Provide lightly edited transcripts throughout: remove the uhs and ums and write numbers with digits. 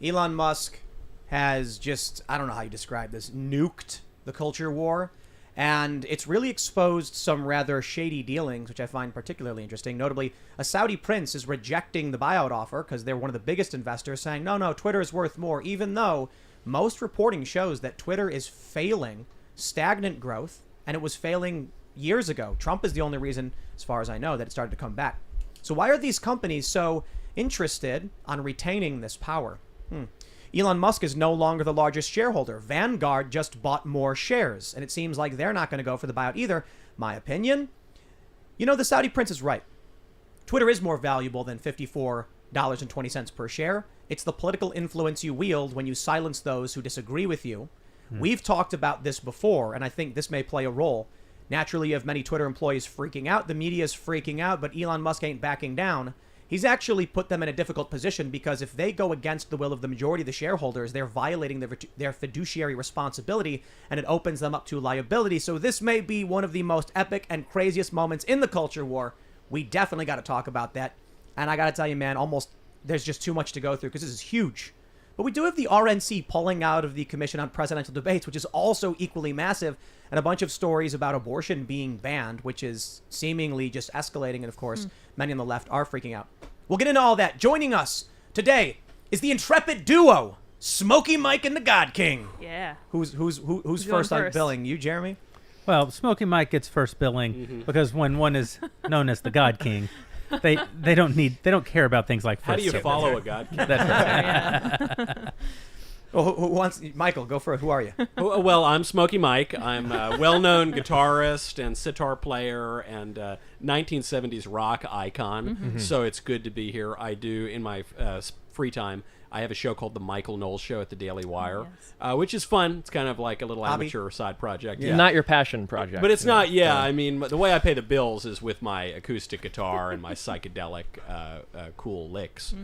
Elon Musk has just, I don't know how you describe this, nuked the culture war. And it's really exposed some rather shady dealings, which I find particularly interesting. Notably, a Saudi prince is rejecting the buyout offer because they're one of the biggest investors, saying, no, Twitter is worth more, even though most reporting shows that Twitter is failing stagnant growth, and it was failing years ago. Trump is the only reason, as far as I know, that it started to come back. So why are these companies so interested on retaining this power? Elon Musk is no longer the largest shareholder. Vanguard just bought more shares, and it seems like they're not going to go for the buyout either. My opinion, the Saudi prince is right. Twitter is more valuable than $54.20 per share. It's the political influence you wield when you silence those who disagree with you. We've talked about this before, and I think this may play a role. Naturally, you have many Twitter employees freaking out. The media is freaking out, but Elon Musk ain't backing down. He's actually put them in a difficult position because if they go against the will of the majority of the shareholders, they're violating their fiduciary responsibility, and it opens them up to liability. So this may be one of the most epic and craziest moments in the culture war. We definitely got to talk about that. And I got to tell you, man, there's just too much to go through because this is huge. But we do have the RNC pulling out of the Commission on Presidential Debates, which is also equally massive, and a bunch of stories about abortion being banned, which is seemingly just escalating. And of course, many on the left are freaking out. We'll get into all that. Joining us today is the intrepid duo, Smokey Mike and the God King. Yeah. Who's first on billing? You, Jeremy? Well, Smokey Mike gets first billing because when one is known as the God King, they don't care about things like first. How do you follow a God King? That's right. Well, who wants? Michael, go for it. Who are you? Well, I'm Smokey Mike. I'm a well-known guitarist and sitar player and 1970s rock icon. So it's good to be here. I do, in my free time, I have a show called The Michael Knowles Show at the Daily Wire, which is fun. It's kind of like a little amateur side project. Yeah. Not your passion project. But it's not, I mean, the way I pay the bills is with my acoustic guitar and my psychedelic cool licks.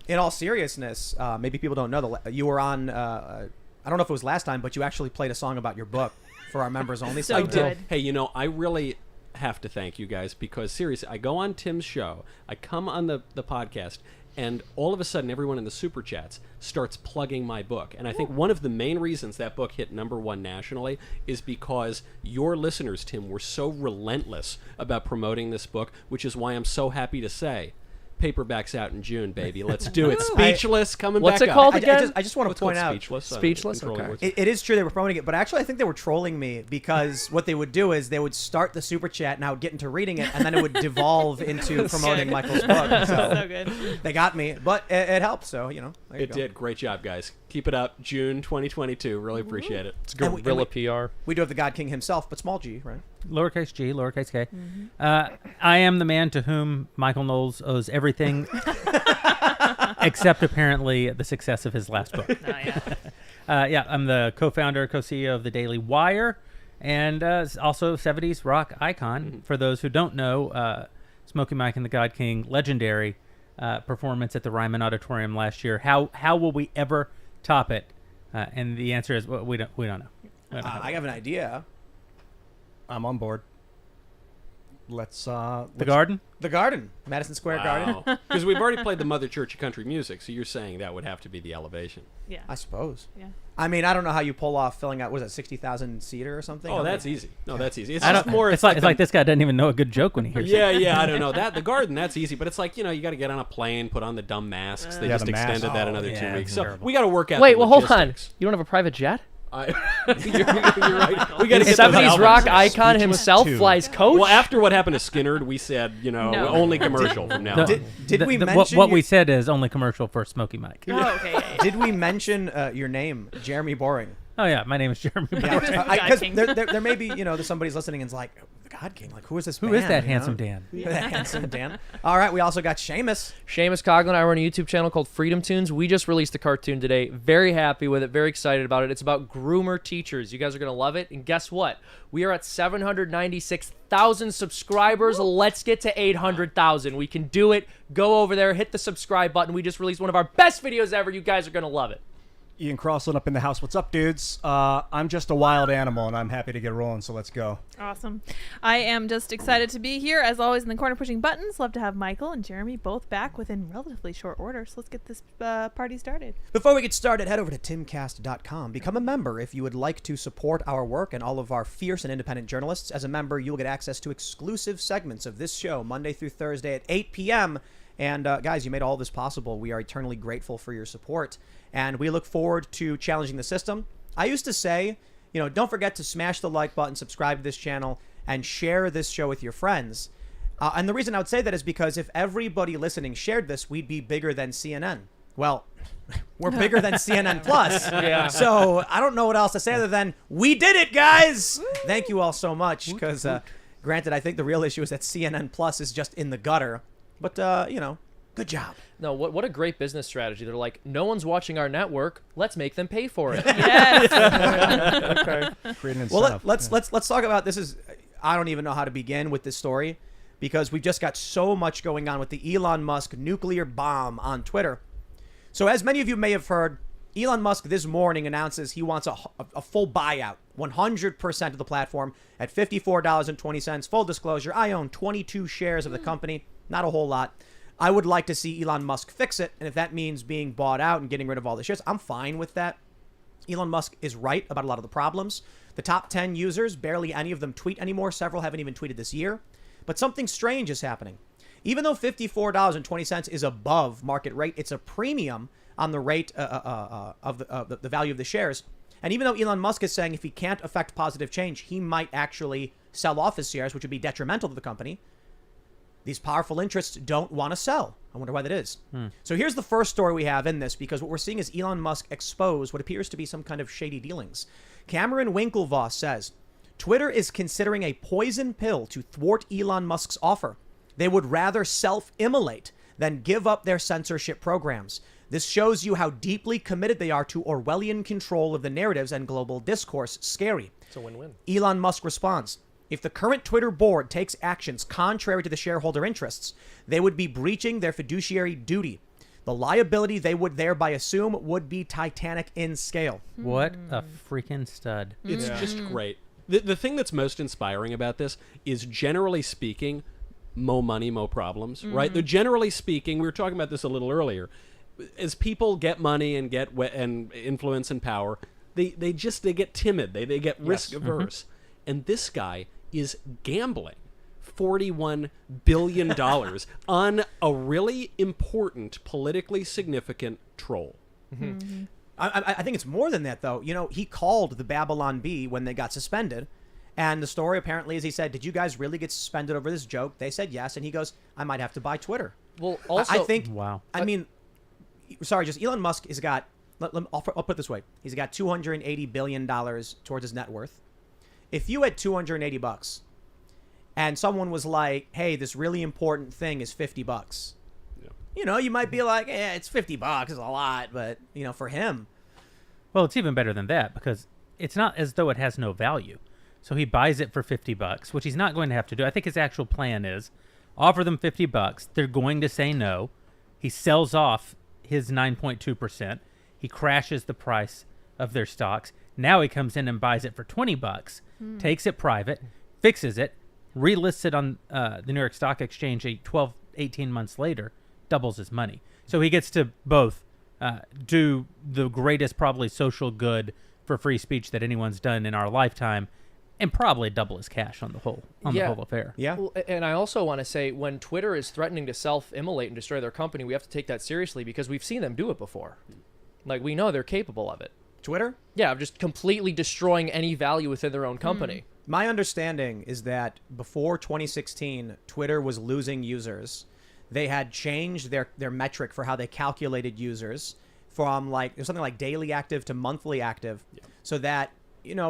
In all seriousness, maybe people don't know, you were on, I don't know if it was last time, but you actually played a song about your book for our members only. So good. Hey, I really have to thank you guys because, seriously, I go on Tim's show, I come on the podcast, and all of a sudden, everyone in the Super Chats starts plugging my book. And I think one of the main reasons that book hit #1 nationally is because your listeners, Tim, were so relentless about promoting this book, which is why I'm so happy to say, paperback's out in June, baby. Let's do it. Speechless coming What's back it called up. again? I just want to point out. Speechless? Okay. It is true they were promoting it, but actually I think they were trolling me because what they would do is they would start the Super Chat and I would get into reading it, and then it would devolve into promoting Michael's book. So good. They got me, but it helped, so, there you It go. did. Great job, guys. Keep it up. June 2022. Really appreciate it. It's guerrilla PR. We do have the God King himself, but small g, right? Lowercase g, lowercase k. I am the man to whom Michael Knowles owes everything, except apparently the success of his last book. I'm the co-founder, co-CEO of the Daily Wire, and also 70s rock icon. For those who don't know, Smokey Mike and the God King, legendary performance at the Ryman Auditorium last year. How will we ever top it? And the answer is we don't know. I have an idea. I'm on board. Let's the Garden? The Garden. Madison Square Garden. Because we've already played the Mother Church of Country Music, so you're saying that would have to be the Elevation. Yeah. I suppose. Yeah. I mean, I don't know how you pull off filling out, was it 60,000 seater or something? Oh, that's easy. No, that's easy. It's I just don't, more. it's like this guy doesn't even know a good joke when he hears it. Yeah, I don't know. The Garden, that's easy. But it's like, you got to get on a plane, put on the dumb masks. They just the mask. extended that another 2 yeah, weeks. it's So terrible. we got to work out Wait, the well, hold on. logistics. You don't have a private jet? You're right. We got to get those 70s albums. rock icon himself too. flies coach? Well, after what happened to Skinnerd, we said, No. only commercial from now on. Did we mention what we said is only commercial for Smokey Mike. Oh, okay. Yeah. Did we mention your name, Jeremy Boring? Oh yeah, my name is Jeremy. Because King. there may be, there's somebody's listening and it's like, the God King, like who is this Who man, is that you handsome know? Dan? That handsome Dan. All right, we also got Seamus. Seamus Coughlin. I run a YouTube channel called Freedom Tunes. We just released a cartoon today. Very happy with it. Very excited about it. It's about groomer teachers. You guys are going to love it. And guess what? We are at 796,000 subscribers. Let's get to 800,000. We can do it. Go over there. Hit the subscribe button. We just released one of our best videos ever. You guys are going to love it. Ian Crossland up in the house. What's up, dudes? I'm just a wild animal, and I'm happy to get rolling, so let's go. Awesome. I am just excited to be here, as always, in the corner pushing buttons. Love to have Michael and Jeremy both back within relatively short order, so let's get this party started. Before we get started, head over to timcast.com. Become a member if you would like to support our work and all of our fierce and independent journalists. As a member, you will get access to exclusive segments of this show Monday through Thursday at 8 p.m., and guys, you made all this possible. We are eternally grateful for your support, and we look forward to challenging the system. I used to say, don't forget to smash the like button, subscribe to this channel, and share this show with your friends. And the reason I would say that is because if everybody listening shared this, we'd be bigger than CNN. Well, we're bigger than CNN Plus. Yeah. So I don't know what else to say other than we did it, guys. Thank you all so much. Because granted, I think the real issue is that CNN Plus is just in the gutter. But, good job. No, what a great business strategy. They're like, no one's watching our network. Let's make them pay for it. Yes. Okay. Create an Well, incentive. let's talk about this. I don't even know how to begin with this story because we've just got so much going on with the Elon Musk nuclear bomb on Twitter. So as many of you may have heard, Elon Musk this morning announces he wants a full buyout, 100% of the platform at $54.20. Full disclosure, I own 22 shares of the company. Not a whole lot. I would like to see Elon Musk fix it, and if that means being bought out and getting rid of all the shares, I'm fine with that. Elon Musk is right about a lot of the problems. The top 10 users, barely any of them tweet anymore. Several haven't even tweeted this year. But something strange is happening. Even though $54.20 is above market rate, it's a premium on the rate of the value of the shares. And even though Elon Musk is saying if he can't affect positive change, he might actually sell off his shares, which would be detrimental to the company, these powerful interests don't want to sell. I wonder why that is. So here's the first story we have in this, because what we're seeing is Elon Musk expose what appears to be some kind of shady dealings. Cameron Winklevoss says, Twitter is considering a poison pill to thwart Elon Musk's offer. They would rather self-immolate than give up their censorship programs. This shows you how deeply committed they are to Orwellian control of the narratives and global discourse. Scary. It's a win-win. Elon Musk responds, if the current Twitter board takes actions contrary to the shareholder interests, they would be breaching their fiduciary duty. The liability they would thereby assume would be titanic in scale. What a freaking stud. It's just great. The thing that's most inspiring about this is, generally speaking, mo money, mo problems, right? They're generally speaking, we were talking about this a little earlier, as people get money and get and influence and power, they get timid, they get risk averse. And this guy is gambling $41 billion on a really important, politically significant troll. I think it's more than that, though. He called the Babylon Bee when they got suspended. And the story apparently is he said, did you guys really get suspended over this joke? They said yes. And he goes, I might have to buy Twitter. Well, also, I think, Wow. I mean, sorry, just Elon Musk has got, I'll put it this way. He's got $280 billion towards his net worth. If you had $280 and someone was like, hey, this really important thing is $50, you might be like, it's $50, it's a lot. But, for him. Well, it's even better than that because it's not as though it has no value. So he buys it for $50, which he's not going to have to do. I think his actual plan is offer them $50. They're going to say no. He sells off his 9.2%. He crashes the price of their stocks. Now he comes in and buys it for $20, takes it private, fixes it, relists it on the New York Stock Exchange 18 months later, doubles his money. So he gets to both do the greatest probably social good for free speech that anyone's done in our lifetime, and probably double his cash on the whole affair. Yeah. Well, and I also want to say, when Twitter is threatening to self-immolate and destroy their company, we have to take that seriously because we've seen them do it before. Like, we know they're capable of it. Twitter? Yeah, of just completely destroying any value within their own company. My understanding is that before 2016, Twitter was losing users. They had changed their metric for how they calculated users from something like daily active to monthly active, so that,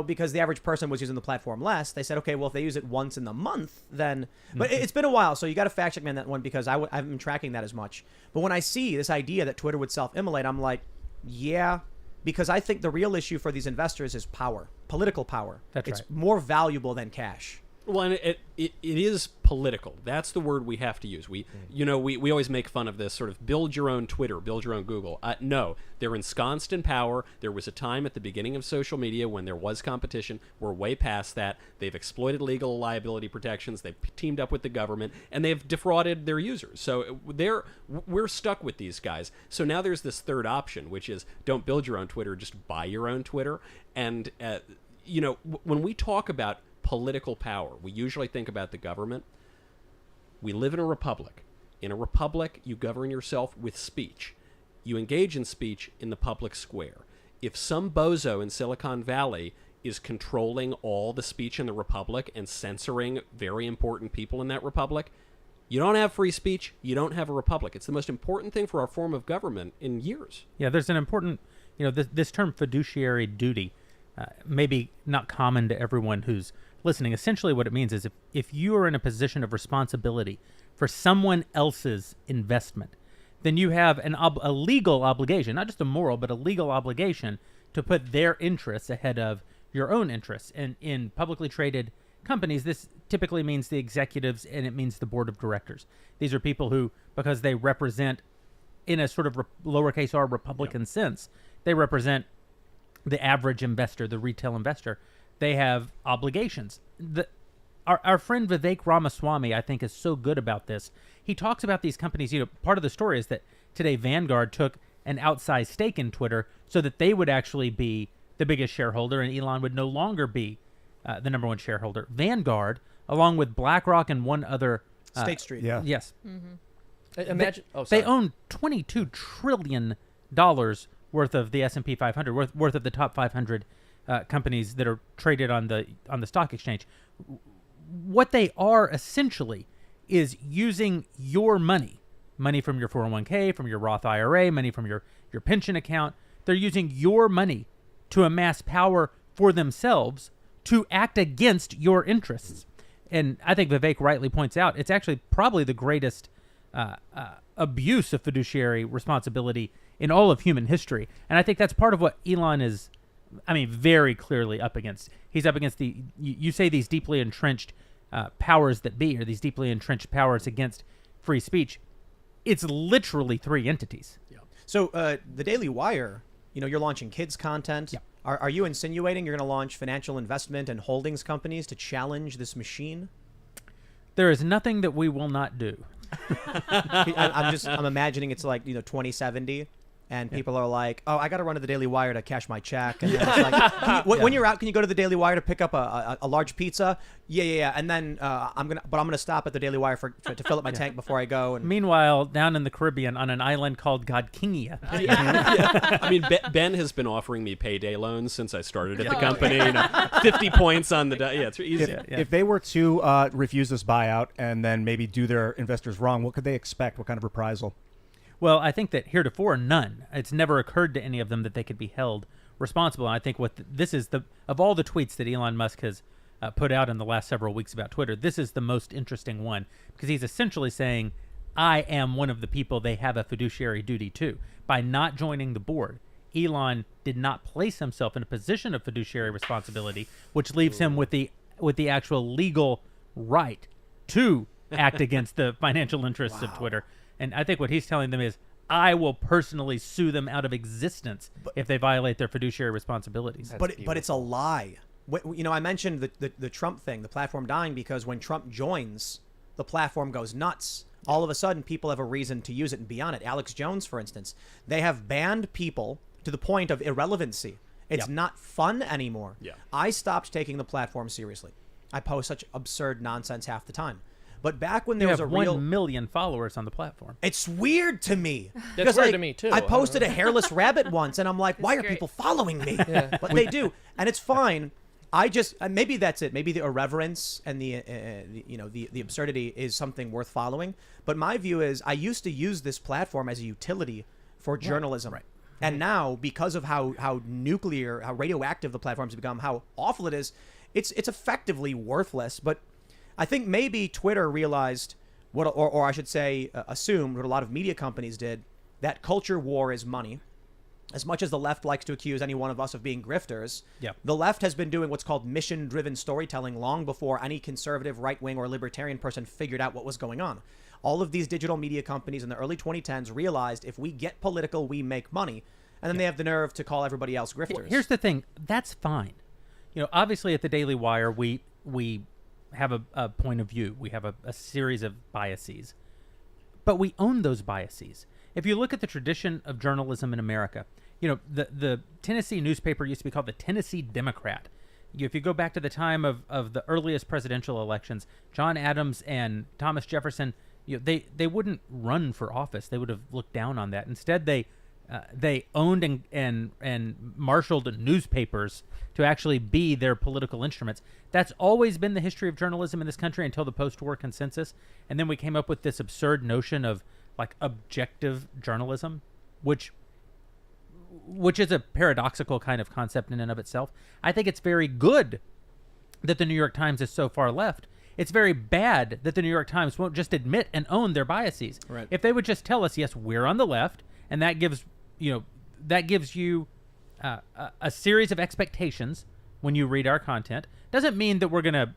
because the average person was using the platform less, they said, okay, well, if they use it once in the month, then... But it's been a while, so you got to fact check me on that one because I haven't been tracking that as much. But when I see this idea that Twitter would self-immolate, I'm like, yeah, because I think the real issue for these investors is power, political power. That's it's right. more valuable than cash. Well, and it is political. That's the word we have to use. We always make fun of this sort of build your own Twitter, build your own Google. No, they're ensconced in power. There was a time at the beginning of social media when there was competition. We're way past that. They've exploited legal liability protections. They've teamed up with the government, and they've defrauded their users. So we're stuck with these guys. So now there's this third option, which is don't build your own Twitter, just buy your own Twitter. And when we talk about political power, we usually think about the government. We live in a republic. In a republic, you govern yourself with speech. You engage in speech in the public square. If some bozo in Silicon Valley is controlling all the speech in the republic and censoring very important people in that republic, you don't have free speech, you don't have a republic. It's the most important thing for our form of government in years. Yeah, there's an important, this term fiduciary duty, maybe not common to everyone who's listening. Essentially what it means is if you are in a position of responsibility for someone else's investment, then you have a legal obligation, not just a moral, but a legal obligation to put their interests ahead of your own interests. And in publicly traded companies, this typically means the executives and it means the board of directors. These are people who, because they represent, in a sort of lowercase r Republican sense, they represent the average investor, the retail investor. They have obligations. Our friend Vivek Ramaswamy, I think, is so good about this. He talks about these companies. Part of the story is that today Vanguard took an outsized stake in Twitter so that they would actually be the biggest shareholder and Elon would no longer be the number one shareholder. Vanguard, along with BlackRock and one other... State Street. Yeah. Yes. Mm-hmm. Imagine... They own $22 trillion worth of the S&P 500, worth of the top 500 companies that are traded on the stock exchange. What they are essentially is using your money from your 401k, from your Roth IRA, money from your pension account. They're using your money to amass power for themselves to act against your interests. And I think Vivek rightly points out it's actually probably the greatest abuse of fiduciary responsibility in all of human history. And I think that's part of what Elon is, very clearly up against. He's up against you say these deeply entrenched powers that be, or these deeply entrenched powers against free speech. It's literally three entities. Yeah. So the Daily Wire, you're launching kids content. Yeah. Are you insinuating you're going to launch financial investment and holdings companies to challenge this machine? There is nothing that we will not do. I'm imagining it's like 2070. And people are like, oh, I got to run to the Daily Wire to cash my check. And then it's like, when you're out, can you go to the Daily Wire to pick up a large pizza? Yeah. And then I'm gonna stop at the Daily Wire to fill up my tank before I go. And meanwhile, down in the Caribbean on an island called Godkingia. Yeah. Ben has been offering me payday loans since I started at the company. 50 points on the it's easy. If they were to refuse this buyout and then maybe do their investors wrong, what could they expect? What kind of reprisal? Well, I think that heretofore, none. It's never occurred to any of them that they could be held responsible. And I think this is of all the tweets that Elon Musk has put out in the last several weeks about Twitter, this is the most interesting one because he's essentially saying, I am one of the people they have a fiduciary duty to. By not joining the board, Elon did not place himself in a position of fiduciary responsibility, which leaves him with the actual legal right to act against the financial interests of Twitter. And I think what he's telling them is, I will personally sue them out of existence if they violate their fiduciary responsibilities. But it's a lie. I mentioned the Trump thing, the platform dying, because when Trump joins, the platform goes nuts. All of a sudden, people have a reason to use it and be on it. Alex Jones, for instance, they have banned people to the point of irrelevancy. It's not fun anymore. Yeah. I stopped taking the platform seriously. I post such absurd nonsense half the time. But back when there was a real 1 million followers on the platform. It's weird to me. That's weird to me too. I posted a hairless rabbit once, and I'm like, why are people following me? Yeah. But they do, and it's fine. I just maybe that's it. Maybe the irreverence and the absurdity is something worth following. But my view is, I used to use this platform as a utility for journalism, right? And now, because of how nuclear, how radioactive the platforms have become, how awful it is, it's effectively worthless. But I think maybe Twitter realized or I should say assumed what a lot of media companies did, that culture war is money. as much as the left likes to accuse any one of us of being grifters, Yep. the left has been doing what's called mission-driven storytelling long before any conservative, right-wing, or libertarian person figured out what was going on. All of these digital media companies in the early 2010s realized if we get political, we make money. And then they have the nerve to call everybody else grifters. Here's the thing. That's fine. Obviously at the Daily Wire, we have a point of view. We have a series of biases. But we own those biases. If you look at the tradition of journalism in America, the Tennessee newspaper used to be called the Tennessee Democrat. If you go back to the time of the earliest presidential elections, John Adams and Thomas Jefferson, they wouldn't run for office. They would have looked down on that. Instead, they owned and marshaled newspapers to actually be their political instruments. That's always been the history of journalism in this country until the post-war consensus. And then we came up with this absurd notion of like objective journalism, which is a paradoxical kind of concept in and of itself. I think it's very good that the New York Times is so far left. It's very bad that the New York Times won't just admit and own their biases. Right. If they would just tell us, yes, we're on the left, and that gives you a series of expectations when you read our content. Doesn't mean that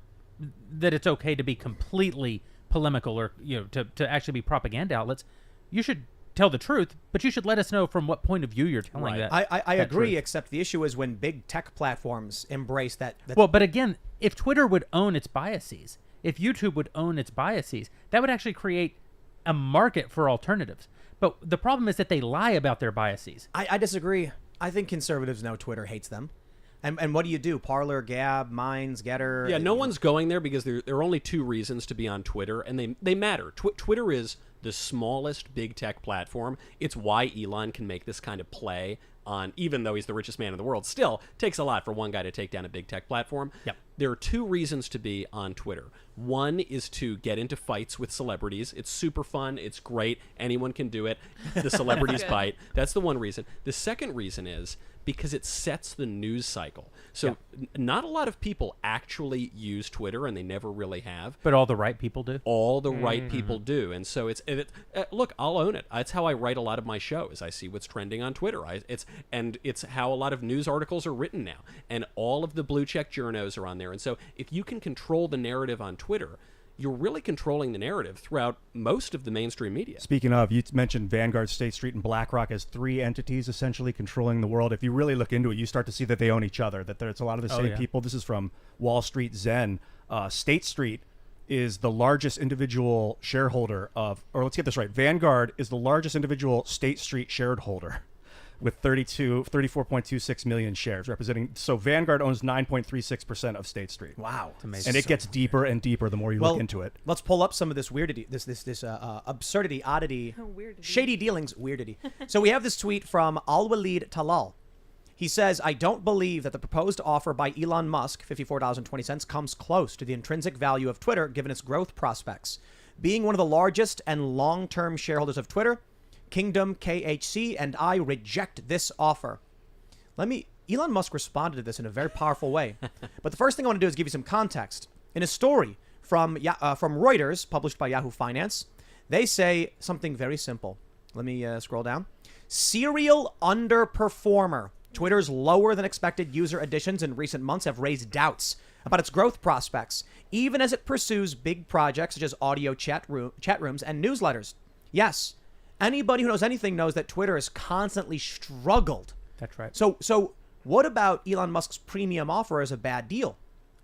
that it's okay to be completely polemical or to actually be propaganda outlets. You should tell the truth, but you should let us know from what point of view you're telling Right. that. I that agree, truth. except the issue is when big tech platforms embrace that. Well, but again, if Twitter would own its biases, if YouTube would own its biases, that would actually create a market for alternatives. But the problem is that they lie about their biases. I disagree. I think conservatives know Twitter hates them. And what do you do? Parler, Gab, Minds, Getter? Yeah, no one's going there because there are only two reasons to be on Twitter, and they matter. Twitter is the smallest big tech platform. It's why Elon can make this kind of play on, even though he's the richest man in the world, still takes a lot for one guy to take down a big tech platform. Yep. There are two reasons to be on Twitter. One is to get into fights with celebrities. It's super fun. It's great. Anyone can do it. The celebrities bite. That's the one reason. The second reason is because it sets the news cycle. So not a lot of people actually use Twitter, and they never really have. But all the right people do. All the right people do. And so look, I'll own it. That's how I write a lot of my shows. I see what's trending on Twitter. It's how a lot of news articles are written now. And all of the blue check journos are on there. And so if you can control the narrative on Twitter, you're really controlling the narrative throughout most of the mainstream media. Speaking of, you mentioned Vanguard, State Street, and BlackRock as three entities essentially controlling the world. If you really look into it, you start to see that they own each other, that it's a lot of the same people. This is from Wall Street Zen. State Street is the largest individual shareholder or let's get this right, Vanguard is the largest individual State Street shareholder with 34.26 million shares representing. So Vanguard owns 9.36% of State Street. Wow. Amazing. And it gets deeper and deeper the more you look into it. Let's pull up some of this weirdity, this absurdity, oddity, Weirdity. shady dealings, weirdity. So we have this tweet from Al-Walid Talal. He says, I don't believe that the proposed offer by Elon Musk, $54.20, comes close to the intrinsic value of Twitter given its growth prospects. Being one of the largest and long-term shareholders of Twitter, Kingdom, KHC, and I reject this offer. Elon Musk responded to this in a very powerful way. But the first thing I want to do is give you some context. In a story from Reuters, published by Yahoo Finance, they say something very simple. Let me scroll down. Serial underperformer. Twitter's lower than expected user additions in recent months have raised doubts about its growth prospects, even as it pursues big projects such as audio chat rooms and newsletters. Yes, anybody who knows anything knows that Twitter has constantly struggled. That's right. So what about Elon Musk's premium offer as a bad deal?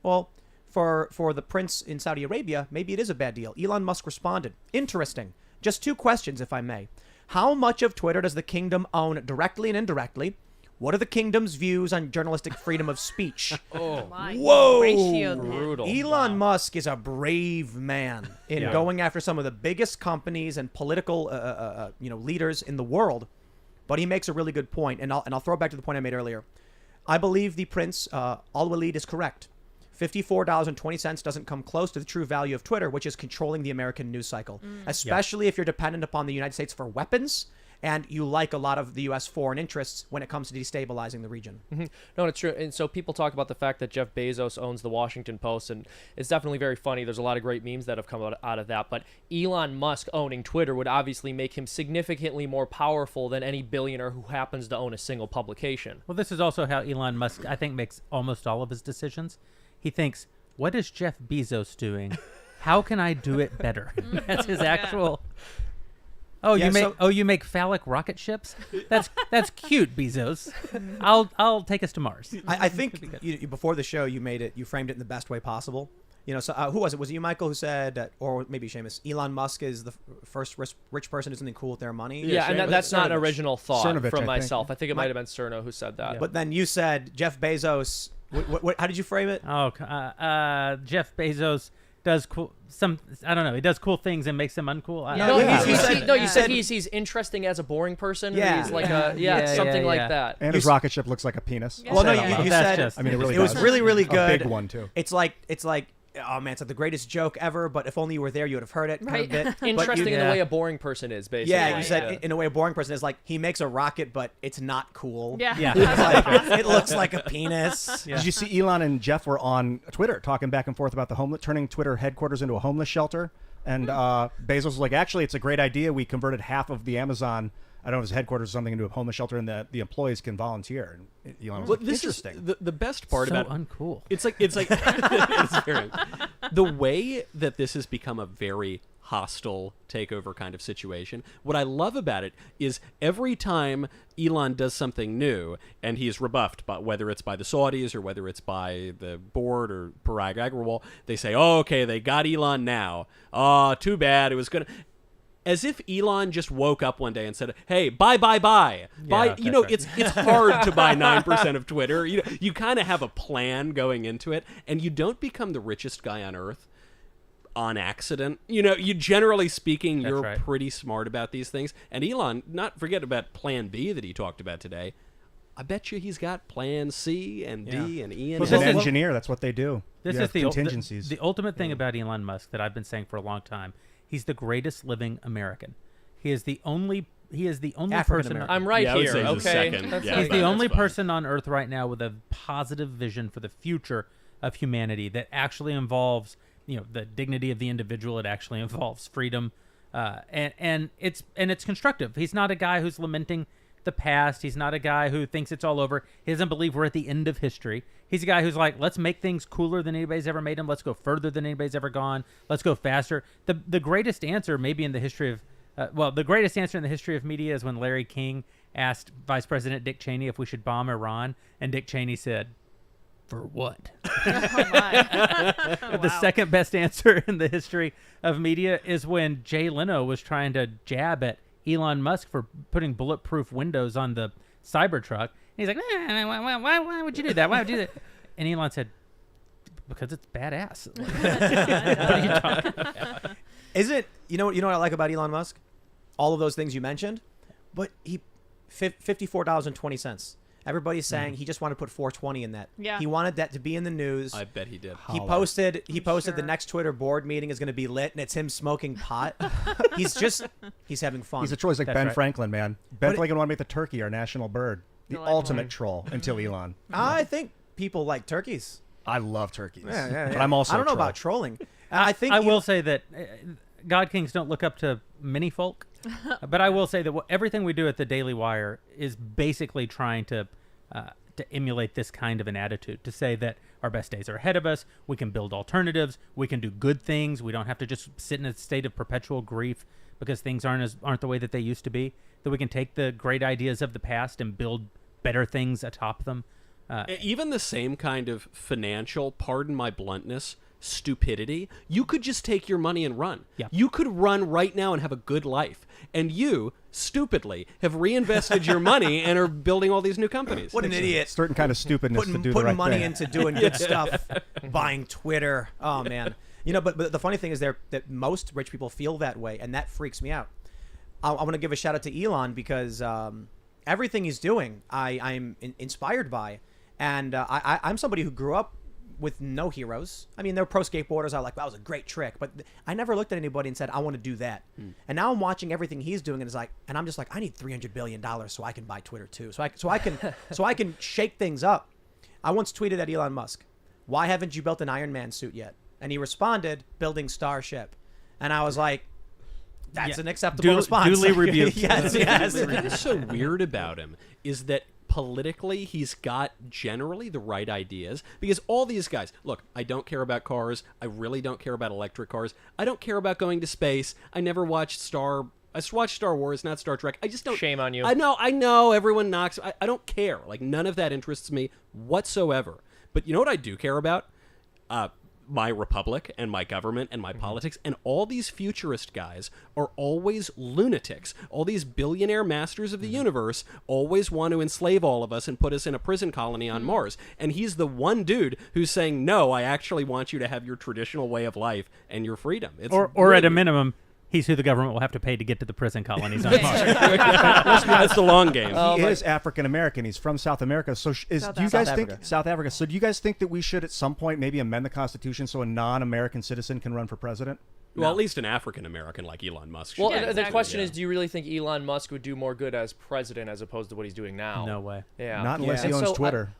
Well, for the prince in Saudi Arabia, maybe it is a bad deal. Elon Musk responded. Interesting. Just two questions, if I may. How much of Twitter does the kingdom own directly and indirectly? What are the kingdom's views on journalistic freedom of speech? My Whoa! ratio Brutal. Elon Musk is a brave man in going after some of the biggest companies and political leaders in the world. But he makes a really good point, and I'll throw it back to the point I made earlier. I believe the Prince Al-Walid is correct. $54.20 doesn't come close to the true value of Twitter, which is controlling the American news cycle, especially if you're dependent upon the United States for weapons and you like a lot of the U.S. foreign interests when it comes to destabilizing the region. No, it's true. And so people talk about the fact that Jeff Bezos owns the Washington Post, and it's definitely very funny. There's a lot of great memes that have come out of that. But Elon Musk owning Twitter would obviously make him significantly more powerful than any billionaire who happens to own a single publication. Well, this is also how Elon Musk, I think, makes almost all of his decisions. He thinks, what is Jeff Bezos doing? How can I do it better? That's his actual... Oh, Yeah, you make phallic rocket ships? That's cute, Bezos. I'll take us to Mars. I think before the show you framed it in the best way possible. So who was it? Was it you, Michael, who said, or maybe Seamus, Elon Musk is the first rich person to do something cool with their money? Yeah, and that's not an original thought Cernovich, from I myself. I think it might have been Cerno who said that. But then you said Jeff Bezos. How did you frame it? Oh, Jeff Bezos does cool I don't know. He does cool things and makes them uncool. You said he's interesting as a boring person. Yeah. He's like something like that. And his rocket ship looks like a penis. Yeah. Well, no, Yeah. you That's said just- I mean, it really it was does. really, really good. A big one too. It's like oh man, it's like the greatest joke ever. But if only you were there, you would have heard it. Right. Kind of bit. Interesting in Yeah. the way a boring person is, basically. Yeah, you said in a way a boring person is like he makes a rocket, but it's not cool. Yeah. Yeah. It's like, it looks like a penis. Yeah. Did you see Elon and Jeff were on Twitter talking back and forth about turning Twitter headquarters into a homeless shelter? And Bezos was like, actually, it's a great idea. We converted half of the Amazon, I don't know if it's headquarters or something, into a homeless shelter, and the employees can volunteer. And Elon was like, This interesting. is the best part So about uncool. It's like it's very, the way that this has become a very hostile takeover kind of situation. What I love about it is every time Elon does something new and he is rebuffed, but whether it's by the Saudis or whether it's by the board or Parag Agrawal, they say, "Oh, okay, they got Elon now. Oh, too bad. It was gonna." As if Elon just woke up one day and said, "Hey, buy." Yeah, You know, that's it's hard to buy 9% of Twitter. You kind of have a plan going into it, and you don't become the richest guy on earth on accident. You generally speaking, you're right. pretty smart about these things. And Elon, not forget about Plan B that he talked about today. I bet you he's got Plan C and D and E and He's F. an engineer. That's what they do. This You is have the contingencies. The ultimate thing about Elon Musk that I've been saying for a long time. He's the greatest living American. He is the only person. African-American. I'm right Yeah, I would here, say he's the okay? second. That's Yeah. He's like- the only that's fine. person on Earth right now with a positive vision for the future of humanity that actually involves, the dignity of the individual. It actually involves freedom, and it's constructive. He's not a guy who's lamenting the past. He's not a guy who thinks it's all over. He doesn't believe we're at the end of history. He's a guy who's like, let's make things cooler than anybody's ever made them. Let's go further than anybody's ever gone. Let's go faster. The greatest answer maybe in the history of the greatest answer in the history of media is when Larry King asked Vice President Dick Cheney if we should bomb Iran, and Dick Cheney said, "For what?" Oh my. The second best answer in the history of media is when Jay Leno was trying to jab at Elon Musk for putting bulletproof windows on the Cybertruck. And he's like, why would you do that? Why would you do that? And Elon said, because it's badass. What are you talking about? Is it? You know what I like about Elon Musk? All of those things you mentioned, but he $54.20. Everybody's saying he just wanted to put 420 in that. Yeah. He wanted that to be in the news. I bet he did. He posted sure. the next Twitter board meeting is going to be lit, and it's him smoking pot. he's having fun. He's a choice like That's Ben right. Franklin, man. Ben But Franklin wanted to make the turkey our national bird. The Delightful. ultimate troll until Elon. I think people like turkeys. I love turkeys. Yeah. But I'm also I don't know a troll. about trolling. I think I will say that God Kings don't look up to many folk, but I will say that everything we do at the Daily Wire is basically trying to emulate this kind of an attitude, to say that our best days are ahead of us. We can build alternatives. We can do good things. We don't have to just sit in a state of perpetual grief because things aren't the way that they used to be. That we can take the great ideas of the past and build better things atop them. Even the same kind of financial, pardon my bluntness, stupidity, you could just take your money and run. Yeah. You could run right now and have a good life. And you, stupidly, have reinvested your money and are building all these new companies. what an idiot. Certain kind of stupidness to do the Putting right money thing. into doing good stuff, buying Twitter. Oh man, but the funny thing is that most rich people feel that way, and that freaks me out. I want to give a shout out to Elon because everything he's doing, I'm inspired by, and I'm somebody who grew up with no heroes. I mean, they're pro skateboarders. I like, that was a great trick, but I never looked at anybody and said, I want to do that. And now I'm watching everything he's doing, and it's like, and I'm just like, I need $300 billion so I can buy Twitter too, so I can shake things up. I once tweeted at Elon Musk, why haven't you built an Iron Man suit yet? And he responded, building Starship. And I was like, that's an acceptable response. Duly rebuked. Yes. The thing that's so weird about him is that politically he's got generally the right ideas, because all these guys, look, I don't care about cars. I really don't care about electric cars. I don't care about going to space. I never watched I just watched Star Wars, not Star Trek. I just don't. Shame on you. I know. Everyone knocks. I don't care. Like, none of that interests me whatsoever. But you know what I do care about? My republic and my government and my politics, and all these futurist guys are always lunatics. All these billionaire masters of the universe always want to enslave all of us and put us in a prison colony on Mars. And he's the one dude who's saying, no, I actually want you to have your traditional way of life and your freedom. It's or really at a minimum, he's who the government will have to pay to get to the prison colonies on Mars. that's the long game. He is African American. He's from South America. So do you guys think South Africa? So do you guys think that we should at some point maybe amend the Constitution so a non-American citizen can run for president? Well, at least an African American like Elon Musk. Well, should. the question is, do you really think Elon Musk would do more good as president as opposed to what he's doing now? No way. Yeah. Not unless he And owns so, Twitter.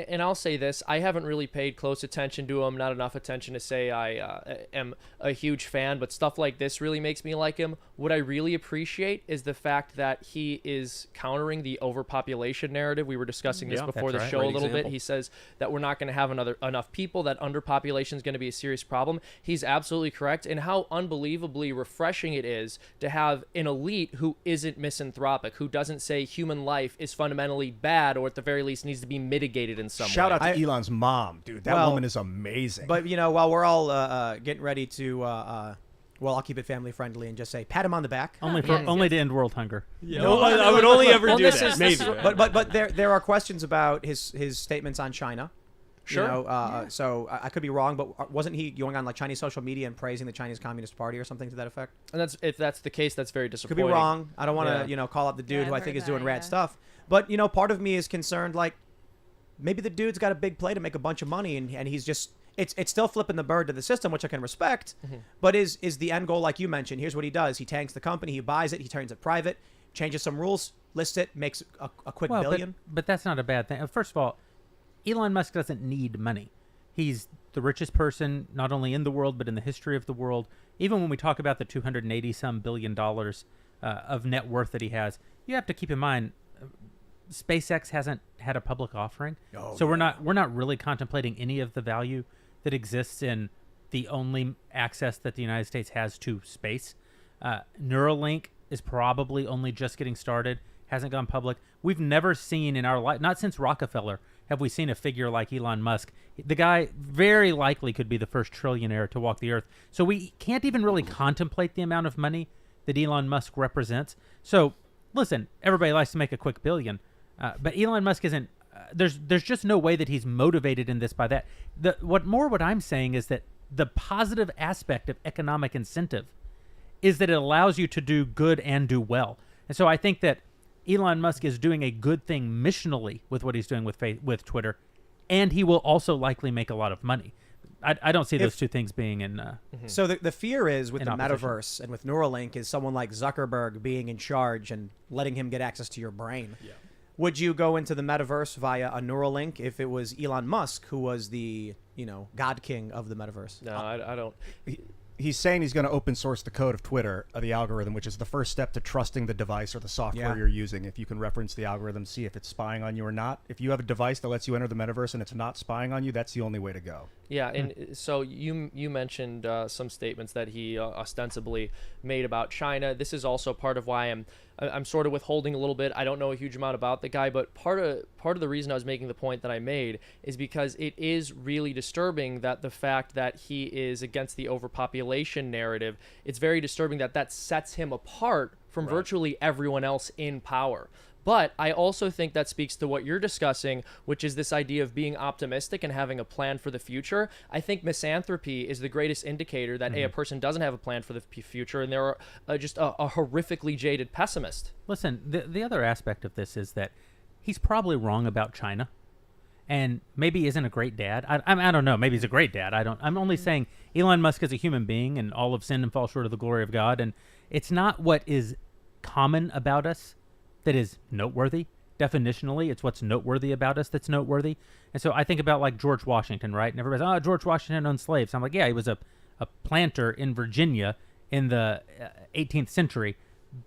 And I'll say this: I haven't really paid close attention to him. Not enough attention to say I am a huge fan. But stuff like this really makes me like him. What I really appreciate is the fact that he is countering the overpopulation narrative. We were discussing this before the show a little bit. He says that we're not going to have enough people. That underpopulation is going to be a serious problem. He's absolutely correct. And how unbelievably refreshing it is to have an elite who isn't misanthropic, who doesn't say human life is fundamentally bad, or at the very least needs to be mitigated in some way. Shout out to Elon's mom, dude. That woman is amazing. But while we're all getting ready to, well, I'll keep it family friendly and just say pat him on the back. Only to end world hunger. Yeah. No, I would only ever do that. Maybe. But there are questions about his statements on China. Sure. So I could be wrong, but wasn't he going on like Chinese social media and praising the Chinese Communist Party or something to that effect? And if that's the case, that's very disappointing. Could be wrong. I don't want to call out the dude who I think is doing rad stuff. But part of me is concerned, like, maybe the dude's got a big play to make a bunch of money, and he's just it's still flipping the bird to the system, which I can respect. But is the end goal, like you mentioned? Here's what he does: he tanks the company, he buys it, he turns it private, changes some rules, lists it, makes a quick billion. But that's not a bad thing. First of all, Elon Musk doesn't need money. He's the richest person, not only in the world, but in the history of the world. Even when we talk about the $280-some billion of net worth that he has, you have to keep in mind, SpaceX hasn't had a public offering. We're not really contemplating any of the value that exists in the only access that the United States has to space. Neuralink is probably only just getting started, hasn't gone public. We've never seen in our life, not since Rockefeller, have we seen a figure like Elon Musk. The guy very likely could be the first trillionaire to walk the earth. So we can't even really contemplate the amount of money that Elon Musk represents. So listen, everybody likes to make a quick billion, but Elon Musk isn't. There's just no way that he's motivated in this by that. What I'm saying is that the positive aspect of economic incentive is that it allows you to do good and do well. And so I think that Elon Musk is doing a good thing missionally with what he's doing with Twitter, and he will also likely make a lot of money. I don't see those two things being in. So the fear is with the opposition. metaverse and with Neuralink is someone like Zuckerberg being in charge and letting him get access to your brain. Yeah. Would you go into the metaverse via a Neuralink if it was Elon Musk who was the God King of the metaverse? No, I don't. He's saying he's going to open source the code of Twitter, the algorithm, which is the first step to trusting the device or the software you're using. If you can reference the algorithm, see if it's spying on you or not. If you have a device that lets you enter the metaverse and it's not spying on you, that's the only way to go. Yeah, and so you mentioned some statements that he ostensibly made about China. This is also part of why I'm sort of withholding a little bit. I don't know a huge amount about the guy, but part of the reason I was making the point that I made is because it is really disturbing that the fact that he is against the overpopulation narrative, it's very disturbing that sets him apart from virtually everyone else in power. But I also think that speaks to what you're discussing, which is this idea of being optimistic and having a plan for the future. I think misanthropy is the greatest indicator that a person doesn't have a plan for the future, and they're just a horrifically jaded pessimist. Listen, the other aspect of this is that he's probably wrong about China. and maybe isn't a great dad. I don't know. Maybe he's a great dad. I'm only saying Elon Musk is a human being, and all have sinned and fall short of the glory of God. And it's not what is common about us that is noteworthy. Definitionally, it's what's noteworthy about us that's noteworthy. And so I think about like George Washington, right? And everybody's, oh, George Washington owned slaves. I'm like, yeah, he was a planter in Virginia in the 18th century.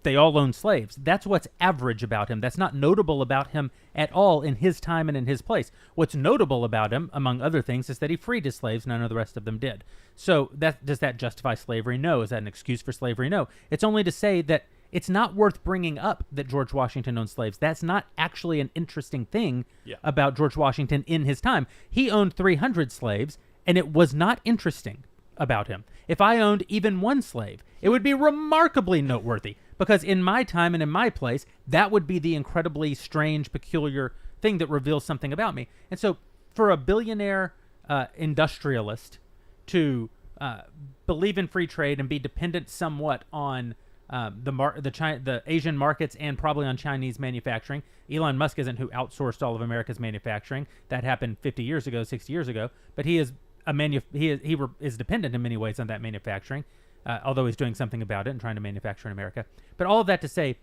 They all owned slaves. That's what's average about him. That's not notable about him at all in his time and in his place. What's notable about him, among other things, is that he freed his slaves. None of the rest of them did. So does that justify slavery? No. Is that an excuse for slavery? No. It's only to say that it's not worth bringing up that George Washington owned slaves. That's not actually an interesting thing about George Washington in his time. He owned 300 slaves, and it was not interesting about him. If I owned even one slave, it would be remarkably noteworthy, because in my time and in my place, that would be the incredibly strange, peculiar thing that reveals something about me. And so for a billionaire industrialist to believe in free trade and be dependent somewhat on the Asian markets and probably on Chinese manufacturing. Elon Musk isn't who outsourced all of America's manufacturing. That happened 50 years ago, 60 years ago. But he is is dependent in many ways on that manufacturing, although he's doing something about it and trying to manufacture in America. But all of that to say,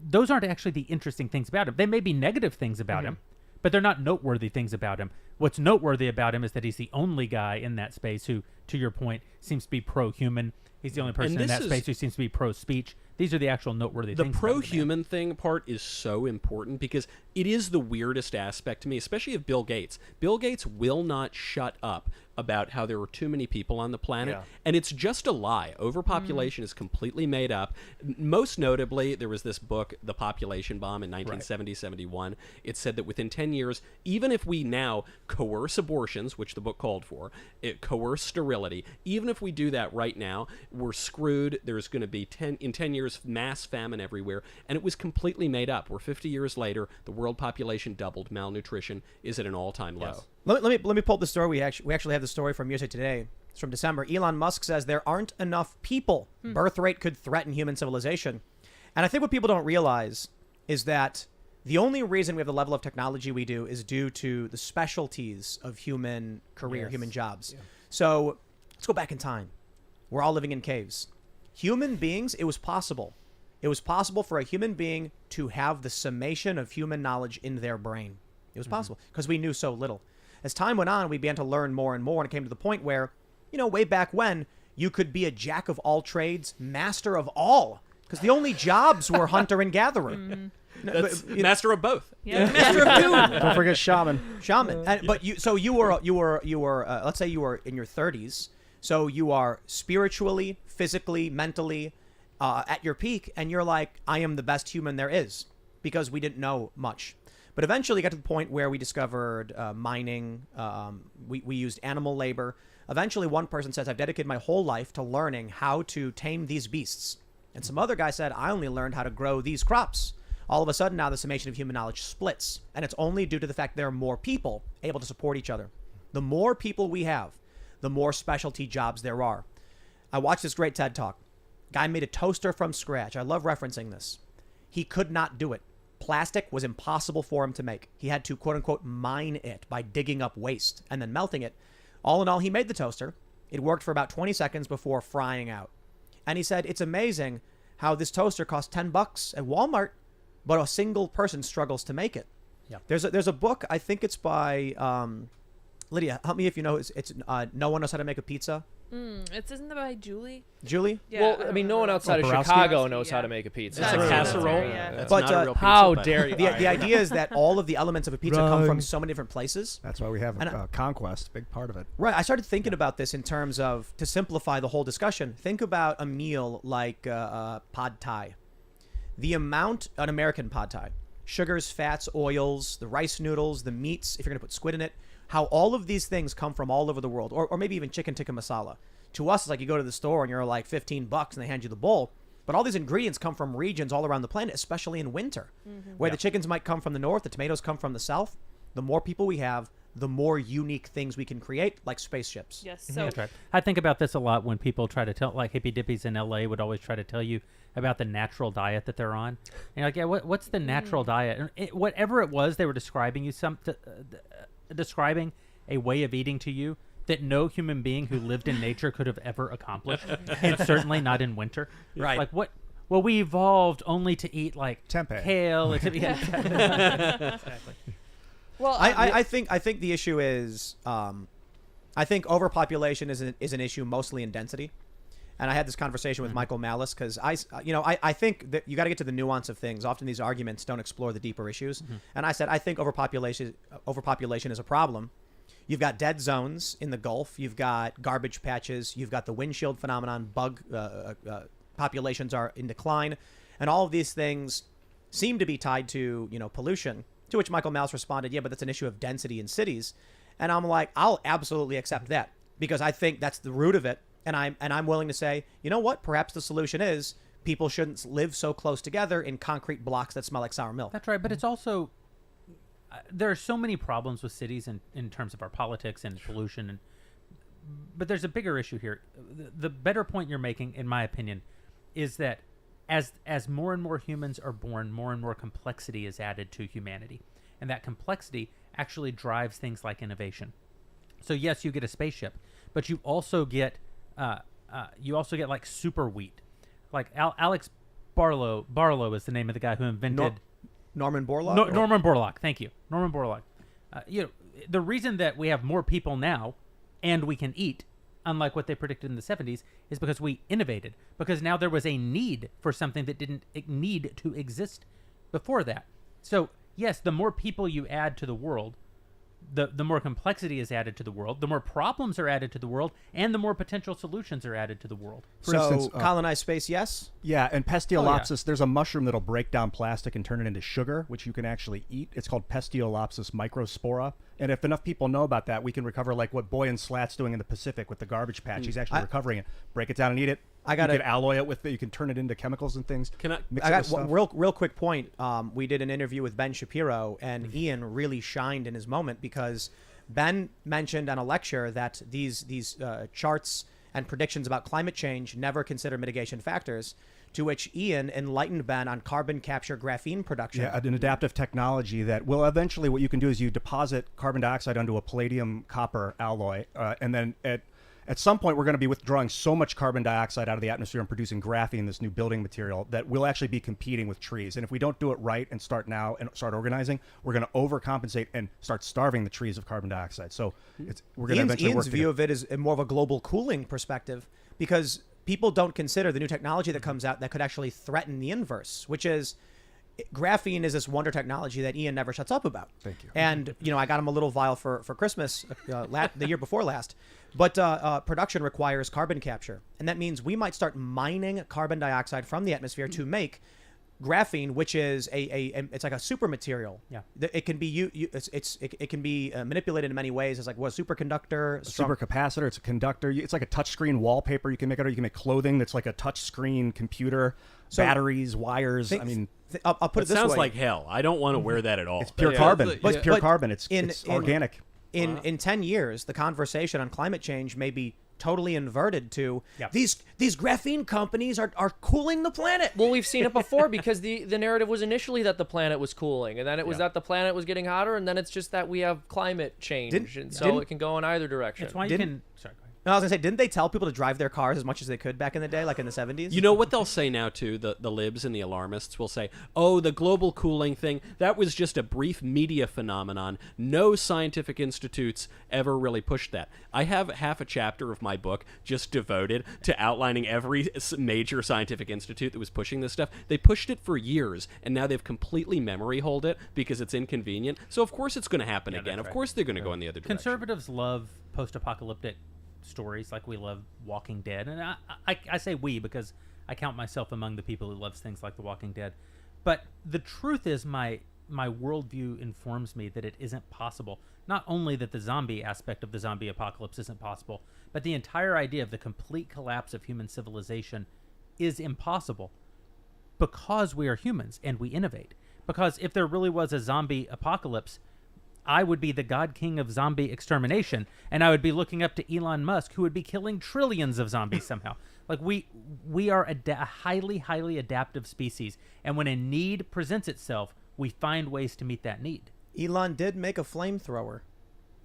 those aren't actually the interesting things about him. They may be negative things about him, but they're not noteworthy things about him. What's noteworthy about him is that he's the only guy in that space who, to your point, seems to be pro-human. He's the only person in that space who seems to be pro-speech. These are the actual noteworthy things. The pro-human thing part is so important because it is the weirdest aspect to me, especially of Bill Gates. Bill Gates will not shut up about how there are too many people on the planet, and it's just a lie. Overpopulation is completely made up. Most notably, there was this book, The Population Bomb, in 1970-71. It said that within 10 years, even if we now coerce abortions, which the book called for, coerce sterility, even if we do that right now, we're screwed. There's going to be in 10 years mass famine everywhere, and it was completely made up. We're 50 years later, the world population doubled, malnutrition is at an all-time low. Let me pull up the story. We actually have the story from USA Today. It's from December. Elon Musk says there aren't enough people. Birth rate could threaten human civilization. And I think what people don't realize is that the only reason we have the level of technology we do is due to the specialties of human career, human jobs. So let's go back in time. We're all living in caves. Human beings, it was possible. It was possible for a human being to have the summation of human knowledge in their brain. It was possible because we knew so little. As time went on, we began to learn more and more, and it came to the point where, way back when, you could be a jack of all trades, master of all, because the only jobs were hunter and gatherer. That's master of both. Master of two. Don't forget shaman. But you were let's say you were in your 30s, so you are spiritually, physically, mentally at your peak, and you're like, I am the best human there is, because we didn't know much. But eventually got to the point where we discovered mining. We used animal labor. Eventually, one person says, I've dedicated my whole life to learning how to tame these beasts. And some other guy said, I only learned how to grow these crops. All of a sudden, now the summation of human knowledge splits. And it's only due to the fact there are more people able to support each other. The more people we have, the more specialty jobs there are. I watched this great TED Talk. Guy made a toaster from scratch. I love referencing this. He could not do it. Plastic was impossible for him to make. He had to, quote unquote, mine it by digging up waste and then melting it. All in all, he made the toaster. It worked for about 20 seconds before frying out. And he said, it's amazing how this toaster costs $10 at Walmart, but a single person struggles to make it. Yeah. There's a book, I think it's by, Lydia, help me if you know, it's No One Knows How to Make a Pizza. Isn't it by Julie? Julie? Yeah, well, I mean, no one outside of Chicago knows how to make a pizza. It's a casserole. But not a real pizza, how but- dare you? The idea is that all of the elements of a pizza come from so many different places. That's why we have conquest, big part of it. Right. I started thinking about this in terms of, to simplify the whole discussion, think about a meal like pad thai. The amount, an American pad thai, sugars, fats, oils, the rice noodles, the meats, if you're going to put squid in it, how all of these things come from all over the world, or maybe even chicken tikka masala. To us, it's like you go to the store and you're like $15 and they hand you the bowl. But all these ingredients come from regions all around the planet, especially in winter, where the chickens might come from the north, the tomatoes come from the south. The more people we have, the more unique things we can create, like spaceships. Yes. So That's right. I think about this a lot when people try to tell, like hippie dippies in LA would always try to tell you about the natural diet that they're on. And you're like, yeah, what's the natural diet? And whatever it was, they were describing describing a way of eating to you that no human being who lived in nature could have ever accomplished, and certainly not in winter. Right. Like what? Well, we evolved only to eat like Tempeh. kale. Exactly. Well, I think the issue is I think overpopulation is an issue mostly in density. And I had this conversation with Michael Malice because I think that you got to get to the nuance of things. Often these arguments don't explore the deeper issues. And I said, I think overpopulation is a problem. You've got dead zones in the Gulf. You've got garbage patches. You've got the windshield phenomenon. Bug populations are in decline. And all of these things seem to be tied to, pollution, to which Michael Malice responded, yeah, but that's an issue of density in cities. And I'm like, I'll absolutely accept that because I think that's the root of it. And I'm willing to say, you know what? Perhaps the solution is people shouldn't live so close together in concrete blocks that smell like sour milk. That's right. But it's also, there are so many problems with cities in terms of our politics and pollution. But there's a bigger issue here. The better point you're making, in my opinion, is that as more and more humans are born, more and more complexity is added to humanity. And that complexity actually drives things like innovation. So yes, you get a spaceship, but you also get like super wheat. Like Alex Barlow is the name of the guy who invented Norman Borlaug. Norman Borlaug. Thank you, Norman Borlaug. The reason that we have more people now, and we can eat, unlike what they predicted in the 70s, is because we innovated. Because now there was a need for something that didn't need to exist before that. So yes, the more people you add to the world, the more complexity is added to the world, the more problems are added to the world, and the more potential solutions are added to the world. For instance, colonized space, yes? Yeah, and Pestiolopsis, there's a mushroom that'll break down plastic and turn it into sugar, which you can actually eat. It's called Pestiolopsis microspora. And if enough people know about that, we can recover like what Boy and Slat's doing in the Pacific with the garbage patch. He's actually recovering it. Break it down and eat it. You can alloy it with it. You can turn it into chemicals and things. I got one real quick point. We did an interview with Ben Shapiro, and Ian really shined in his moment because Ben mentioned on a lecture that these charts and predictions about climate change never consider mitigation factors, to which Ian enlightened Ben on carbon capture graphene production. Yeah, an adaptive technology that will eventually, what you can do is you deposit carbon dioxide onto a palladium copper alloy, and then at some point we're going to be withdrawing so much carbon dioxide out of the atmosphere and producing graphene, this new building material, that will actually be competing with trees. And if we don't do it right and start now and start organizing, we're going to overcompensate and start starving the trees of carbon dioxide. So we're going to eventually Ian's work view of it is more of a global cooling perspective, because people don't consider the new technology that comes out that could actually threaten the inverse, which is graphene is this wonder technology that Ian never shuts up about. Thank you. And, I got him a little vial for Christmas the year before last. But production requires carbon capture. And that means we might start mining carbon dioxide from the atmosphere to make graphene, which is it's like a super material. Yeah. It can be it can be manipulated in many ways. It's like a superconductor, supercapacitor. It's a conductor. It's like a touchscreen wallpaper. You can make it, or you can make clothing that's like a touchscreen computer. Batteries, wires. I'll put it this way. Sounds like hell. I don't want to wear that at all. It's pure carbon. It's pure carbon. It's organic. In 10 years, the conversation on climate change may be totally inverted to these graphene companies are cooling the planet. Well, we've seen it before because the narrative was initially that the planet was cooling, and then it was that the planet was getting hotter, and then it's just that we have climate change, it can go in either direction. That's why you can. Sorry, go ahead. No, I was going to say, didn't they tell people to drive their cars as much as they could back in the day, like in the 70s? You know what they'll say now, too? The libs and the alarmists will say, oh, the global cooling thing, that was just a brief media phenomenon. No scientific institutes ever really pushed that. I have half a chapter of my book just devoted to outlining every major scientific institute that was pushing this stuff. They pushed it for years, and now they've completely memory holed it because it's inconvenient. So, of course, it's going to happen again. Of course, they're going to go in the other direction. Conservatives love post-apocalyptic stories, like we love Walking Dead, and I say we because I count myself among the people who loves things like The Walking Dead. But the truth is, my worldview informs me that it isn't possible. Not only that the zombie aspect of the zombie apocalypse isn't possible, but the entire idea of the complete collapse of human civilization is impossible because we are humans and we innovate. Because if there really was a zombie apocalypse, I would be the God King of zombie extermination, and I would be looking up to Elon Musk, who would be killing trillions of zombies somehow. Like we are a highly, highly adaptive species, and when a need presents itself, we find ways to meet that need. Elon did make a flamethrower.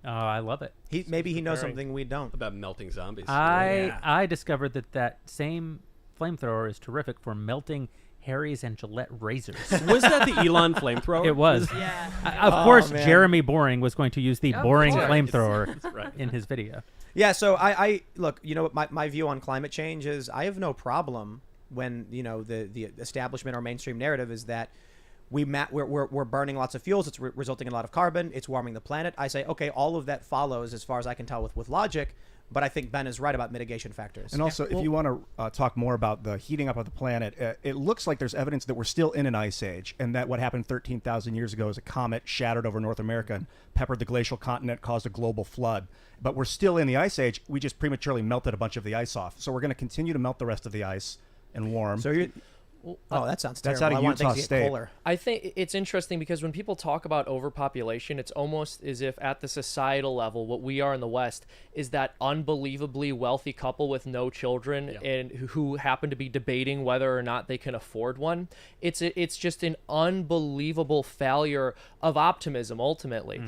Oh, I love it. Maybe he knows something we don't. About melting zombies. I discovered that same flamethrower is terrific for melting Harry's and Gillette razors. Was that the Elon flamethrower? It was. Yeah. Of course, man. Jeremy Boring was going to use the Boring course. flamethrower Right. in his video. Yeah, so I look, you know what my view on climate change is, I have no problem when, you know, the establishment or mainstream narrative is that we're burning lots of fuels, it's resulting in a lot of carbon, it's warming the planet. I say, okay, all of that follows as far as I can tell with logic, but I think Ben is right about mitigation factors. And also, if you want to talk more about the heating up of the planet, it looks like there's evidence that we're still in an ice age, and that what happened 13,000 years ago is a comet shattered over North America and peppered the glacial continent, caused a global flood. But we're still in the ice age. We just prematurely melted a bunch of the ice off. So we're going to continue to melt the rest of the ice and warm. So you're... Oh, that sounds terrible. That's out of I want Utah things to get State. cooler. I think it's interesting because when people talk about overpopulation, it's almost as if at the societal level, what we are in the West is that unbelievably wealthy couple with no children and who happen to be debating whether or not they can afford one. It's just an unbelievable failure of optimism, ultimately.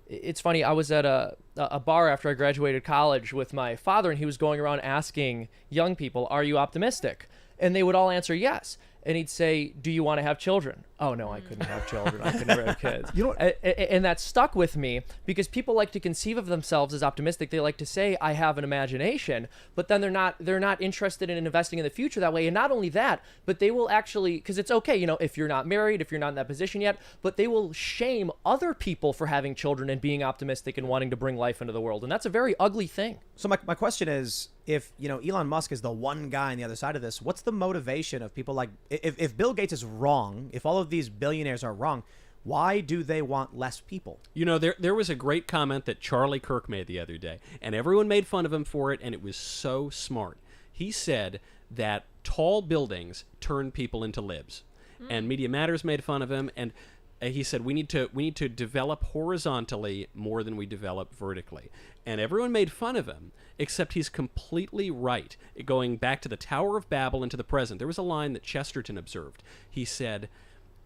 It's funny, I was at a bar after I graduated college with my father, and he was going around asking young people, "Are you optimistic?" And they would all answer yes. And he'd say, "Do you want to have children?" "Oh, no, I couldn't have children. I could never have kids." You know what? And that stuck with me because people like to conceive of themselves as optimistic. They like to say, "I have an imagination," but then they're not interested in investing in the future that way. And not only that, but they will actually, because it's okay, you know, if you're not married, if you're not in that position yet, but they will shame other people for having children and being optimistic and wanting to bring life into the world. And that's a very ugly thing. So my question is, if, you know, Elon Musk is the one guy on the other side of this, what's the motivation of people like, if Bill Gates is wrong, if all of these billionaires are wrong, why do they want less people? You know, there was a great comment that Charlie Kirk made the other day, and everyone made fun of him for it, and it was so smart. He said that tall buildings turn people into libs, and Media Matters made fun of him, and he said we need to develop horizontally more than we develop vertically. And everyone made fun of him, except he's completely right. Going back to the Tower of Babel and to the present, there was a line that Chesterton observed. He said,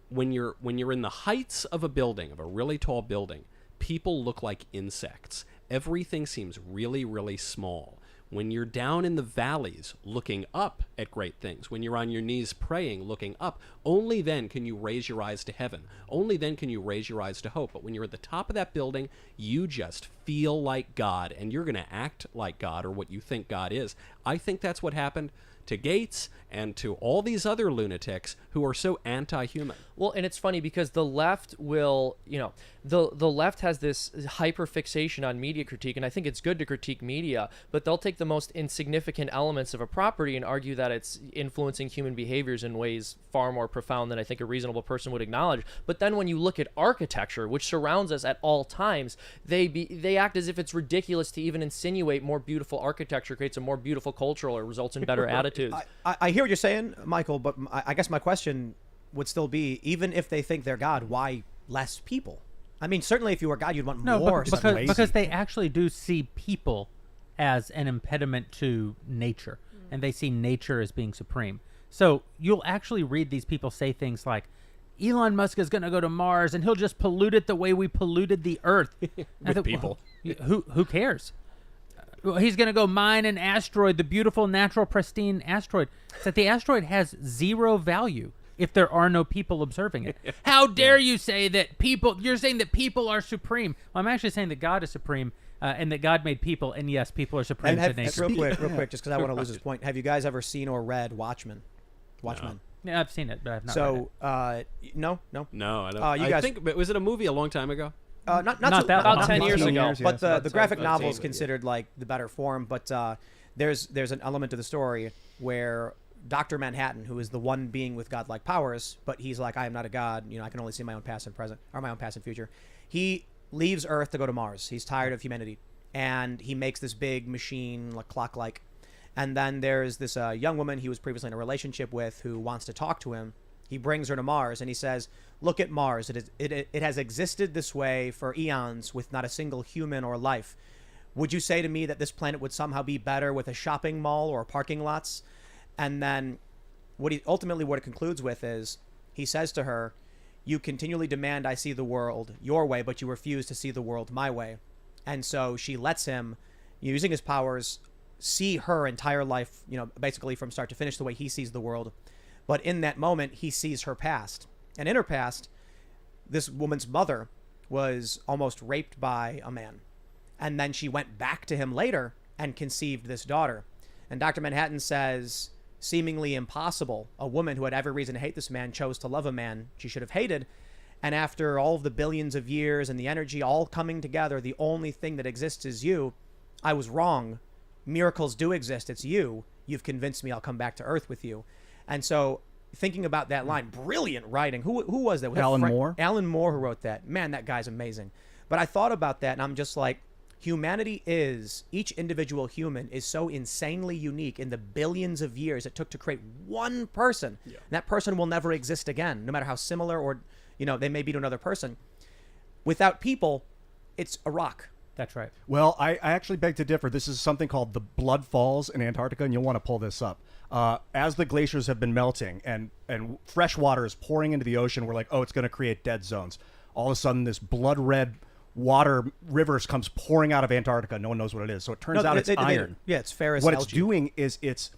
when you're in the heights of a building, of a really tall building, people look like insects. Everything seems really, really small. When you're down in the valleys looking up at great things, when you're on your knees praying, looking up, only then can you raise your eyes to heaven. Only then can you raise your eyes to hope. But when you're at the top of that building, you just feel like God, and you're going to act like God, or what you think God is. I think that's what happened to Gates and to all these other lunatics who are so anti-human. Well, and it's funny because the left will, you know, the left has this hyper fixation on media critique, and I think it's good to critique media, but they'll take the most insignificant elements of a property and argue that it's influencing human behaviors in ways far more profound than I think a reasonable person would acknowledge. But then when you look at architecture, which surrounds us at all times, they act as if it's ridiculous to even insinuate more beautiful architecture creates a more beautiful culture or results in better attitudes. I hear what you're saying, Michael, but I guess my question would still be, even if they think they're God, why less people? I mean, certainly if you were God, you'd want more. Because they actually do see people as an impediment to nature, and they see nature as being supreme. So you'll actually read these people say things like, Elon Musk is going to go to Mars, and he'll just pollute it the way we polluted the Earth. With people. Who cares? He's going to go mine an asteroid, the beautiful, natural, pristine asteroid. It's that the asteroid has zero value if there are no people observing it. How dare you say that people... You're saying that people are supreme. Well, I'm actually saying that God is supreme, and that God made people, and yes, people are supreme to nature. Real quick, just because I want to lose this point. Have you guys ever seen or read Watchmen? Watchmen. No. Yeah, I've seen it, but I've not read it. No? No, I don't. You guys, I think, was it a movie a long time ago? Not that about long. 10 years ago. But yes. the graphic about novel is 10, considered like the better form. But there's an element to the story where Dr. Manhattan, who is the one being with godlike powers, but he's like, I am not a god. You know, I can only see my own past and present, or my own past and future. He leaves Earth to go to Mars. He's tired of humanity, and he makes this big machine, like clock-like. And then there's this young woman he was previously in a relationship with who wants to talk to him, He brings her to Mars, and he says, look at Mars. It has existed this way for eons with not a single human or life. Would you say to me that this planet would somehow be better with a shopping mall or parking lots? And then what it concludes with is, he says to her, you continually demand I see the world your way, but you refuse to see the world my way. And so she lets him, using his powers, see her entire life, basically from start to finish the way he sees the world. But in that moment, he sees her past. And in her past, this woman's mother was almost raped by a man. And then she went back to him later and conceived this daughter. And Dr. Manhattan says, seemingly impossible, a woman who had every reason to hate this man chose to love a man she should have hated. And after all of the billions of years and the energy all coming together, the only thing that exists is you. I was wrong. Miracles do exist. It's you. You've convinced me I'll come back to Earth with you. And so thinking about that line, brilliant writing. Who was that? Was Alan that Moore? Alan Moore, who wrote that. Man, that guy's amazing. But I thought about that, and I'm just like, humanity each individual human is so insanely unique in the billions of years it took to create one person. Yeah. And that person will never exist again, no matter how similar or, they may be to another person. Without people, it's a rock. That's right. Well, I actually beg to differ. This is something called the Blood Falls in Antarctica, and you'll want to pull this up. As the glaciers have been melting and fresh water is pouring into the ocean, we're like, oh, it's going to create dead zones. All of a sudden, this blood red water rivers comes pouring out of Antarctica. No one knows what it is. So it turns out it's iron. Yeah, it's ferrous What algae. it's doing is it's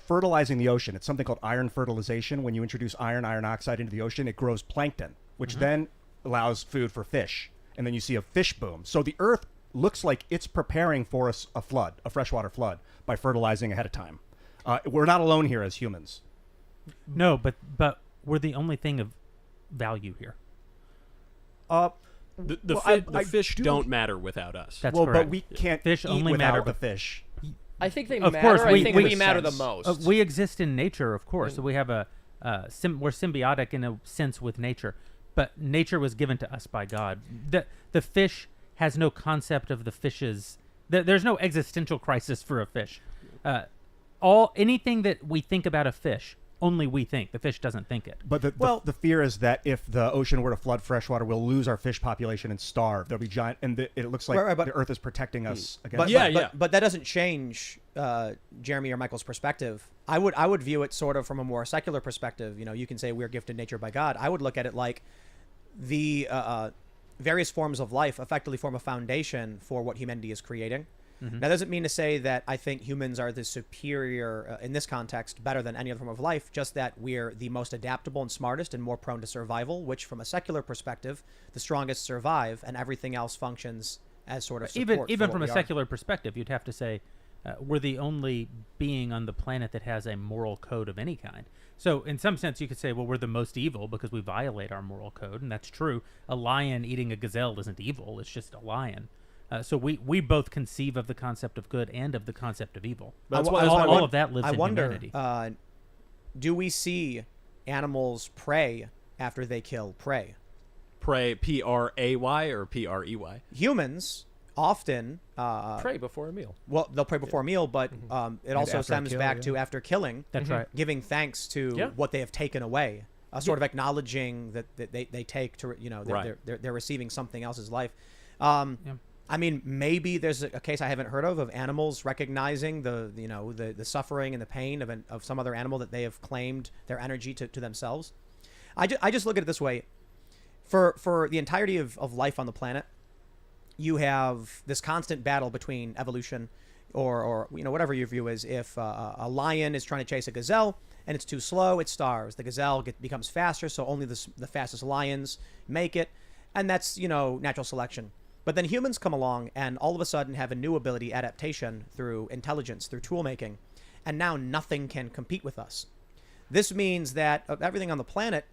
fertilizing the ocean. It's something called iron fertilization. When you introduce iron oxide into the ocean, it grows plankton, which then allows food for fish. And then you see a fish boom. So the Earth looks like it's preparing for a flood, a freshwater flood, by fertilizing ahead of time. We're not alone here as humans. No, but we're the only thing of value here. The fish don't matter without us. That's well, correct. but we can't Fish eat only without matter, the but fish. I think they Of matter. course, I think we- we matter the most. We exist in nature, of course. So we have we're symbiotic in a sense with nature, but nature was given to us by God. The fish has no concept of the fish's. There's no existential crisis for a fish. Anything that we think about a fish, only we think. The fish doesn't think it. But the fear is that if the ocean were to flood freshwater, we'll lose our fish population and starve. There'll be giant, and it looks like but the Earth is protecting us against. But that doesn't change Jeremy or Michael's perspective. I would view it sort of from a more secular perspective. You can say we're gifted nature by God. I would look at it like the various forms of life effectively form a foundation for what humanity is creating. Mm-hmm. That doesn't mean to say that I think humans are the superior, in this context, better than any other form of life, just that we're the most adaptable and smartest and more prone to survival, which from a secular perspective, the strongest survive and everything else functions as sort of support. Even from a secular perspective, you'd have to say we're the only being on the planet that has a moral code of any kind. So in some sense, you could say, well, we're the most evil because we violate our moral code, and that's true. A lion eating a gazelle isn't evil. It's just a lion. So we both conceive of the concept of good and of the concept of evil. All of that lives in humanity. Do we see animals prey after they kill prey? Prey, P-R-A-Y or P-R-E-Y? Humans often pray before a meal. Well, they'll pray before a meal, but it also stems back to after killing. That's right. Giving thanks to what they have taken away, sort of acknowledging that they take to they're receiving something else's life. I mean, maybe there's a case I haven't heard of animals recognizing the suffering and the pain of some other animal that they have claimed their energy to themselves. I just look at it this way. For the entirety of life on the planet, you have this constant battle between evolution or whatever your view is. If a lion is trying to chase a gazelle and it's too slow, it starves. The gazelle becomes faster, so only the fastest lions make it. And that's, natural selection. But then humans come along and all of a sudden have a new ability, adaptation, through intelligence, through tool making. And now nothing can compete with us. This means that of everything on the planet,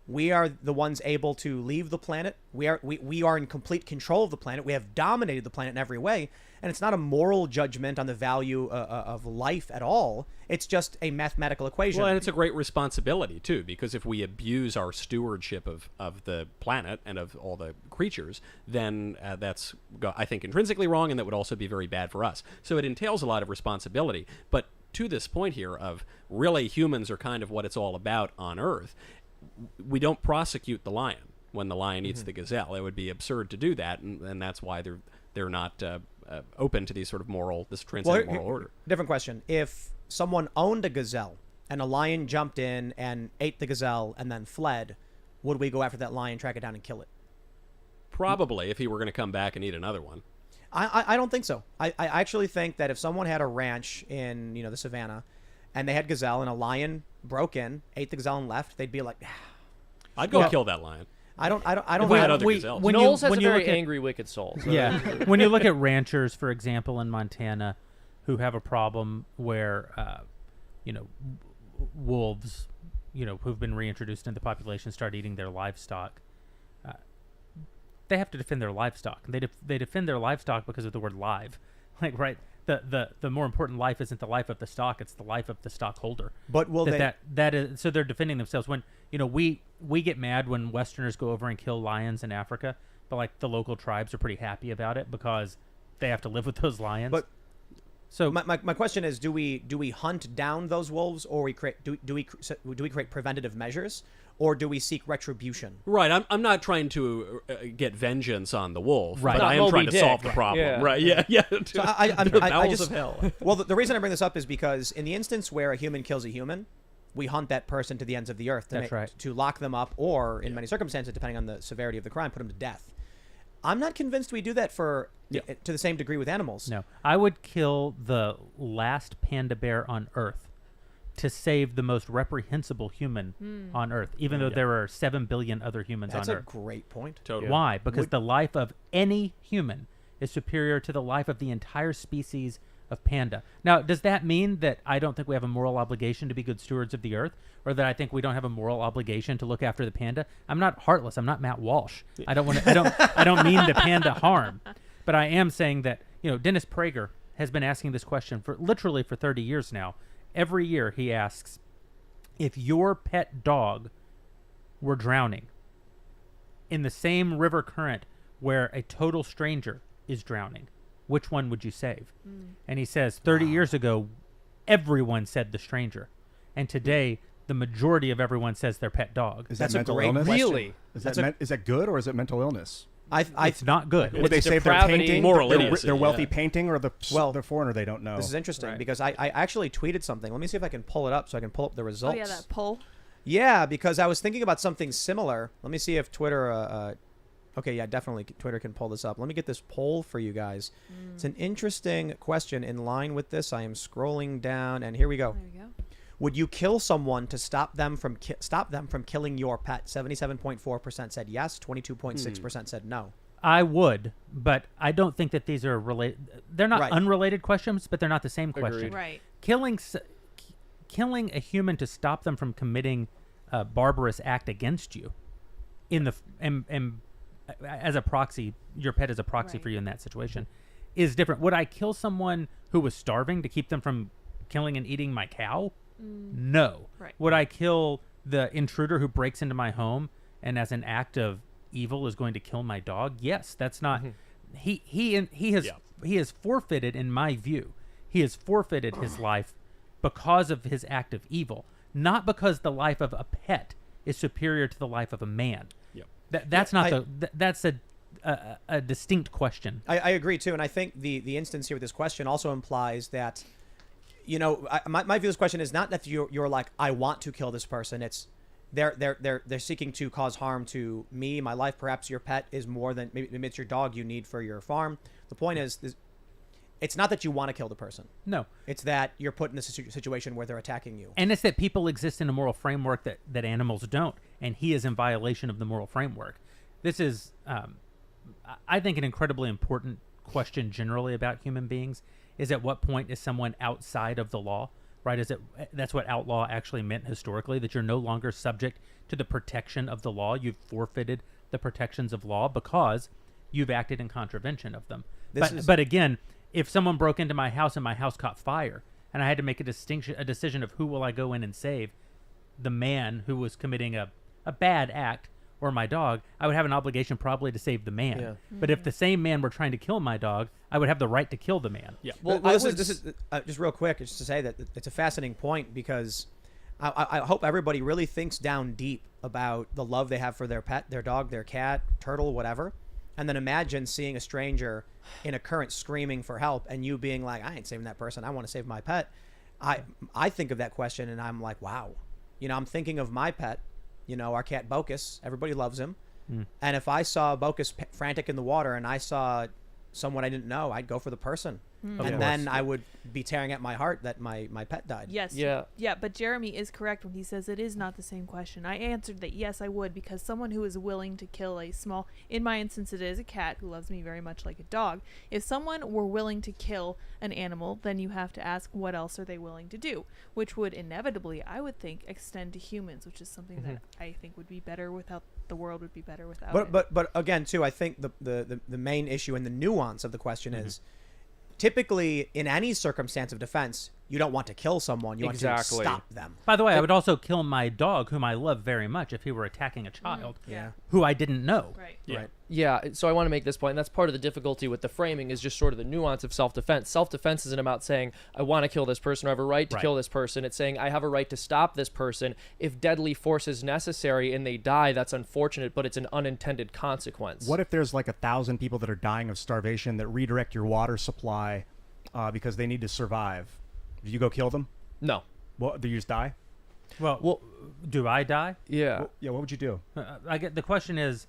we are the ones able to leave the planet. We are in complete control of the planet. We have dominated the planet in every way. And it's not a moral judgment on the value of life at all. It's just a mathematical equation. Well, and it's a great responsibility, too, because if we abuse our stewardship of the planet and of all the creatures, then that's, I think, intrinsically wrong, and that would also be very bad for us. So it entails a lot of responsibility. But to this point here of really humans are kind of what it's all about on Earth, we don't prosecute the lion when the lion eats the gazelle. It would be absurd to do that, and that's why they're not open to these sort of this transcendent moral order. Different question. If someone owned a gazelle and a lion jumped in and ate the gazelle and then fled, would we go after that lion, track it down, and kill it? Probably, if he were going to come back and eat another one. I don't think so. I actually think that if someone had a ranch in the savannah, and they had gazelle, and a lion broke in, ate the gazelle, and left, they'd be like, I'd go kill that lion. I don't. If we had other gazelles. Knowles has a very angry, wicked soul. So. Yeah. When you look at ranchers, for example, in Montana, who have a problem where, wolves, who've been reintroduced into the population, start eating their livestock. They have to defend their livestock. They defend their livestock because of the word live. Like, right, the more important life isn't the life of the stock, it's the life of the stockholder. But will that is, so they're defending themselves. When we get mad when Westerners go over and kill lions in Africa, but like the local tribes are pretty happy about it because they have to live with those lions. But so my question is, do we hunt down those wolves, or do we create preventative measures, or do we seek retribution? Right. I'm not trying to get vengeance on the wolf, right. but I am trying to solve the problem. Yeah. Right. Yeah. So I Bowels just of hell. Well, the reason I bring this up is because in the instance where a human kills a human, we hunt that person to the ends of the earth to lock them up, or in many circumstances, depending on the severity of the crime, put them to death. I'm not convinced we do that to the same degree with animals. No, I would kill the last panda bear on Earth to save the most reprehensible human on Earth, even though there are 7 billion other humans on Earth. That's a great point. Totally. Why? Because the life of any human is superior to the life of the entire species of panda. Now, does that mean that I don't think we have a moral obligation to be good stewards of the Earth, or that I think we don't have a moral obligation to look after the panda? I'm not heartless. I'm not Matt Walsh. I don't mean the panda harm, but I am saying that Dennis Prager has been asking this question for 30 years now. Every year he asks, if your pet dog were drowning in the same river current where a total stranger is drowning, which one would you save? And he says 30 years ago, everyone said the stranger. And today, the majority of everyone says their pet dog. Is That's that a mental great illness? question. Really? Is that good, or is it mental illness? It's not good. Would they save their depravity. painting, Moral their idiocy, wealthy yeah. painting, or the foreigner they don't know? This is interesting Right. because I actually tweeted something. Let me see if I can pull it up so I can pull up the Oh results. yeah, that poll. Yeah, because I was thinking about something similar. Let me see if Twitter. Okay, yeah, definitely Twitter can pull this up. Let me get this poll for you guys. It's an interesting question in line with this. I am scrolling down, and here we go. There we go. Would you kill someone to stop them from killing your pet? 77.4% said yes. 22.6% said no. I would, but I don't think that these are related. They're not unrelated questions, but they're not the same question. Right. Killing a human to stop them from committing a barbarous act against you, as a proxy, your pet is a proxy for you in that situation, is different. Would I kill someone who was starving to keep them from killing and eating my cow? No. Right. Would I kill the intruder who breaks into my home and as an act of evil is going to kill my dog? Yes. That's not. He has forfeited, in my view, he has forfeited his life because of his act of evil, not because the life of a pet is superior to the life of a man. That's a distinct question. I agree too, and I think the instance here with this question also implies that, my view of this question is not that you're like, I want to kill this person. It's they're seeking to cause harm to me, my life. Perhaps your pet is more than maybe it's your dog you need for your farm. The point is it's not that you want to kill the person. No, it's that you're put in a situation where they're attacking you. And it's that people exist in a moral framework that animals don't, and he is in violation of the moral framework. This is, I think, an incredibly important question generally about human beings. Is at what point is someone outside of the law? Right? That's what outlaw actually meant historically, that you're no longer subject to the protection of the law. You've forfeited the protections of law because you've acted in contravention of them. But again, if someone broke into my house and my house caught fire and I had to make a decision of who will I go in and save, the man who was committing a bad act, or my dog, I would have an obligation probably to save the man. Yeah. But if the same man were trying to kill my dog, I would have the right to kill the man. Yeah. Well, This is just real quick, just to say that it's a fascinating point, because I hope everybody really thinks down deep about the love they have for their pet, their dog, their cat, turtle, whatever. And then imagine seeing a stranger in a current screaming for help and you being like, I ain't saving that person. I want to save my pet. I think of that question and I'm like, wow. I'm thinking of my pet, our cat Bocus. Everybody loves him. And if I saw Bocus frantic in the water and I saw someone I didn't know, I'd go for the person. And then I would be tearing at my heart that my pet died. Yes. Yeah, but Jeremy is correct when he says it is not the same question. I answered that yes, I would, because someone who is willing to kill a small, in my instance it is a cat who loves me very much like a dog. If someone were willing to kill an animal, then you have to ask what else are they willing to do, which would inevitably, I would think, extend to humans, which is something that I think would be better without, the world would be better without it. But again, too, I think the main issue and the nuance of the question is, typically, in any circumstance of defense, you don't want to kill someone. You want to stop them. By the way, I would also kill my dog, whom I love very much, if he were attacking a child who I didn't know. Right. Yeah. Right. Yeah, so I want to make this point, and that's part of the difficulty with the framing is just sort of the nuance of self-defense. Self-defense isn't about saying, I want to kill this person, or I have a right to kill this person. It's saying, I have a right to stop this person. If deadly force is necessary and they die, that's unfortunate, but it's an unintended consequence. What if there's like 1,000 people that are dying of starvation that redirect your water supply because they need to survive? Do you go kill them? No. Well, do you just die? Well, do I die? Yeah. Well, yeah, what would you do? I get the question is,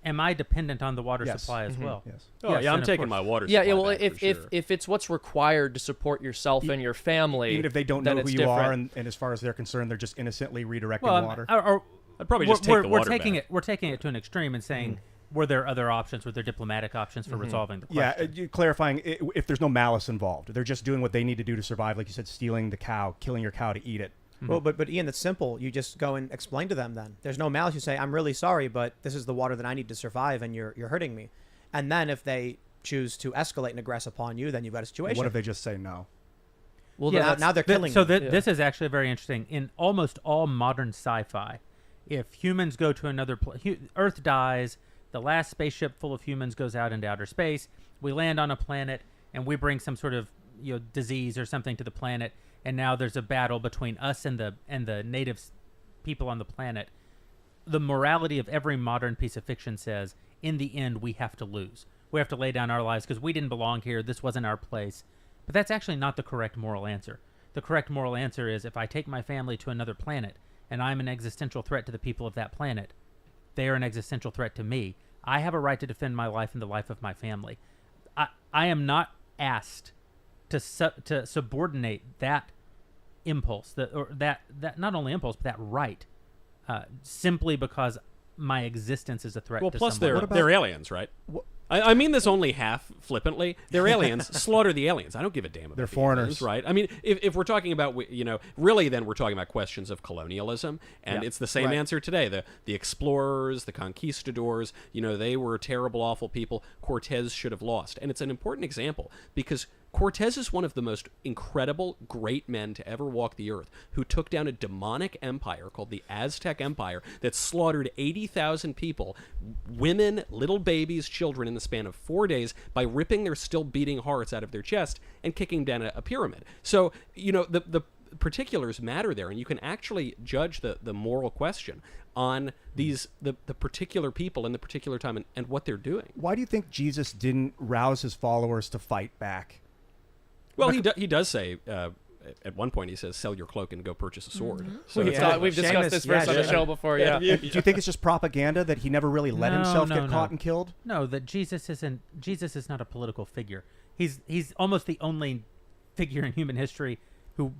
am I dependent on the water supply as well? Yes. Oh, Yes, yeah, I'm and of taking course. my water Yeah, supply well, back for sure. if it's what's required to support yourself and your family, Even if they don't then know who it's you are, different. and as far as they're concerned, they're just innocently redirecting Well, water. I'd probably just take the we're water taking back. it. We're taking it to an extreme and saying, were there other options? Were there diplomatic options for resolving the Yeah, question? clarifying if there's no malice involved. They're just doing what they need to do to survive, like you said, stealing the cow, killing your cow to eat it. Well, but Ian, that's simple. You just go and explain to them then. There's no malice. You say, I'm really sorry, but this is the water that I need to survive, and you're hurting me. And then if they choose to escalate and aggress upon you, then you've got a situation. What if they just say no? Well, Yeah, that's- now they're killing So you. this is actually very interesting. In almost all modern sci-fi, if humans go to another Earth dies, the last spaceship full of humans goes out into outer space. We land on a planet, and we bring some sort of disease or something to the planet, and now there's a battle between us and the native people on the planet. The morality of every modern piece of fiction says, in the end, we have to lose. We have to lay down our lives because we didn't belong here. This wasn't our place. But that's actually not the correct moral answer. The correct moral answer is, if I take my family to another planet and I'm an existential threat to the people of that planet, they are an existential threat to me. I have a right to defend my life and the life of my family. I am not asked to subordinate that impulse, that not only impulse, but that right, simply because my existence is a threat Well, to plus someone. they're aliens, right? I mean this only half flippantly. They're aliens. Slaughter the aliens. I don't give a damn about They're the foreigners. aliens, right? I mean, if we're talking about, really then we're talking about questions of colonialism, and Yeah. it's the same Right. answer today. The explorers, the conquistadors, they were terrible, awful people. Cortez should have lost. And it's an important example because Cortez is one of the most incredible, great men to ever walk the earth, who took down a demonic empire called the Aztec Empire that slaughtered 80,000 people, women, little babies, children, in the span of 4 days by ripping their still beating hearts out of their chest and kicking down a pyramid. So, the particulars matter there, and you can actually judge the moral question on the particular people in the particular time and what they're doing. Why do you think Jesus didn't rouse his followers to fight back? Well, he does say at one point, he says, "Sell your cloak and go purchase a sword." So We've discussed Seamus, this verse on the show before. Yeah. Do you think it's just propaganda that he never really let himself get caught and killed? No, that Jesus is not a political figure. He's almost the only figure in human history who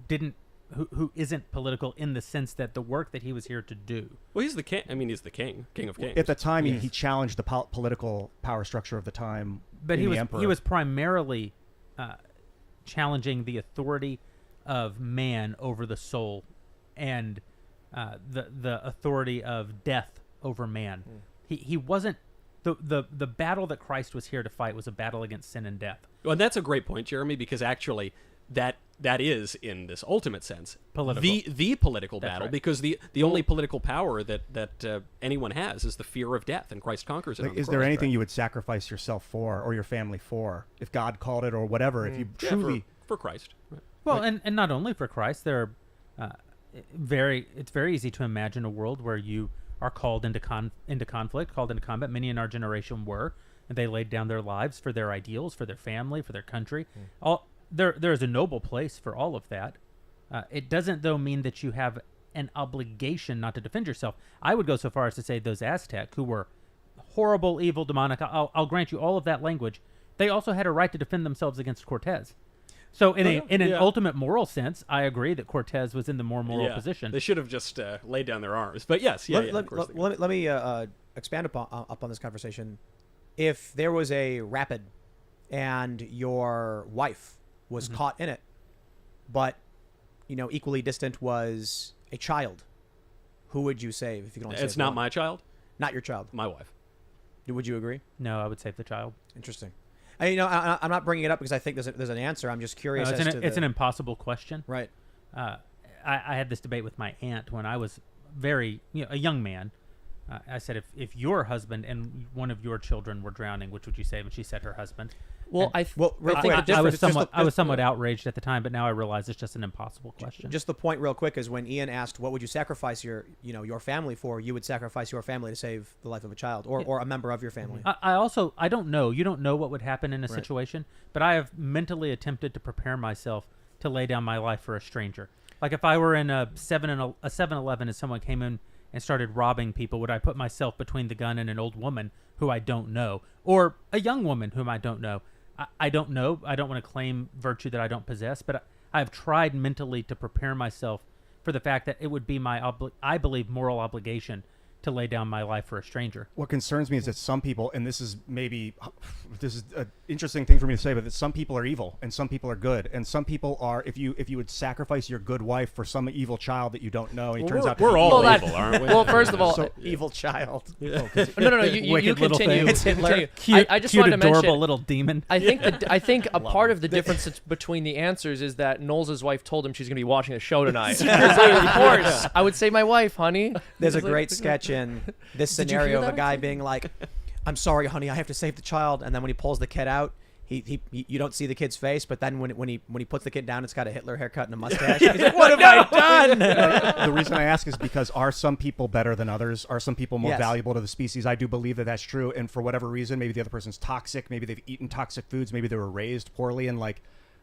isn't political in the sense that the work that he was here to do. Well, he's the king. I mean, he's the king of kings. At the time, he challenged the political power structure of the time. But in he the was emperor. he was primarily challenging the authority of man over the soul, and the authority of death over man. He wasn't the battle that Christ was here to fight was a battle against sin and death. Well, and that's a great point, Jeremy, because actually that is, in this ultimate sense, Political. the political battle, right. because the only political power that anyone has is the fear of death, and Christ conquers it. Like, on the is there cross, anything right? you would sacrifice yourself for, or your family for, if God called it, or whatever? If you truly, for Christ? Right. Well, and not only for Christ, there are it's very easy to imagine a world where you are called into conflict, called into combat. Many in our generation were, and they laid down their lives for their ideals, for their family, for their country. There is a noble place for all of that. It doesn't, though, mean that you have an obligation not to defend yourself. I would go so far as to say those Aztec, who were horrible, evil, demonic, I'll grant you all of that language, they also had a right to defend themselves against Cortez. So in an ultimate moral sense, I agree that Cortez was in the more moral position. They should have just laid down their arms. But yes, Let me expand upon this conversation. If there was a rapid and your wife was caught in it, but equally distant was a child, who would you save if you can only save it's not one? my child, Not your child. my wife. Would you agree? No, I would save the child. Interesting. I'm not bringing it up because I think there's an answer. I'm just curious. It's an impossible question. Right. I had this debate with my aunt when I was a young man. I said, if your husband and one of your children were drowning, which would you save? And she said her husband. Well, I think the difference. I was somewhat outraged at the time, but now I realize it's just an impossible question. Just the point, real quick, is when Ian asked, "What would you sacrifice your family for?" You would sacrifice your family to save the life of a child or a member of your family. I don't know. You don't know what would happen in a situation, but I have mentally attempted to prepare myself to lay down my life for a stranger. Like if I were in a 7-Eleven and someone came in and started robbing people, would I put myself between the gun and an old woman who I don't know, or a young woman whom I don't know? I don't know. I don't want to claim virtue that I don't possess, but I have tried mentally to prepare myself for the fact that it would be my, I believe, moral obligation to lay down my life for a stranger. What concerns me is that some people, and this is an interesting thing for me to say, but that some people are evil and some people are good, and some people are. If you would sacrifice your good wife for some evil child that you don't know, and it turns out we're all Well, evil, aren't we? Well, first of all, Evil child. no. You Wicked little continue. thing. It's Hitler. Continue. Cute, I just cute, wanted to adorable mention. little demon. I think a part of the difference between the answers is that Knowles' wife told him she's going to be watching the show tonight. It's like, of course, I would say my wife, honey. There's a It's like- great sketch in this Did you hear scenario of a that? guy being like, "I'm sorry, honey, I have to save the child," and then when he pulls the kid out, you don't see the kid's face, but then when he puts the kid down, it's got a Hitler haircut and a mustache. He's like, "What have I done?" The reason I ask is because are some people better than others? Are some people more Yes. valuable to the species? I do believe that that's true, and for whatever reason, maybe the other person's toxic, maybe they've eaten toxic foods, maybe they were raised poorly, and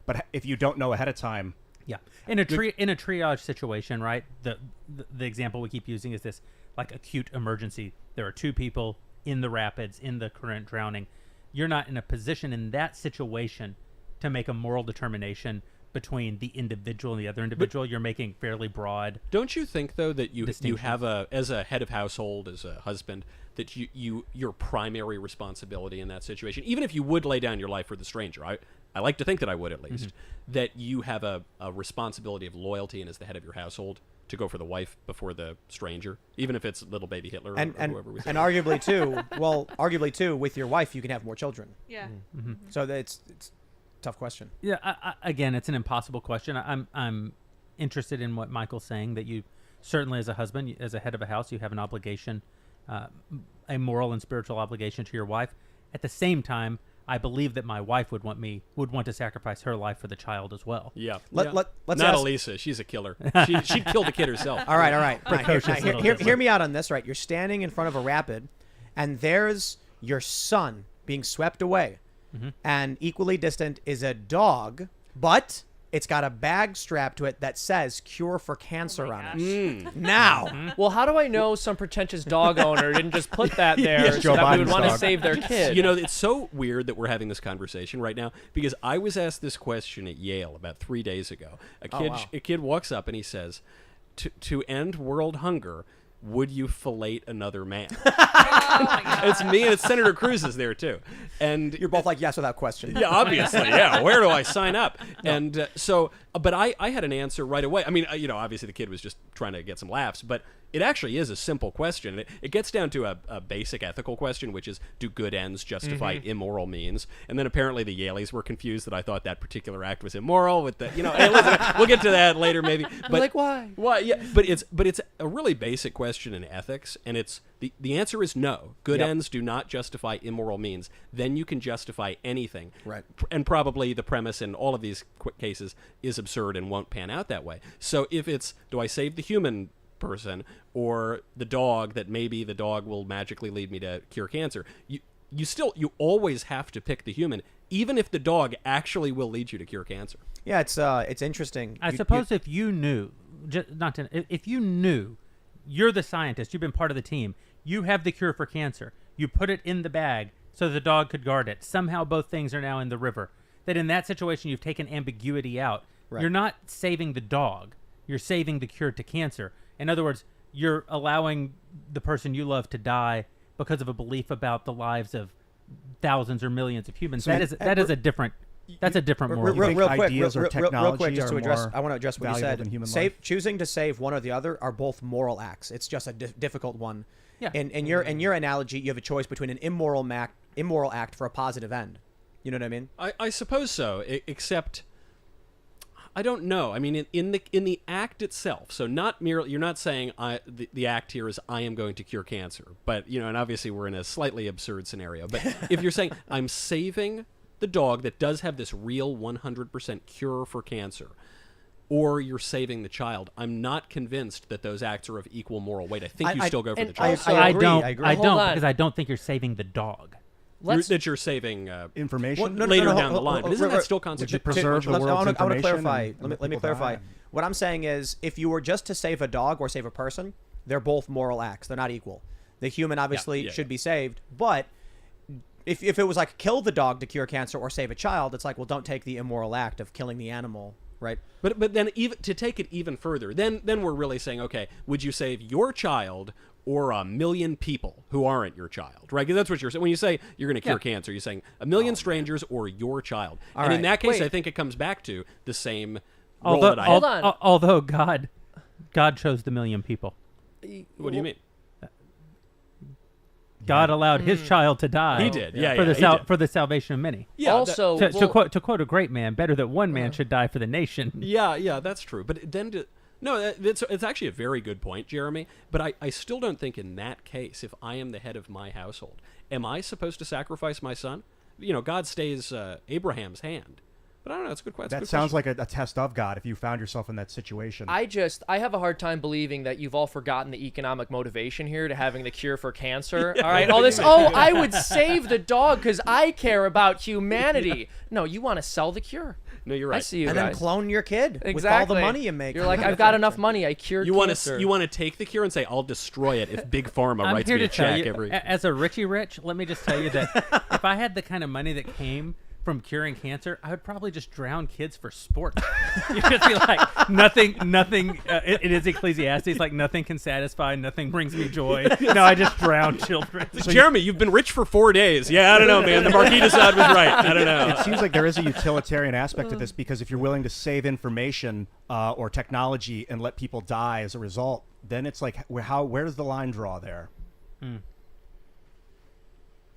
but if you don't know ahead of time, Yeah, in a triage situation, right? The example we keep using is this, like acute emergency. There are two people in the rapids, in the current, drowning. You're not in a position in that situation to make a moral determination between the individual and the other individual. You're making fairly broad. Don't you think, though, that you Distinctions. have as a head of household, as a husband, that your primary responsibility in that situation, even if you would lay down your life for the stranger, I like to think that I would at least, that you have a responsibility of loyalty, and as the head of your household, to go for the wife before the stranger, even if it's little baby Hitler or whoever we say. And arguably too, with your wife, you can have more children. Yeah. So it's a tough question. Yeah, again, it's an impossible question. I'm interested in what Michael's saying, that you certainly, as a husband, as a head of a house, you have an obligation, a moral and spiritual obligation to your wife. At the same time, I believe that my wife would want to sacrifice her life for the child as well. Yeah. Let's Not ask- Elisa. She's a killer. She'd kill the kid herself. All right. Precocious little Hear me out on this. Right, you're standing in front of a rapid, and there's your son being swept away, and equally distant is a dog, but it's got a bag strapped to it that says "Cure for Cancer" on it. Now, Well, how do I know some pretentious dog owner didn't just put that there Yes, so Joe that we would Biden's want to dog. save their kid? You know, it's so weird that we're having this conversation right now, because I was asked this question at Yale about 3 days ago. A kid walks up and he says, to end world hunger, would you fillet another man? It's me, and it's Senator Cruz is there too. And you're both like yes without question. yeah, obviously, yeah. Where do I sign up? And but I had an answer right away. I mean, obviously the kid was just trying to get some laughs, but it actually is a simple question. It gets down to a basic ethical question, which is, do good ends justify immoral means? And then apparently the Yaleys were confused that I thought that particular act was immoral. With the, hey, listen, we'll get to that later maybe. But like, why? Why? Yeah, but it's a really basic question in ethics, and it's the answer is no. Good ends do not justify immoral means. Then you can justify anything. Right. And probably the premise in all of these cases is absurd and won't pan out that way. So if it's, do I save the human person or the dog, that maybe the dog will magically lead me to cure cancer, you always have to pick the human, even if the dog actually will lead you to cure cancer. Yeah, it's interesting. I suppose if you knew, if you knew, you're the scientist, you've been part of the team, you have the cure for cancer, you put it in the bag so the dog could guard it. Somehow both things are now in the river. That in that situation you've taken ambiguity out. Right. You're not saving the dog. You're saving the cure to cancer. In other words, you're allowing the person you love to die because of a belief about the lives of thousands or millions of humans. So that is a different. That's a different moral. You think Real quick, ideas or real technology quick, just to are address, more I want to address what you valuable said. than human life? Choosing to save one or the other are both moral acts. It's just a difficult one. Yeah. In your analogy, you have a choice between an immoral act for a positive end. You know what I mean? I suppose so, except I don't know. I mean, in the act itself. So not merely, you're not saying the act here is I am going to cure cancer, but and obviously we're in a slightly absurd scenario. But if you're saying I'm saving the dog that does have this real 100% cure for cancer, or you're saving the child, I'm not convinced that those acts are of equal moral weight. I think you still go for the child. I agree. don't. I agree. I Hold don't on. because I don't think you're saving the dog. You're saving information. later down the line. But isn't that still Would you consequential? preserve the I world's want to information? clarify. and Let me people clarify. die? What I'm saying is, if you were just to save a dog or save a person, they're both moral acts. They're not equal. The human obviously should be saved, but if it was like kill the dog to cure cancer or save a child, it's like, well, don't take the immoral act of killing the animal, right? But then even to take it even further, then we're really saying, okay, would you save your child or a million people who aren't your child, right? 'Cause that's what you're saying. When you say you're going to cure cancer, you're saying a million strangers or your child. And in that case, I think it comes back to the same role that I Hold on. Although God chose the million people. What do you mean? God allowed his child to die. He did. Yeah, for he the did. for the salvation of many. Yeah, Also, To quote a great man, better that one man should die for the nation. yeah, that's true. But then it's actually a very good point, Jeremy. But I still don't think in that case, if I am the head of my household, am I supposed to sacrifice my son? God stays Abraham's hand. But I don't know. It's a good question. That sounds like a test of God if you found yourself in that situation. I have a hard time believing that you've all forgotten the economic motivation here to having the cure for cancer. All right, all this, I would save the dog because I care about humanity. No, you want to sell the cure. No, you're right. I see you And guys. then clone your kid Exactly. with all the money you make. You're like, I've got enough money. I cured cancer. You want to take the cure and say, I'll destroy it if Big Pharma I'm writes here me a to tell check you, every... as a Richie Rich, let me just tell you that if I had the kind of money that came from curing cancer, I would probably just drown kids for sport. You'd just be like, nothing. It is Ecclesiastes, like nothing can satisfy, nothing brings me joy. No, I just drown children. Jeremy, you've been rich for 4 days. Yeah, I don't know, man. The Marquis de Sade was right. I don't know. It seems like there is a utilitarian aspect to this because if you're willing to save information or technology and let people die as a result, then it's like, where does the line draw there?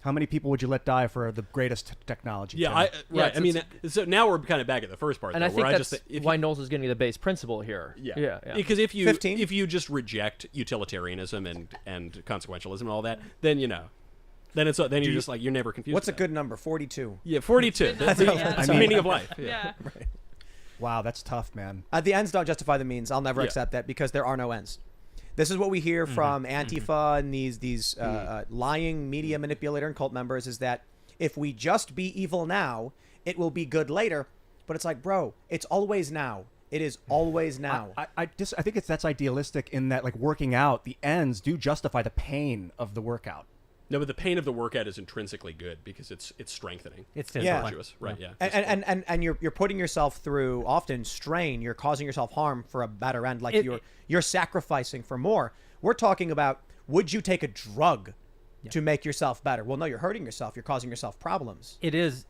How many people would you let die for the greatest technology? Yeah, Tim? right. I mean, so now we're kind of back at the first part, and though, I think where that's why Knowles is getting to the base principle here. Yeah. Because if 15? you just reject utilitarianism and consequentialism and all that, then then it's then you're just like you're never confused. What's a about good number? 42. Yeah, 42. That's the meaning of life. Yeah. Wow, that's tough, man. The ends don't justify the means. I'll never accept that because there are no ends. This is what we hear from Antifa and these lying media manipulator and cult members is that if we just be evil now, it will be good later. But it's like, bro, it's always now. It is always now. I think that's idealistic in that, like, working out, the ends do justify the pain of the workout. No, but the pain of the workout is intrinsically good because it's strengthening. It's virtuous, right? Yeah. And you're putting yourself through often strain. You're causing yourself harm for a better end. Like you're sacrificing for more. We're talking about, would you take a drug to make yourself better? Well, no, you're hurting yourself. You're causing yourself problems. It is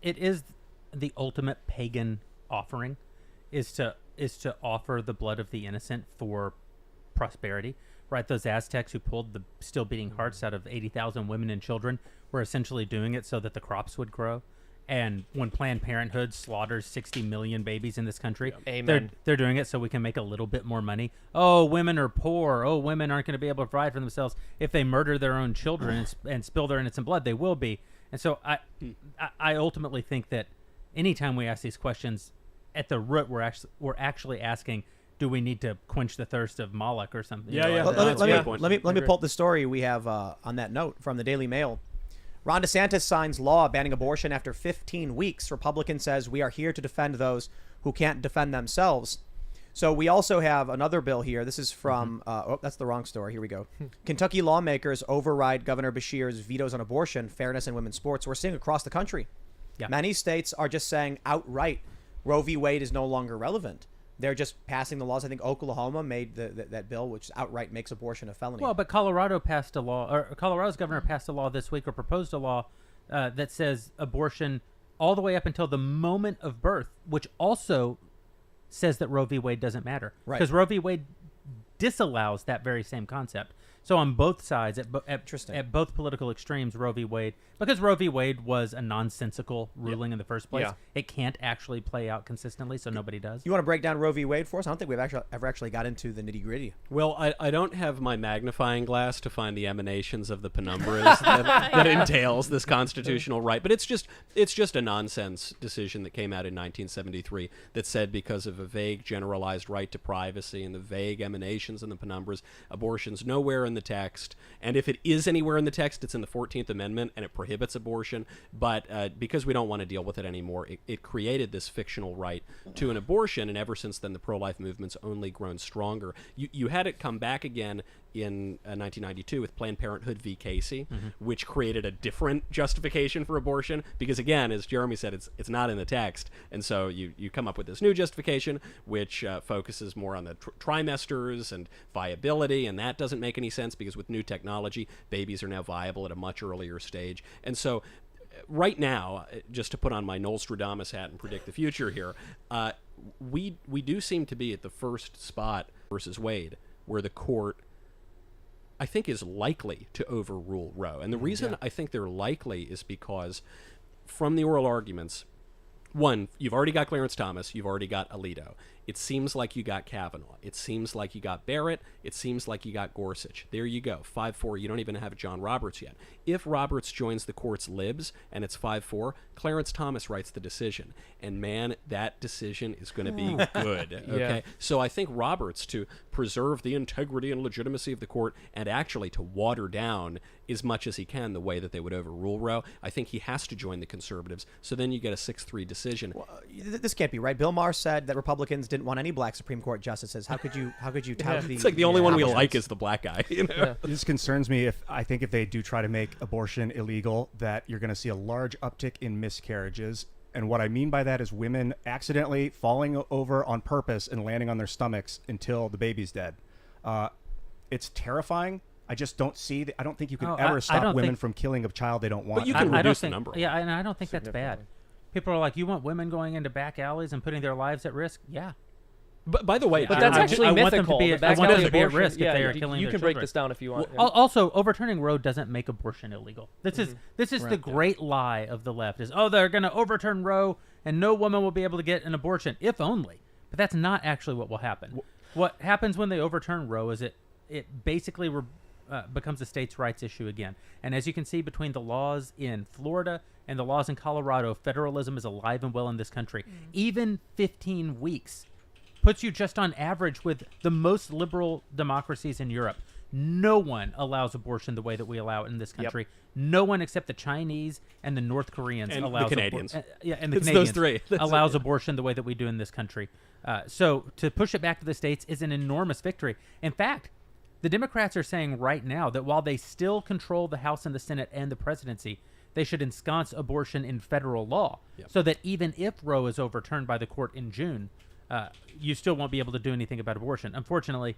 the ultimate pagan offering, is to offer the blood of the innocent for prosperity. right? Those Aztecs who pulled the still beating hearts out of 80,000 women and children were essentially doing it so that the crops would grow. And when Planned Parenthood slaughters 60 million babies in this country, Amen. they're doing it so we can make a little bit more money. Oh, women are poor. Oh, women aren't going to be able to provide for themselves. If they murder their own children and spill their innocent blood, they will be. And so I ultimately think that anytime we ask these questions, at the root, we're actually asking, do we need to quench the thirst of Moloch or something? Yeah, yeah. Let me pull up the story we have on that note from the Daily Mail. Ron DeSantis signs law banning abortion after 15 weeks. Republican says we are here to defend those who can't defend themselves. So we also have another bill here. This is from, that's the wrong story. Here we go. Kentucky lawmakers override Governor Beshear's vetoes on abortion, fairness, and women's sports. We're seeing across the country. Yeah. Many states are just saying outright Roe v. Wade is no longer relevant. They're just passing the laws. I think Oklahoma made that bill, which outright makes abortion a felony. Well, but Colorado passed a law, or Colorado's governor passed a law this week, or proposed a law that says abortion all the way up until the moment of birth, which also says that Roe v. Wade doesn't matter. Right. Because Roe v. Wade disallows that very same concept. So on both sides, at both political extremes, Roe v. Wade, because Roe v. Wade was a nonsensical ruling in the first place, it can't actually play out consistently, so nobody does. You want to break down Roe v. Wade for us? I don't think we've ever got into the nitty-gritty. Well, I don't have my magnifying glass to find the emanations of the penumbras that entails this constitutional right, but it's just a nonsense decision that came out in 1973 that said because of a vague generalized right to privacy and the vague emanations in the penumbras, abortion's nowhere in the text, and if it is anywhere in the text, it's in the 14th Amendment, and it prohibits abortion, but because we don't want to deal with it anymore, it created this fictional right to an abortion, and ever since then, the pro-life movement's only grown stronger. You had it come back again in 1992 with Planned Parenthood v. Casey, which created a different justification for abortion, because again, as Jeremy said, it's not in the text, and so you come up with this new justification, which focuses more on the trimesters and viability, and that doesn't make any sense, because with new technology, babies are now viable at a much earlier stage. And so right now, just to put on my Nostradamus hat and predict the future here, we do seem to be at the first spot versus Wade, where the court, I think, is likely to overrule Roe. And the reason I think they're likely is because from the oral arguments, one, you've already got Clarence Thomas, you've already got Alito. It seems like you got Kavanaugh. It seems like you got Barrett. It seems like you got Gorsuch. There you go, 5-4. You don't even have John Roberts yet. If Roberts joins the court's libs and it's 5-4, Clarence Thomas writes the decision. And man, that decision is going to be good. Okay, so I think Roberts, to preserve the integrity and legitimacy of the court and actually to water down as much as he can the way that they would overrule Roe, I think he has to join the conservatives. So then you get a 6-3 decision. Well, this can't be right. Bill Maher said that Republicans didn't want any black Supreme Court justices. How could you tout the? It's like the only one we like is the black guy. You know? This concerns me. I think if they do try to make abortion illegal, that you're going to see a large uptick in miscarriages. And what I mean by that is women accidentally falling over on purpose and landing on their stomachs until the baby's dead. It's terrifying. I just don't see. I don't think you can ever stop women from killing a child they don't want. But you can reduce the number. Yeah, and I don't think that's bad. People are like, you want women going into back alleys and putting their lives at risk? Yeah. But by the way, but that's actually mythical. I want them to be at risk if they are killing you their can children. break this down if you want. Also, overturning Roe doesn't make abortion illegal. This is the great lie of the left: is they're going to overturn Roe and no woman will be able to get an abortion, if only. But that's not actually what will happen. What happens when they overturn Roe is it basically becomes a states' rights issue again. And as you can see, between the laws in Florida and the laws in Colorado, federalism is alive and well in this country. Even 15 weeks puts you just on average with the most liberal democracies in Europe. No one allows abortion the way that we allow it in this country. No one except the Chinese and the North Koreans and allows the Canadians. and the it's Canadians those three. allows abortion the way that we do in this country. So to push it back to the states is an enormous victory. In fact, the Democrats are saying right now that while they still control the House and the Senate and the presidency, they should ensconce abortion in federal law so that even if Roe is overturned by the court in June, you still won't be able to do anything about abortion. Unfortunately,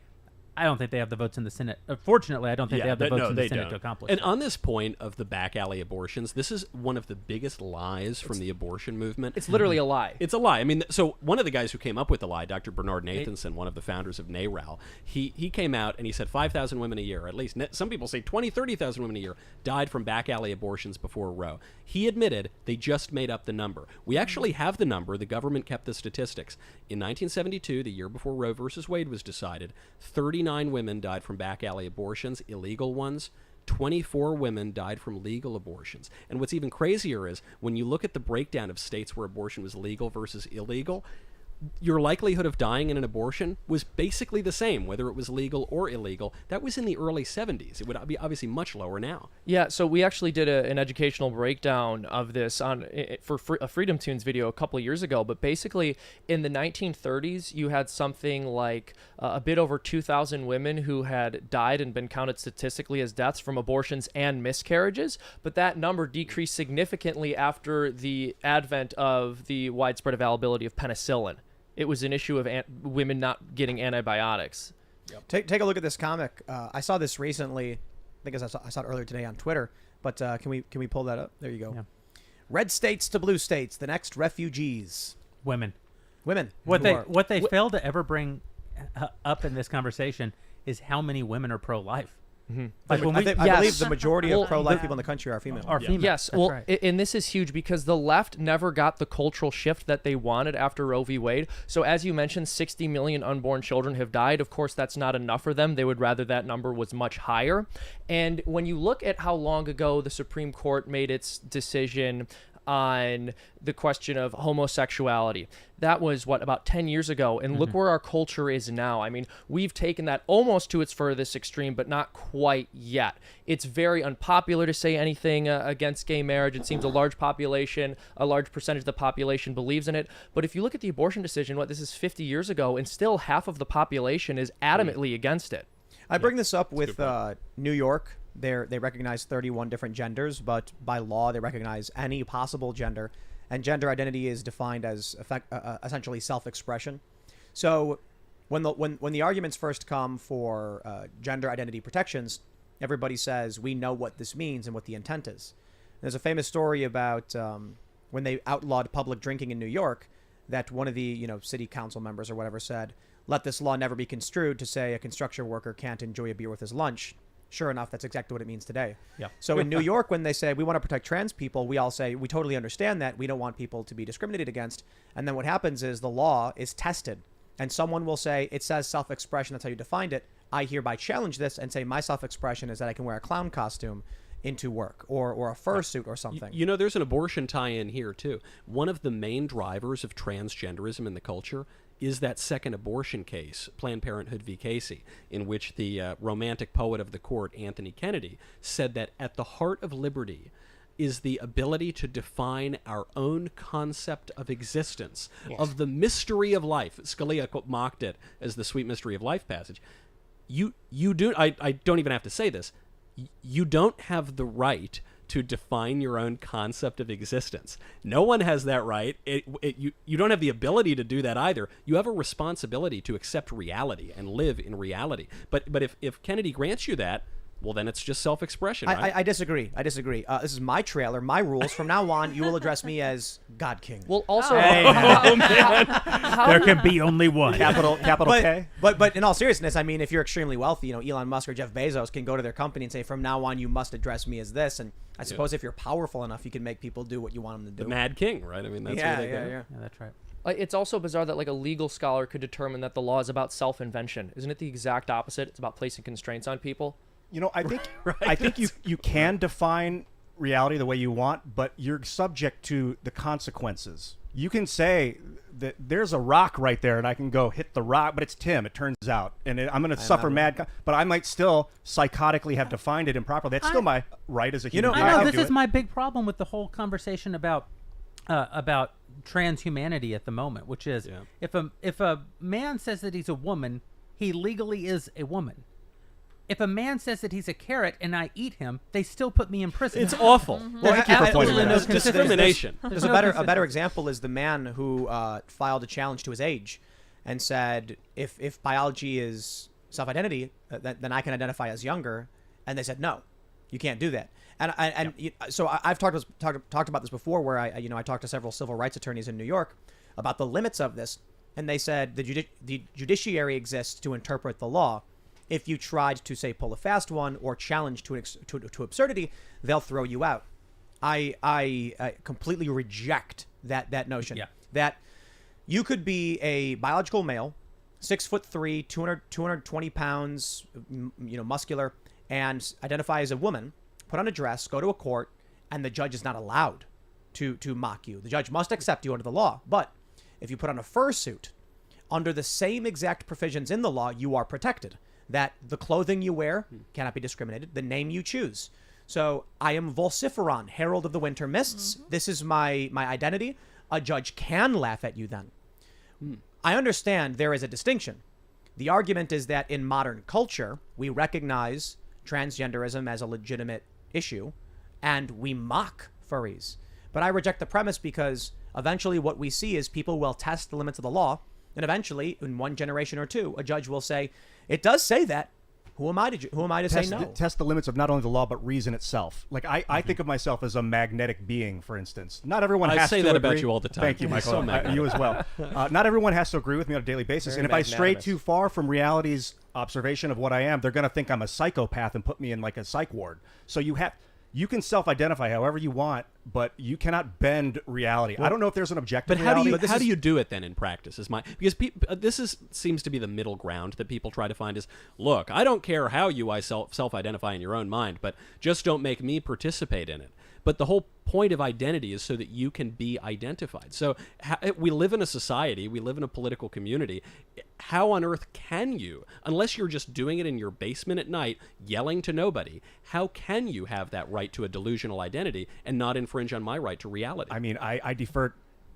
I don't think they have the votes in the Senate. Fortunately, I don't think they have the votes in the they Senate don't. to accomplish And it. on this point of the back alley abortions, this is one of the biggest lies from the abortion movement. It's literally a lie. It's a lie. I mean, so one of the guys who came up with the lie, Dr. Bernard Nathanson, one of the founders of NARAL, he came out and he said 5,000 women a year, at least some people say 20, 30,000 women a year, died from back alley abortions before Roe. He admitted they just made up the number. We actually have the number. The government kept the statistics. In 1972, the year before Roe versus Wade was decided, 39 women died from back alley abortions, illegal ones. 24 women died from legal abortions. And what's even crazier is when you look at the breakdown of states where abortion was legal versus illegal, your likelihood of dying in an abortion was basically the same, whether it was legal or illegal. That was in the early 70s. It would be obviously much lower now. Yeah, so we actually did an educational breakdown of this for a Freedom Tunes video a couple of years ago. But basically, in the 1930s, you had something like a bit over 2,000 women who had died and been counted statistically as deaths from abortions and miscarriages. But that number decreased significantly after the advent of the widespread availability of penicillin. It was an issue of women not getting antibiotics. Yep. Take a look at this comic. I saw this recently. I think I saw it earlier today on Twitter. But can we pull that up? There you go. Yeah. Red states to blue states. The next refugees. Women. What they fail to ever bring up in this conversation is how many women are pro-life. Mm-hmm. Like I believe the majority of pro-life people in the country are female. Yes, and this is huge because the left never got the cultural shift that they wanted after Roe v. Wade. So as you mentioned, 60 million unborn children have died. Of course, that's not enough for them. They would rather that number was much higher. And when you look at how long ago the Supreme Court made its decision on the question of homosexuality. That was, about 10 years ago. And look where our culture is now. I mean, we've taken that almost to its furthest extreme, but not quite yet. It's very unpopular to say anything against gay marriage. It seems a large percentage of the population believes in it. But if you look at the abortion decision, this is 50 years ago, and still half of the population is adamantly against it. I bring this up with New York. They recognize 31 different genders, but by law they recognize any possible gender, and gender identity is defined as essentially self-expression. So when the arguments first come for gender identity protections, everybody says we know what this means and what the intent is. There's a famous story about when they outlawed public drinking in New York, that one of the city council members or whatever said, "Let this law never be construed to say a construction worker can't enjoy a beer with his lunch." Sure enough, that's exactly what it means today. Yeah. So in New York, when they say we want to protect trans people, we all say we totally understand that. We don't want people to be discriminated against. And then what happens is the law is tested, and someone will say it says self-expression. That's how you defined it. I hereby challenge this and say my self-expression is that I can wear a clown costume into work or a fursuit or something. There's an abortion tie-in here too. One of the main drivers of transgenderism in the culture is that second abortion case, Planned Parenthood v. Casey, in which the romantic poet of the court, Anthony Kennedy, said that at the heart of liberty is the ability to define our own concept of existence, of the mystery of life. Scalia mocked it as the sweet mystery of life passage. I don't even have to say this. You don't have the right to define your own concept of existence. No one has that right. You don't have the ability to do that either. You have a responsibility to accept reality and live in reality. But if Kennedy grants you that, well, then it's just self-expression, right? I disagree. This is my trailer, my rules. From now on, you will address me as God King. Well, also, there can be only one. Capital K. But in all seriousness, I mean, if you're extremely wealthy, Elon Musk or Jeff Bezos can go to their company and say, from now on, you must address me as this. And I suppose if you're powerful enough, you can make people do what you want them to do. The Mad King, right? I mean, that's where they go. Yeah, that's right. It's also bizarre that a legal scholar could determine that the law is about self-invention. Isn't it the exact opposite? It's about placing constraints on people. I think you can define reality the way you want, but you're subject to the consequences. You can say that there's a rock right there, and I can go hit the rock, but it's Tim, it turns out, and I'm going to suffer but I might still psychotically have defined it improperly. That's still my right as a human being. I know this is my big problem with the whole conversation about transhumanity at the moment, which is if a man says that he's a woman, he legally is a woman. If a man says that he's a carrot and I eat him, they still put me in prison. It's awful. Well, there's discrimination. There's a better example is the man who filed a challenge to his age and said if biology is self-identity, then I can identify as younger. And they said, no, you can't do that. So I've talked about this before, where I talked to several civil rights attorneys in New York about the limits of this, and they said the judiciary exists to interpret the law. If you tried to, say, pull a fast one or challenge to absurdity, they'll throw you out. I completely reject that notion. Yeah. That you could be a biological male, 6'3", 220 pounds, muscular, and identify as a woman, put on a dress, go to a court, and the judge is not allowed to mock you. The judge must accept you under the law. But if you put on a fursuit, under the same exact provisions in the law, you are protected. That the clothing you wear cannot be discriminated, the name you choose. So I am Vociferon, Herald of the Winter Mists. This is my identity. A judge can laugh at you then. I understand there is a distinction. The argument is that in modern culture, we recognize transgenderism as a legitimate issue, and we mock furries. But I reject the premise, because eventually what we see is people will test the limits of the law, and eventually, in one generation or two, a judge will say, it does say that. Who am I to say no? Test the limits of not only the law, but reason itself. Like, I think of myself as a magnetic being, for instance. Not everyone has to say that about you all the time. Thank you, You're Michael. so magnetic. You as well. Not everyone has to agree with me on a daily basis. Very And if I stray magnanimous. too far from reality's observation of what I am, they're going to think I'm a psychopath and put me in like a psych ward. So you can self-identify however you want, but you cannot bend reality. I don't know if there's an objective But how reality. do you do it then in practice? Because this seems to be the middle ground that people try to find is, look, I don't care how you self-identify in your own mind, but just don't make me participate in it. But the whole point of identity is so that you can be identified. So we live in a society, we live in a political community. How on earth can you, unless you're just doing it in your basement at night, yelling to nobody, how can you have that right to a delusional identity and not infringe on my right to reality? I mean, I defer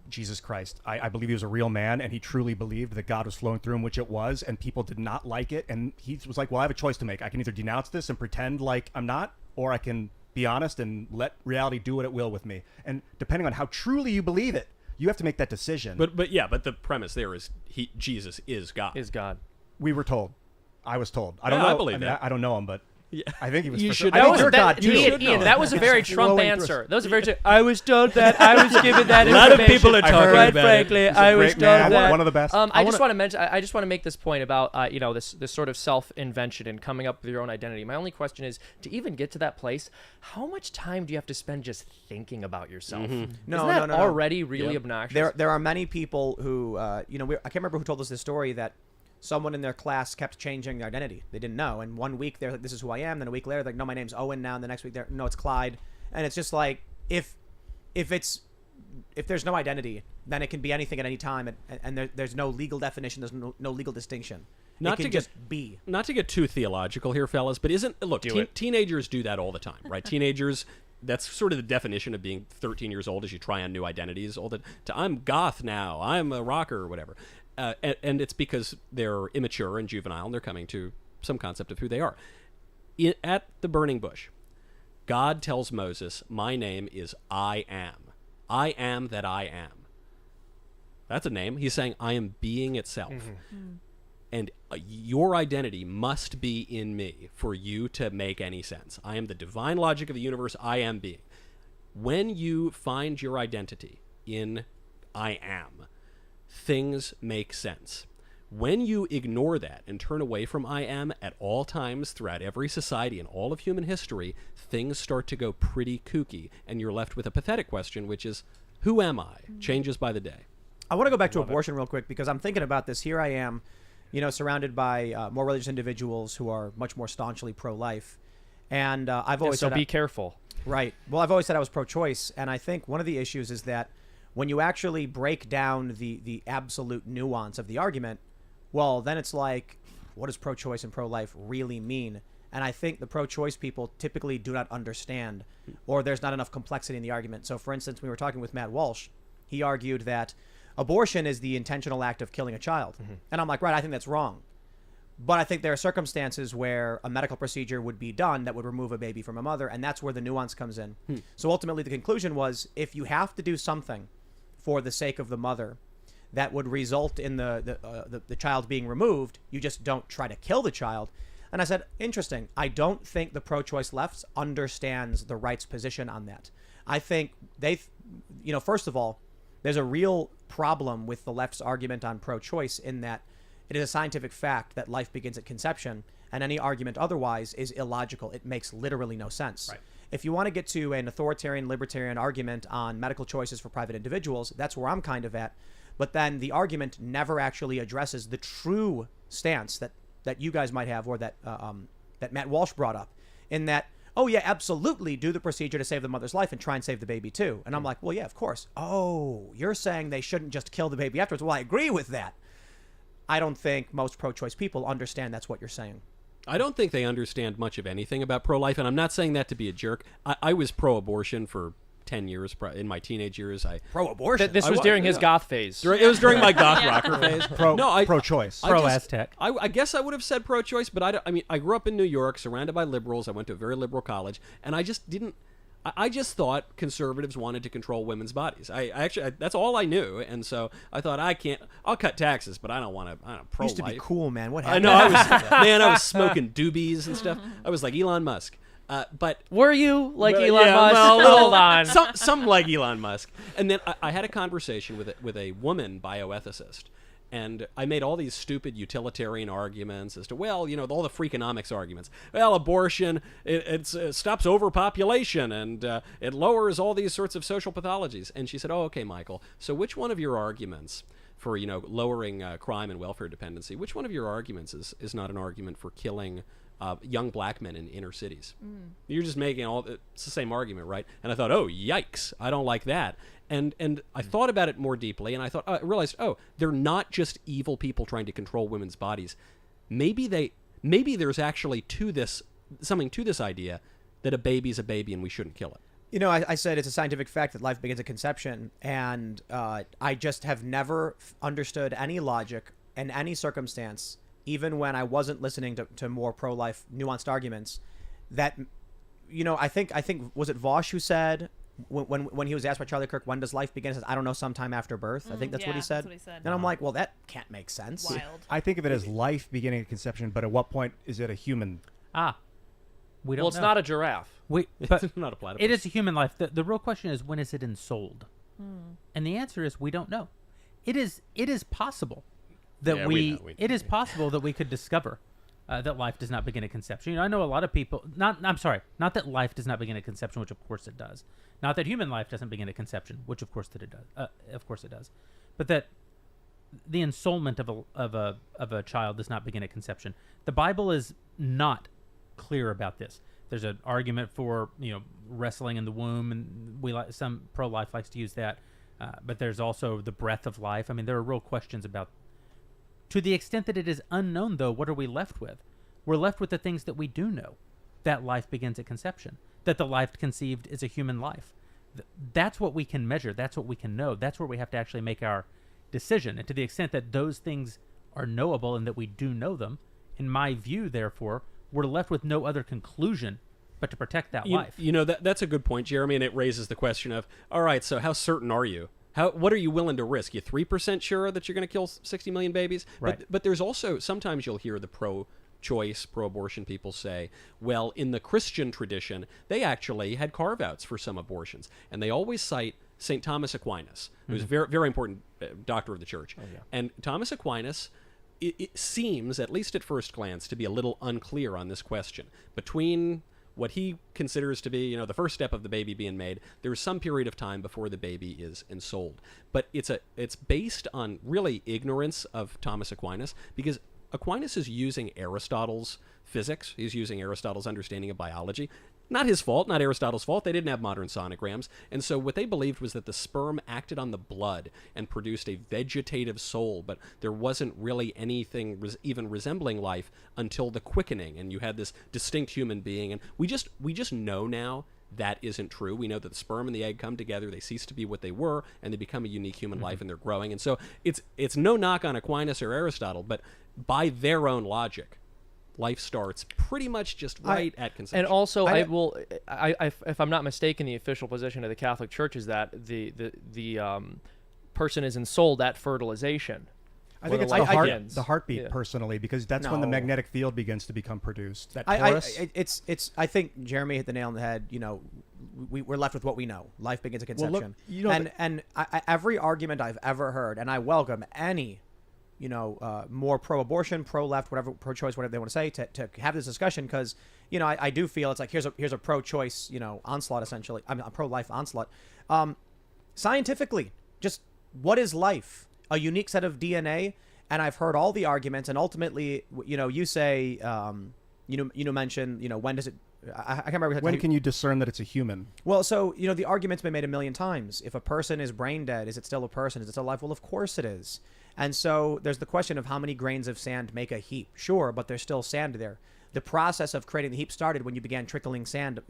Jesus Christ. I believe he was a real man, and he truly believed that God was flowing through him, which it was, and people did not like it. And he was like, well, I have a choice to make. I can either denounce this and pretend like I'm not, or I can be honest and let reality do what it will with me. And depending on how truly you believe it, you have to make that decision. But the premise there is Jesus is God. Is God. We were told. I was told. I don't Yeah, know. I believe that. I don't know him, but I think he was. You for should sure. I know think him. you're God too. Ian, that was a very Trump Flowing through answer. us. That was a very. I was told that. I was given that A lot of information. people are talking Quite about it. frankly, He's a I was great man, told that. one of the best. I just want to mention. I just want to make this point about this sort of self-invention and coming up with your own identity. My only question is, to even get to that place, how much time do you have to spend just thinking about yourself? No, Isn't no, that no. already really obnoxious? There are many people who, I can't remember who told us this story, that someone in their class kept changing their identity. They didn't know. And one week they're like, this is who I am. Then a week later, they're like, no, my name's Owen now. And the next week, no, it's Clyde. And it's just like, if there's no identity, then it can be anything at any time. And there's no legal definition. There's no legal distinction. It can just be. Not to get too theological here, fellas, but teenagers do that all the time, right? Teenagers, that's sort of the definition of being 13 years old, as you try on new identities. I'm goth now. I'm a rocker or whatever. And it's because they're immature and juvenile, and they're coming to some concept of who they are. At the burning bush, God tells Moses, my name is I am. I am that I am. That's a name. He's saying, I am being itself. And your identity must be in me for you to make any sense. I am the divine logic of the universe. I am being. When you find your identity in I am, things make sense. When you ignore that and turn away from I am at all times throughout every society and all of human history, things start to go pretty kooky, and you're left with a pathetic question, which is, who am I? Changes by the day. I want to go back to abortion real quick, because I'm thinking about this. Here I am, surrounded by more religious individuals who are much more staunchly pro-life. And I've always so said... be careful. Right. Well, I've always said I was pro-choice, and I think one of the issues is that when you actually break down the absolute nuance of the argument, well, then it's like, what does pro-choice and pro-life really mean? And I think the pro-choice people typically do not understand, or there's not enough complexity in the argument. So, for instance, we were talking with Matt Walsh. He argued that abortion is the intentional act of killing a child. And I'm like, right, I think that's wrong. But I think there are circumstances where a medical procedure would be done that would remove a baby from a mother, and that's where the nuance comes in. So ultimately, the conclusion was, if you have to do something for the sake of the mother, that would result in the child being removed, you just don't try to kill the child. And I said, interesting. I don't think the pro-choice left understands the right's position on that. I think first of all, there's a real problem with the left's argument on pro-choice in that it is a scientific fact that life begins at conception, and any argument otherwise is illogical. It makes literally no sense. Right. If you want to get to an authoritarian, libertarian argument on medical choices for private individuals, that's where I'm kind of at. But then the argument never actually addresses the true stance that you guys might have, or that Matt Walsh brought up, in that, oh yeah, absolutely, do the procedure to save the mother's life and try and save the baby too. And I'm like, well, yeah, of course. Oh, you're saying they shouldn't just kill the baby afterwards. Well, I agree with that. I don't think most pro-choice people understand that's what you're saying. I don't think they understand much of anything about pro-life, and I'm not saying that to be a jerk. I was pro-abortion for 10 years in my teenage years. Pro-abortion? This was during his goth phase. It was during my goth rocker phase. Pro-choice. Pro-Aztec. I guess I would have said pro-choice, but I grew up in New York, surrounded by liberals. I went to a very liberal college, and I just didn't. I just thought conservatives wanted to control women's bodies. I that's all I knew, and so I thought I'll cut taxes, but I don't want to. Pro-life. Used to be cool, man. What I happened? know. I was smoking doobies and stuff. I was like Elon Musk. But were you like Elon Musk? Well, Hold on. Some like Elon Musk. And then I had a conversation with a woman bioethicist. And I made all these stupid utilitarian arguments as to, all the freakonomics arguments. Well, abortion, it stops overpopulation, and it lowers all these sorts of social pathologies. And she said, oh, okay, Michael, so which one of your arguments for, lowering crime and welfare dependency, which one of your arguments is not an argument for killing young black men in inner cities? You're just making it's the same argument, right? And I thought, oh, yikes, I don't like that. And I thought about it more deeply, and I realized, they're not just evil people trying to control women's bodies. Maybe there's actually something to this idea that a baby's a baby and we shouldn't kill it. I said it's a scientific fact that life begins at conception, and I just have never understood any logic in any circumstance, even when I wasn't listening to more pro-life nuanced arguments, that, I think was it Vosh who said, when he was asked by Charlie Kirk, when does life begin? He says, I don't know, sometime after birth. I think that's what he said. That's what he said. And I'm like, well, that can't make sense. Wild. I think of it as life beginning at conception, but at what point is it a human? We don't Well, it's know. not a giraffe. But It's not a platypus. it is a human life. The real question is, when is it ensouled? And the answer is, we don't know. It is possible that it is possible that we could discover that life does not begin at conception. I know a lot of people. Not that life does not begin at conception, which of course it does. Not that human life doesn't begin at conception, which of course it does. But that the ensoulment of a child does not begin at conception. The Bible is not clear about this. There's an argument for wrestling in the womb, and some pro-life likes to use that. But there's also the breath of life. I mean, there are real questions about. To the extent that it is unknown, though, what are we left with? We're left with the things that we do know. That life begins at conception. That the life conceived is a human life. That's what we can measure. That's what we can know. That's where we have to actually make our decision. And to the extent that those things are knowable and that we do know them, in my view, therefore, we're left with no other conclusion but to protect that life. That's a good point, Jeremy, and it raises the question of, all right, so how certain are you? What are you willing to risk? You 3% sure that you're going to kill 60 million babies? Right. But there's also, sometimes you'll hear the pro-choice, pro-abortion people say, well, in the Christian tradition, they actually had carve-outs for some abortions. And they always cite St. Thomas Aquinas, who's a very, very important doctor of the church. And Thomas Aquinas, it seems, at least at first glance, to be a little unclear on this question. Between what he considers to be, the first step of the baby being made, there's some period of time before the baby is ensouled. But it's based on really ignorance of Thomas Aquinas, because Aquinas is using Aristotle's physics. He's using Aristotle's understanding of biology. Not his fault, not Aristotle's fault. They didn't have modern sonograms. And so what they believed was that the sperm acted on the blood and produced a vegetative soul, but there wasn't really anything even resembling life until the quickening, and you had this distinct human being. And we just know now that isn't true. We know that the sperm and the egg come together, they cease to be what they were, and they become a unique human life, and they're growing. And so it's no knock on Aquinas or Aristotle, but by their own logic, life starts pretty much just right at conception. And also, if I'm not mistaken, the official position of the Catholic Church is that the person is ensouled at fertilization. I think Where it's the the, life heart, begins. the heartbeat, Yeah. personally, because that's when the No. magnetic field begins to become produced. That I, torus. it's. I think Jeremy hit the nail on the head. You know, we're left with what we know. Life begins at Well, look, conception. you know, and every argument I've ever heard, and I welcome any, more pro-abortion, pro-left, whatever, pro-choice, whatever they want to say, to have this discussion, because I do feel it's like here's a pro-choice onslaught, essentially. I'm a pro-life onslaught. Scientifically, just what is life? A unique set of DNA. And I've heard all the arguments, and ultimately, you say, mention, when does it? I can't remember. when can you discern that it's a human? Well, so the argument's been made a million times. If a person is brain dead, is it still a person? Is it still alive? Well, of course it is. And so there's the question of how many grains of sand make a heap. Sure, but there's still sand there. The process of creating the heap started when you began trickling sand,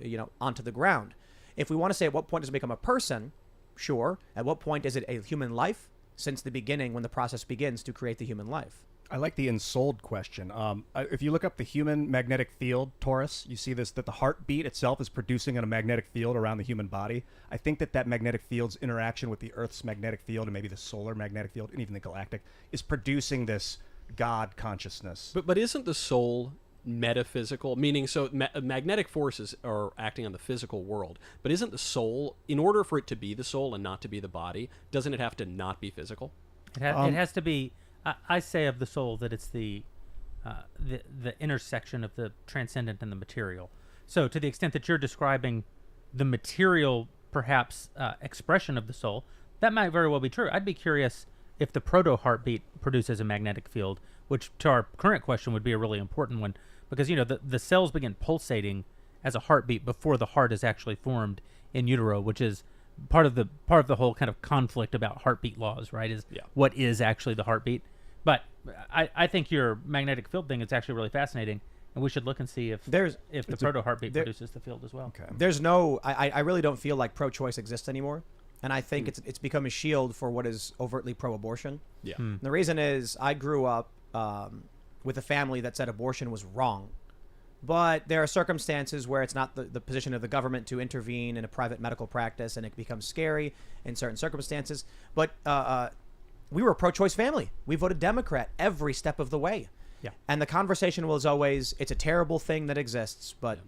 onto the ground. If we want to say at what point does it become a person, sure. At what point is it a human life? Since the beginning, when the process begins to create the human life. I like the ensouled question. If you look up the human magnetic field, torus, you see that the heartbeat itself is producing a magnetic field around the human body. I think that magnetic field's interaction with the Earth's magnetic field and maybe the solar magnetic field and even the galactic is producing this God consciousness. But isn't the soul metaphysical, meaning magnetic forces are acting on the physical world, but isn't the soul, in order for it to be the soul and not to be the body, doesn't it have to not be physical? It has to be. I say of the soul that it's the intersection of the transcendent and the material. So to the extent that you're describing the material, perhaps expression of the soul, that might very well be true. I'd be curious if the proto-heartbeat produces a magnetic field, which to our current question would be a really important one, because the cells begin pulsating as a heartbeat before the heart is actually formed in utero, which is part of the whole kind of conflict about heartbeat laws, right? Is what is actually the heartbeat. But I think your magnetic field thing is actually really fascinating, and we should look and see if the proto-heartbeat produces the field as well. Okay. There's no, I really don't feel like pro-choice exists anymore. And I think it's become a shield for what is overtly pro-abortion. Yeah. And the reason is I grew up with a family that said abortion was wrong. But there are circumstances where it's not the position of the government to intervene in a private medical practice, and it becomes scary in certain circumstances. But we were a pro-choice family. We voted Democrat every step of the way. Yeah. And the conversation was always, it's a terrible thing that exists, but...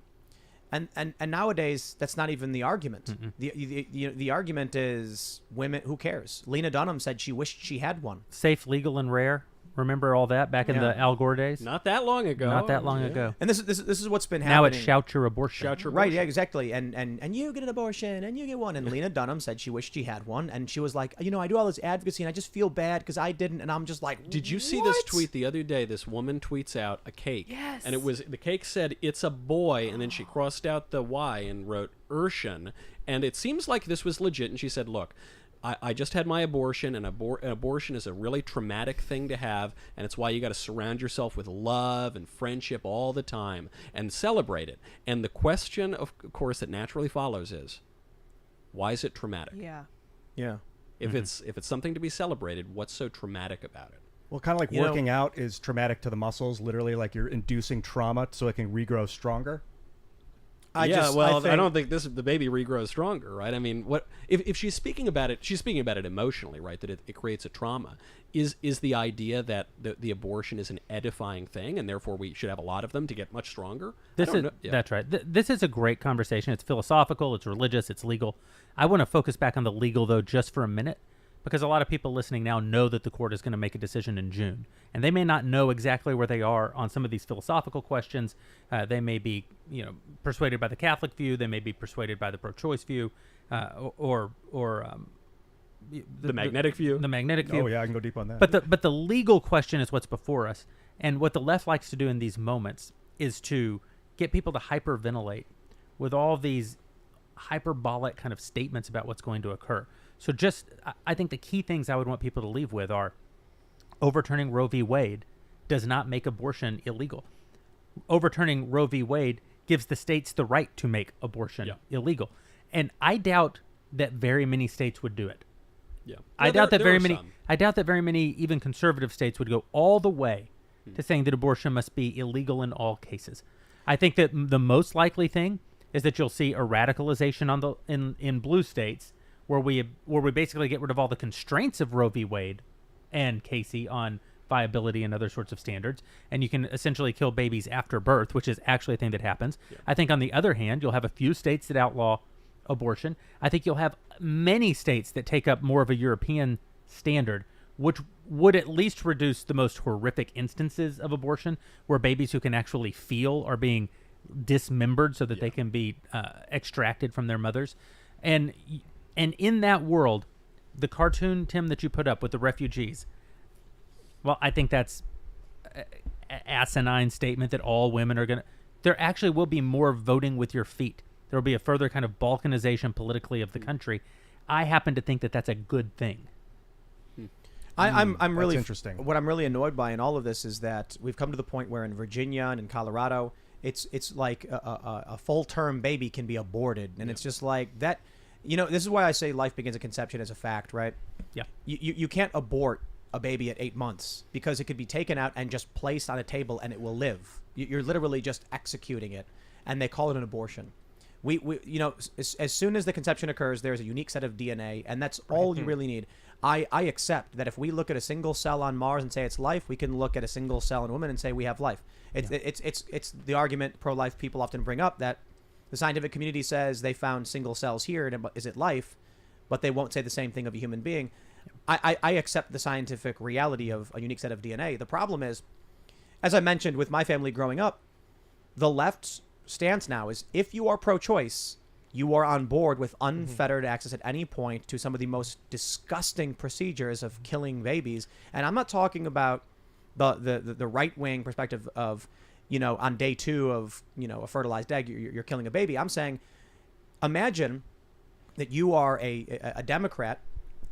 And nowadays, that's not even the argument. The argument is women. Who cares? Lena Dunham said she wished she had one. Safe, legal, and rare. Remember all that back in the Al Gore days? Not that long ago. ago. And this is what's been Now happening. it's shout your abortion. Shout your Right, abortion. yeah, exactly. And you get an abortion, and you get one. And Lena Dunham said she wished she had one, and she was like, I do all this advocacy, and I just feel bad because I didn't. And I'm just like, Did you see this tweet the other day? This woman tweets out a cake. Yes. And the cake said, "It's a boy," and then she crossed out the Y and wrote Urshan. And it seems like this was legit. And she said, "Look, I just had my abortion, and an abortion is a really traumatic thing to have, and it's why you got to surround yourself with love and friendship all the time and celebrate it." And the question, of course, that naturally follows is, why is it traumatic? Yeah. Yeah. If it's something to be celebrated, what's so traumatic about it? Well, kind of like working out is traumatic to the muscles, literally like you're inducing trauma so it can regrow stronger. I don't think the baby regrows stronger, right? I mean, what if she's speaking about it? She's speaking about it emotionally, right? That it creates a trauma. Is the idea that the abortion is an edifying thing, and therefore we should have a lot of them to get much stronger? That's right. This is a great conversation. It's philosophical, it's religious, it's legal. I want to focus back on the legal though, just for a minute, because a lot of people listening now know that the court is going to make a decision in June, and they may not know exactly where they are on some of these philosophical questions. They may be, persuaded by the Catholic view. They may be persuaded by the pro-choice view, or the magnetic view. The magnetic view. Oh yeah, I can go deep on that. But the legal question is what's before us, and what the left likes to do in these moments is to get people to hyperventilate with all these hyperbolic kind of statements about what's going to occur. So I think the key things I would want people to leave with are overturning Roe v. Wade does not make abortion illegal. Overturning Roe v. Wade gives the states the right to make abortion illegal. And I doubt that very many states would do it. Yeah. I doubt that very many even conservative states would go all the way to saying that abortion must be illegal in all cases. I think that the most likely thing is that you'll see a radicalization in blue states where we basically get rid of all the constraints of Roe v. Wade and Casey on viability and other sorts of standards, and you can essentially kill babies after birth, which is actually a thing that happens. Yeah. I think on the other hand, you'll have a few states that outlaw abortion. I think you'll have many states that take up more of a European standard, which would at least reduce the most horrific instances of abortion, where babies who can actually feel are being dismembered so that they can be extracted from their mothers. And in that world, the cartoon, Tim, that you put up with the refugees, well, I think that's an asinine statement that all women are going to... There actually will be more voting with your feet. There will be a further kind of balkanization politically of the country. I happen to think that that's a good thing. I'm really interesting. What I'm really annoyed by in all of this is that we've come to the point where in Virginia and in Colorado, it's like a full-term baby can be aborted, and it's just like that. This is why I say life begins at conception as a fact, right? Yeah. You can't abort a baby at 8 months because it could be taken out and just placed on a table and it will live. You're literally just executing it, and they call it an abortion. As soon as the conception occurs, there's a unique set of DNA, and that's all you really need. I accept that if we look at a single cell on Mars and say it's life, we can look at a single cell in a woman and say we have life. It's the argument pro-life people often bring up, that the scientific community says they found single cells here, and is it life? But they won't say the same thing of a human being. I accept the scientific reality of a unique set of DNA. The problem is, as I mentioned with my family growing up, the left's stance now is if you are pro-choice, you are on board with unfettered access at any point to some of the most disgusting procedures of killing babies. And I'm not talking about the right-wing perspective of, on day 2 of, a fertilized egg, you're killing a baby. I'm saying, imagine that you are a Democrat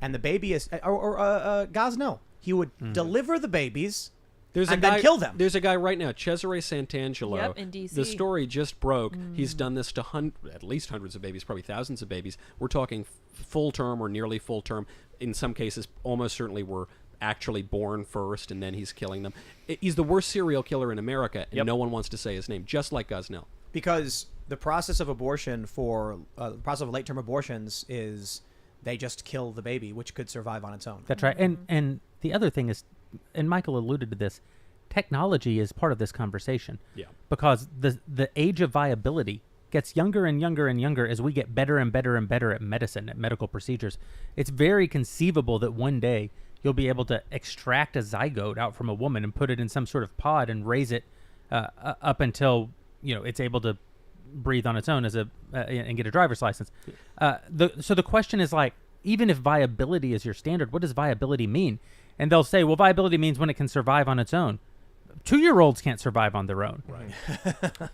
and the baby is, or Gosnell. He would deliver the babies and then kill them. There's a guy right now, Cesare Santangelo. Yep, in D.C. The story just broke. He's done this to at least hundreds of babies, probably thousands of babies. We're talking full term or nearly full term. In some cases, almost certainly were actually born first, and then he's killing them. He's the worst serial killer in America, and no one wants to say his name, just like Gosnell. Because the process of abortion the process of late-term abortions is they just kill the baby, which could survive on its own. That's right. And the other thing is, and Michael alluded to this, technology is part of this conversation. Yeah. Because the age of viability gets younger and younger and younger as we get better and better and better at medicine, at medical procedures. It's very conceivable that one day you'll be able to extract a zygote out from a woman and put it in some sort of pod and raise it up until it's able to breathe on its own and get a driver's license. So the question is, like, even if viability is your standard, what does viability mean? And they'll say, well, viability means when it can survive on its own. 2-year-olds can't survive on their own. Right.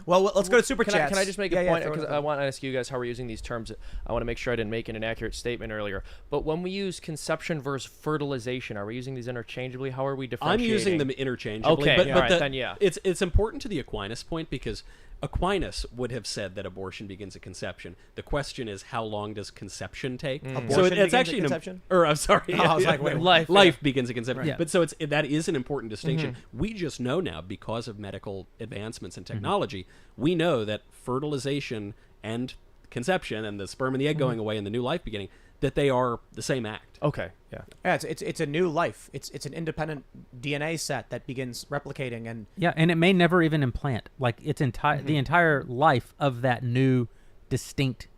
Well, let's go to Super Chats. Can I just make a point? Because I want to ask you guys how we're using these terms. I want to make sure I didn't make an inaccurate statement earlier. But when we use conception versus fertilization, are we using these interchangeably? How are we differentiating? I'm using them interchangeably. Okay, but then yeah. It's important to the Aquinas point, because Aquinas would have said that abortion begins at conception. The question is, how long does conception take? Abortion So it's begins actually at conception? I'm sorry. Oh, I was like, wait, life begins at conception. Right. But so that is an important distinction. We just know now, because of medical advancements and technology, we know that fertilization and conception and the sperm and the egg going away and the new life beginning, that they are the same act. Okay. Yeah. Yeah, it's a new life. It's an independent DNA set that begins replicating, and And it may never even implant. Like, it's the entire life of that new, distinct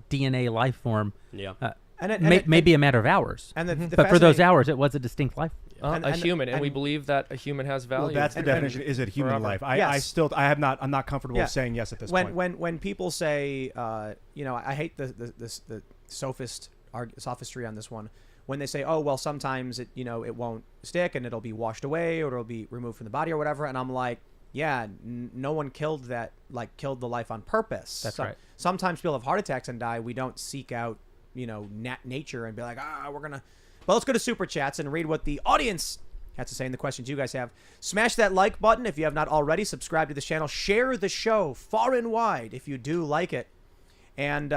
DNA life form. Yeah. and it may be a matter of hours. And but for those hours, it was a distinct life. A human, and we believe that a human has value. Well, that's the definition. Is it human forever. life? Yes. I'm not comfortable saying yes at this point. When people say, I hate the sophistry on this one. When they say, oh, well, sometimes it won't stick and it'll be washed away or it'll be removed from the body or whatever, and I'm like, yeah, no one killed the life on purpose. That's right. Sometimes people have heart attacks and die. We don't seek out nature and be like, we're gonna. Well, let's go to Super Chats and read what the audience has to say and the questions you guys have. Smash that like button if you have not already. Subscribe to this channel. Share the show far and wide if you do like it. And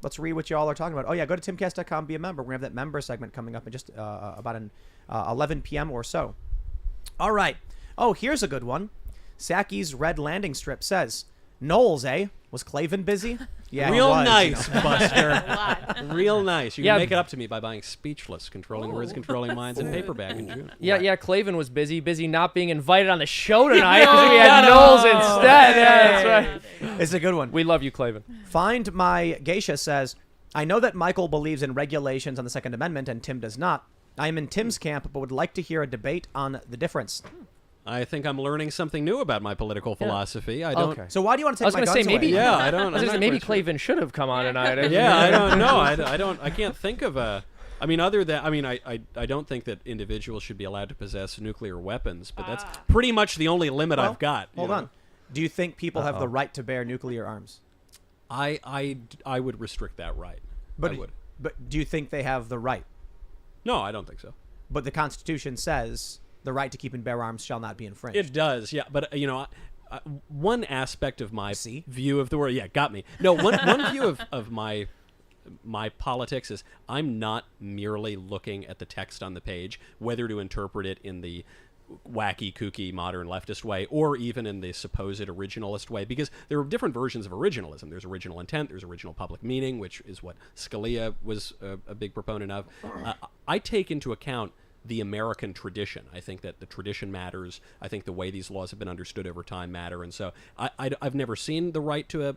let's read what you all are talking about. Oh, yeah, go to timcast.com, be a member. We're going to have that member segment coming up in just about 11 p.m. or so. All right. Oh, here's a good one. Saki's Red Landing Strip says, Knowles, eh? Was Clavin busy? Yeah, Real he was, nice, you know. Buster. Real nice. You Yeah. can make it up to me by buying Speechless, Controlling Words, Controlling Minds in paperback in June. Yeah, Clavin was busy not being invited on the show tonight because we had Knowles instead. Yeah, that's right. It's a good one. We love you, Clavin. Find My Geisha says, I know that Michael believes in regulations on the Second Amendment and Tim does not. I am in Tim's camp, but would like to hear a debate on the difference. I think I'm learning something new about my political philosophy. I don't. Okay. So why do you want to I take was my going to say guns maybe. away? Yeah, I don't. I was I'm gonna not say maybe quite sure. Clavin should have come on tonight. Yeah, I don't know. I don't. I can't think of a. I mean, other than I don't think that individuals should be allowed to possess nuclear weapons, but that's pretty much the only limit Well, I've got. Hold you know? on. Do you think people have the right to bear nuclear arms? I would restrict that right. But I would. But do you think they have the right? No, I don't think so. But the Constitution says the right to keep and bear arms shall not be infringed. It does, yeah. But one aspect of my See? view of the world, yeah, got me. No, one view of my politics is I'm not merely looking at the text on the page, whether to interpret it in the wacky, kooky, modern leftist way, or even in the supposed originalist way, because there are different versions of originalism. There's original intent, there's original public meaning, which is what Scalia was a big proponent of. I take into account the American tradition. I think that the tradition matters. I think the way these laws have been understood over time matter, and so I've never seen the right to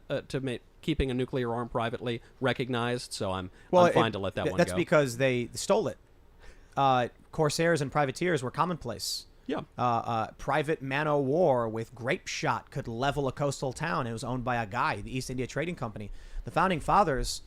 keeping a nuclear arm privately recognized. So I'm fine to let that one go. That's because they stole it. Corsairs and privateers were commonplace. Yeah. Private man-o'-war with grape shot could level a coastal town. It was owned by a guy, the East India Trading Company. The founding fathers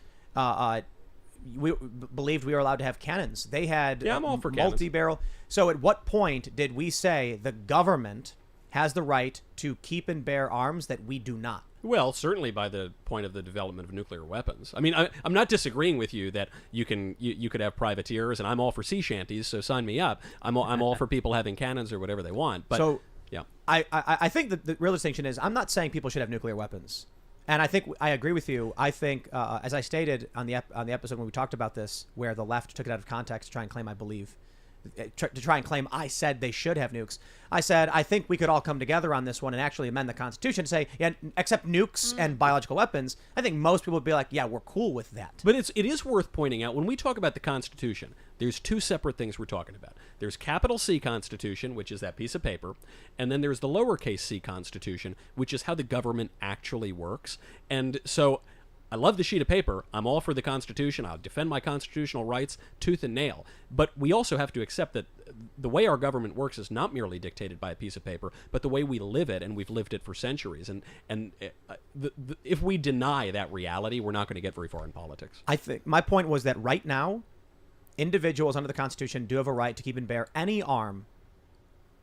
we believed we were allowed to have cannons. They had I'm all for cannons. multi-barrel. So at what point did we say the government has the right to keep and bear arms that we do not? Well, certainly by the point of the development of nuclear weapons. I mean, I'm not disagreeing with you that you could have privateers, and I'm all for sea shanties, so sign me up. I'm all for people having cannons or whatever they want. But so yeah, I think that the real distinction is I'm not saying people should have nuclear weapons, and I think I agree with you. I think as I stated on the episode when we talked about this, where the left took it out of context to try and claim I said they should have nukes. I said I think we could all come together on this one and actually amend the Constitution to say, yeah, except nukes and biological weapons. I think most people would be like, yeah, we're cool with that. But it is worth pointing out when we talk about the Constitution, there's two separate things we're talking about. There's capital C Constitution, which is that piece of paper, and then there's the lowercase c Constitution, which is how the government actually works. And so I love the sheet of paper. I'm all for the Constitution. I'll defend my constitutional rights tooth and nail. But we also have to accept that the way our government works is not merely dictated by a piece of paper, but the way we live it, and we've lived it for centuries. And if we deny that reality, we're not going to get very far in politics. I think my point was that right now, individuals under the Constitution do have a right to keep and bear any arm.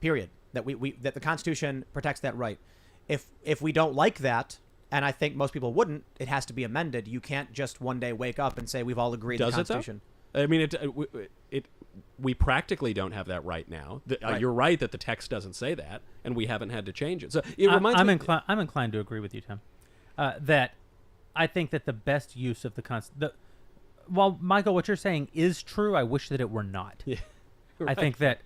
Period. That that the Constitution protects that right. If we don't like that, and I think most people wouldn't, it has to be amended. You can't just one day wake up and say we've all agreed Does the Constitution. It, though? I mean, we practically don't have that right now. Right. You're right that the text doesn't say that, and we haven't had to change it. So it reminds me. I'm inclined to agree with you, Tim. That I think that the best use of while Michael, what you're saying is true, I wish that it were not. Yeah, right.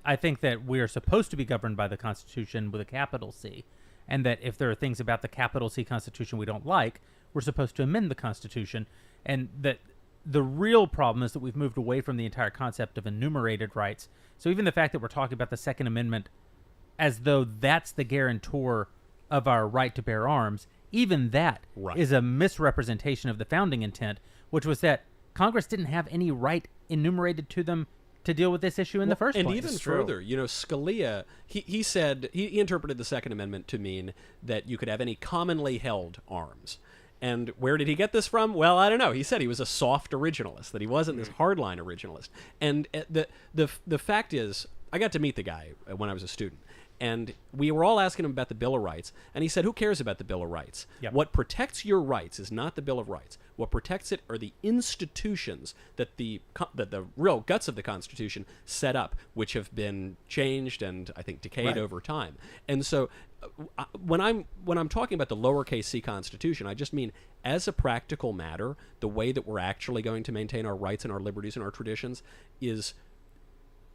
I think that we are supposed to be governed by the Constitution with a capital C, and that if there are things about the capital C Constitution we don't like, we're supposed to amend the Constitution, and that the real problem is that we've moved away from the entire concept of enumerated rights. So even the fact that we're talking about the Second Amendment as though that's the guarantor of our right to bear arms, even that is a misrepresentation of the founding intent, which was that Congress didn't have any right enumerated to them to deal with this issue in the first place. And even further, Scalia, he said, he interpreted the Second Amendment to mean that you could have any commonly held arms. And where did he get this from? Well, I don't know. He said he was a soft originalist, that he wasn't this hardline originalist. And the fact is, I got to meet the guy when I was a student. And we were all asking him about the Bill of Rights. And he said, who cares about the Bill of Rights? Yep. What protects your rights is not the Bill of Rights. What protects it are the institutions that the real guts of the Constitution set up, which have been changed and, I think, decayed over time. And so when I'm talking about the lowercase c Constitution, I just mean, as a practical matter, the way that we're actually going to maintain our rights and our liberties and our traditions is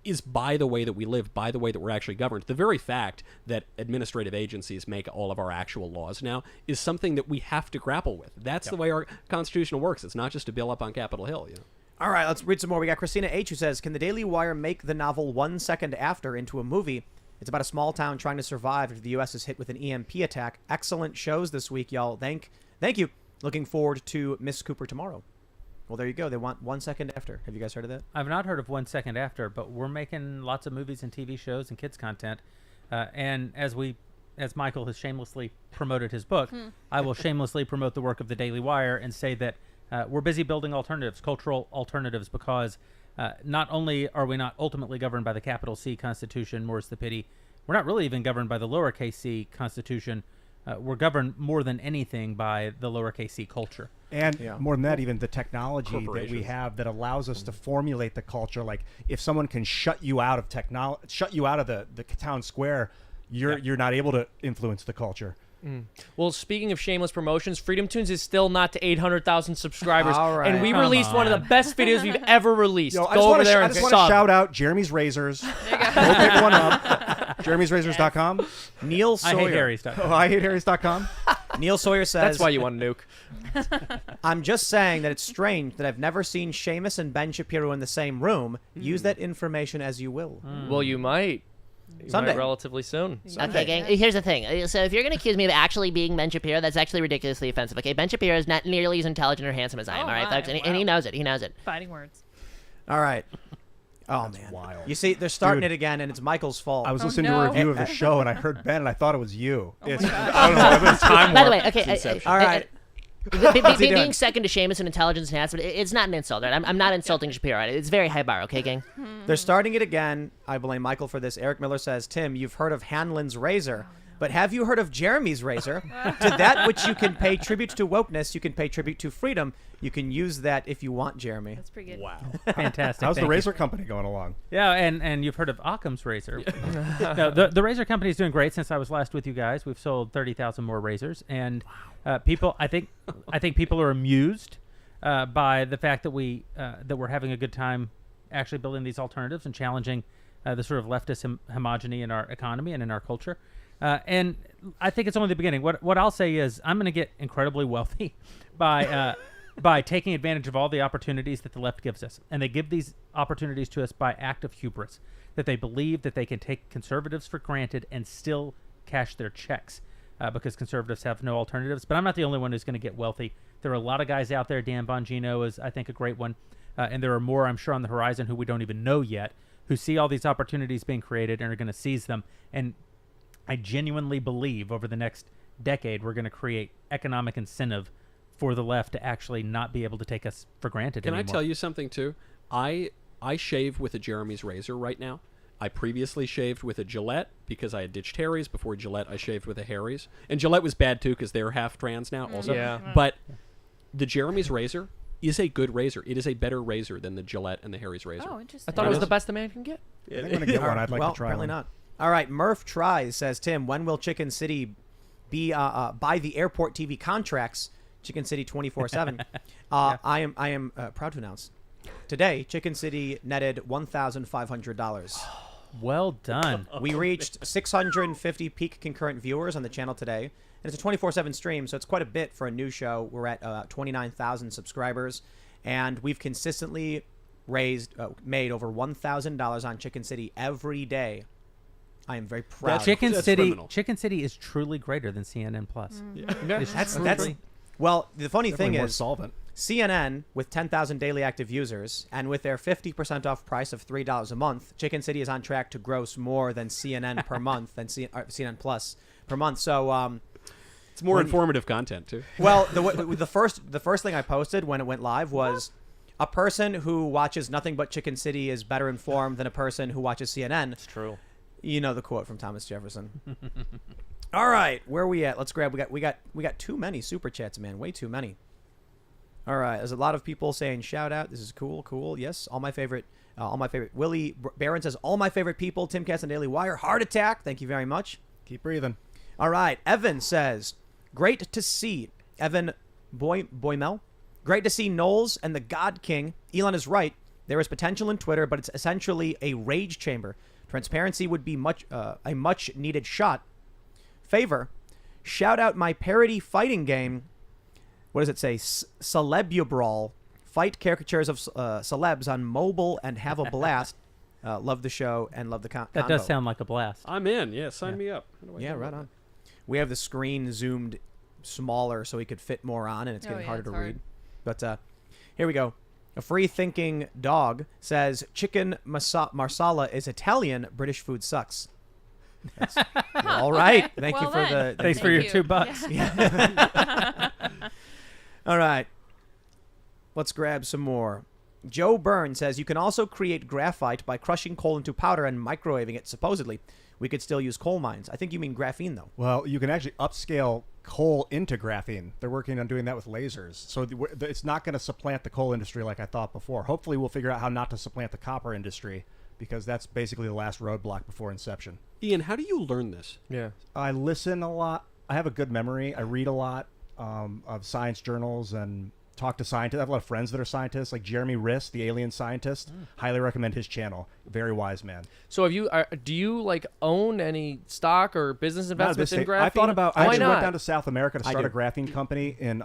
is by the way that we live, by the way that we're actually governed. The very fact that administrative agencies make all of our actual laws now is something that we have to grapple with. That's the way our Constitution works. It's not just a bill up on Capitol Hill. You know? All right, let's read some more. We got Christina H. who says, can the Daily Wire make the novel 1 Second After into a movie? It's about a small town trying to survive after the U.S. is hit with an EMP attack. Excellent shows this week, y'all. Thank you. Looking forward to Miss Cooper tomorrow. Well, there you go. They want 1 Second After. Have you guys heard of that? I've not heard of 1 Second After, but we're making lots of movies and TV shows and kids content. And as Michael has shamelessly promoted his book, I will shamelessly promote the work of the Daily Wire and say that we're busy building alternatives, cultural alternatives, because not only are we not ultimately governed by the capital C Constitution, more's the pity, we're not really even governed by the lowercase c Constitution. We're governed more than anything by the lowercase c culture. And more than that, even the technology that we have that allows us to formulate the culture. Like if someone can shut you out of the town square, you're not able to influence the culture. Well, speaking of shameless promotions, Freedom Tunes is still not to 800,000 subscribers, All right. and we released one of the best videos we've ever released. Yo, Go over there I and just want to sub. shout out Jeremy's Razors. Go pick one up. Jeremy'sRazors.com. Neil Sawyer. I hate Harry's stuff. Oh, I hate Harry's.com. Neil Sawyer says, That's why you want to nuke. I'm just saying that it's strange that I've never seen Seamus and Ben Shapiro in the same room. Use that information as you will. Well, you might. Someday. Relatively soon. Okay, gang. Here's the thing. So if you're going to accuse me of actually being Ben Shapiro, that's actually ridiculously offensive. Okay, Ben Shapiro is not nearly as intelligent or handsome as I am. Oh, all right, my. folks, and he knows it. He knows it. Fighting words. All right. Oh, man. wild. You see, they're starting Dude. it again, and it's Michael's fault. I was Oh, listening to no. a review of the show, and I heard Ben, and I thought it was you. my It's, God. I don't know. It's time By the warp. way, okay. All right. Being doing? second to Seamus in intelligence and handsome, it's not an insult. Right? I'm not insulting Shapiro. Right? It's very high bar, okay, gang? They're starting it again. I blame Michael for this. Eric Miller says, Tim, you've heard of Hanlon's razor, but have you heard of Jeremy's razor? To that which you can pay tribute to wokeness, you can pay tribute to freedom. You can use that if you want, Jeremy. That's pretty good. Wow. Fantastic. How's the Thank you. razor company going along? Yeah, and you've heard of Occam's razor. No, the razor company is doing great. Since I was last with you guys, we've sold 30,000 more razors, and people, I think people are amused by the fact that that we're having a good time actually building these alternatives and challenging the sort of leftist homogeny in our economy and in our culture. And I think it's only the beginning. What I'll say is I'm going to get incredibly wealthy by taking advantage of all the opportunities that the left gives us. And they give these opportunities to us by act of hubris, that they believe that they can take conservatives for granted and still cash their checks because conservatives have no alternatives. But I'm not the only one who's going to get wealthy. There are a lot of guys out there. Dan Bongino is, I think, a great one. And there are more, I'm sure, on the horizon who we don't even know yet, who see all these opportunities being created and are going to seize them. And I genuinely believe over the next decade, we're going to create economic incentive for the left to actually not be able to take us for granted Can anymore. I tell you something, too? I shave with a Jeremy's razor right now. I previously shaved with a Gillette because I had ditched Harry's. Before Gillette, I shaved with a Harry's. And Gillette was bad, too, because they're half trans now also. Yeah. But the Jeremy's razor is a good razor. It is a better razor than the Gillette and the Harry's razor. Oh, interesting. I thought it was the best a man can get. I think I'm going to get one. I'd like well, to try apparently one. not. All right, Murph tries, says, Tim, when will Chicken City be buy the airport TV contracts? Chicken City 24/7. I am proud to announce today Chicken City netted $1,500. Well done. We reached 650 peak concurrent viewers on the channel today, and it's a 24/7 stream, so it's quite a bit for a new show. We're at 29,000 subscribers, and we've consistently made over $1,000 on Chicken City every day. I am very proud. Chicken That's City. criminal. Chicken City is truly greater than CNN Plus. That's well. The funny thing more is, solvent. CNN with 10,000 daily active users and with their 50% off price of $3 a month, Chicken City is on track to gross more than CNN per month than CNN Plus per month. So It's more informative content, too. well, the first thing I posted when it went live was a person who watches nothing but Chicken City is better informed than a person who watches CNN. It's true. You know the quote from Thomas Jefferson. All right, where are we at? Let's grab. We got too many super chats, man. Way too many. All right, there's a lot of people saying shout out. This is cool. Yes, all my favorite. Willie Barron says all my favorite people. Timcast and Daily Wire. Heart attack. Thank you very much. Keep breathing. All right, Evan says great to see Evan Boymel. Great to see Knowles and the God King. Elon is right. There is potential in Twitter, but it's essentially a rage chamber. Transparency would be a much needed shot. Favor. Shout out my parody fighting game. What does it say? Celebubrawl. Fight caricatures of celebs on mobile and have a blast. Love the show and love the That combo. does sound like a blast. I'm in. Yeah, sign me up. How do I Yeah, do right that? on. We have the screen zoomed smaller so we could fit more on, and it's getting harder to read. But here we go. A free-thinking dog says, chicken marsala is Italian. British food sucks. All right. Thank you for the... Thanks for your $2. Yeah. All right. Let's grab some more. Joe Byrne says, you can also create graphite by crushing coal into powder and microwaving it, supposedly. We could still use coal mines. I think you mean graphene, though. Well, you can actually upscale coal into graphene. They're working on doing that with lasers. So it's not going to supplant the coal industry like I thought before. Hopefully we'll figure out how not to supplant the copper industry, because that's basically the last roadblock before inception. Ian, how do you learn this? Yeah. I listen a lot. I have a good memory. I read a lot of science journals and talk to scientists. I have a lot of friends that are scientists, like Jeremy Riss, the alien scientist. Highly recommend his channel. Very wise man. So have you? Do you like own any stock or business investments in graphene? I thought about. I Why actually not? went down to South America to start do. a graphene company in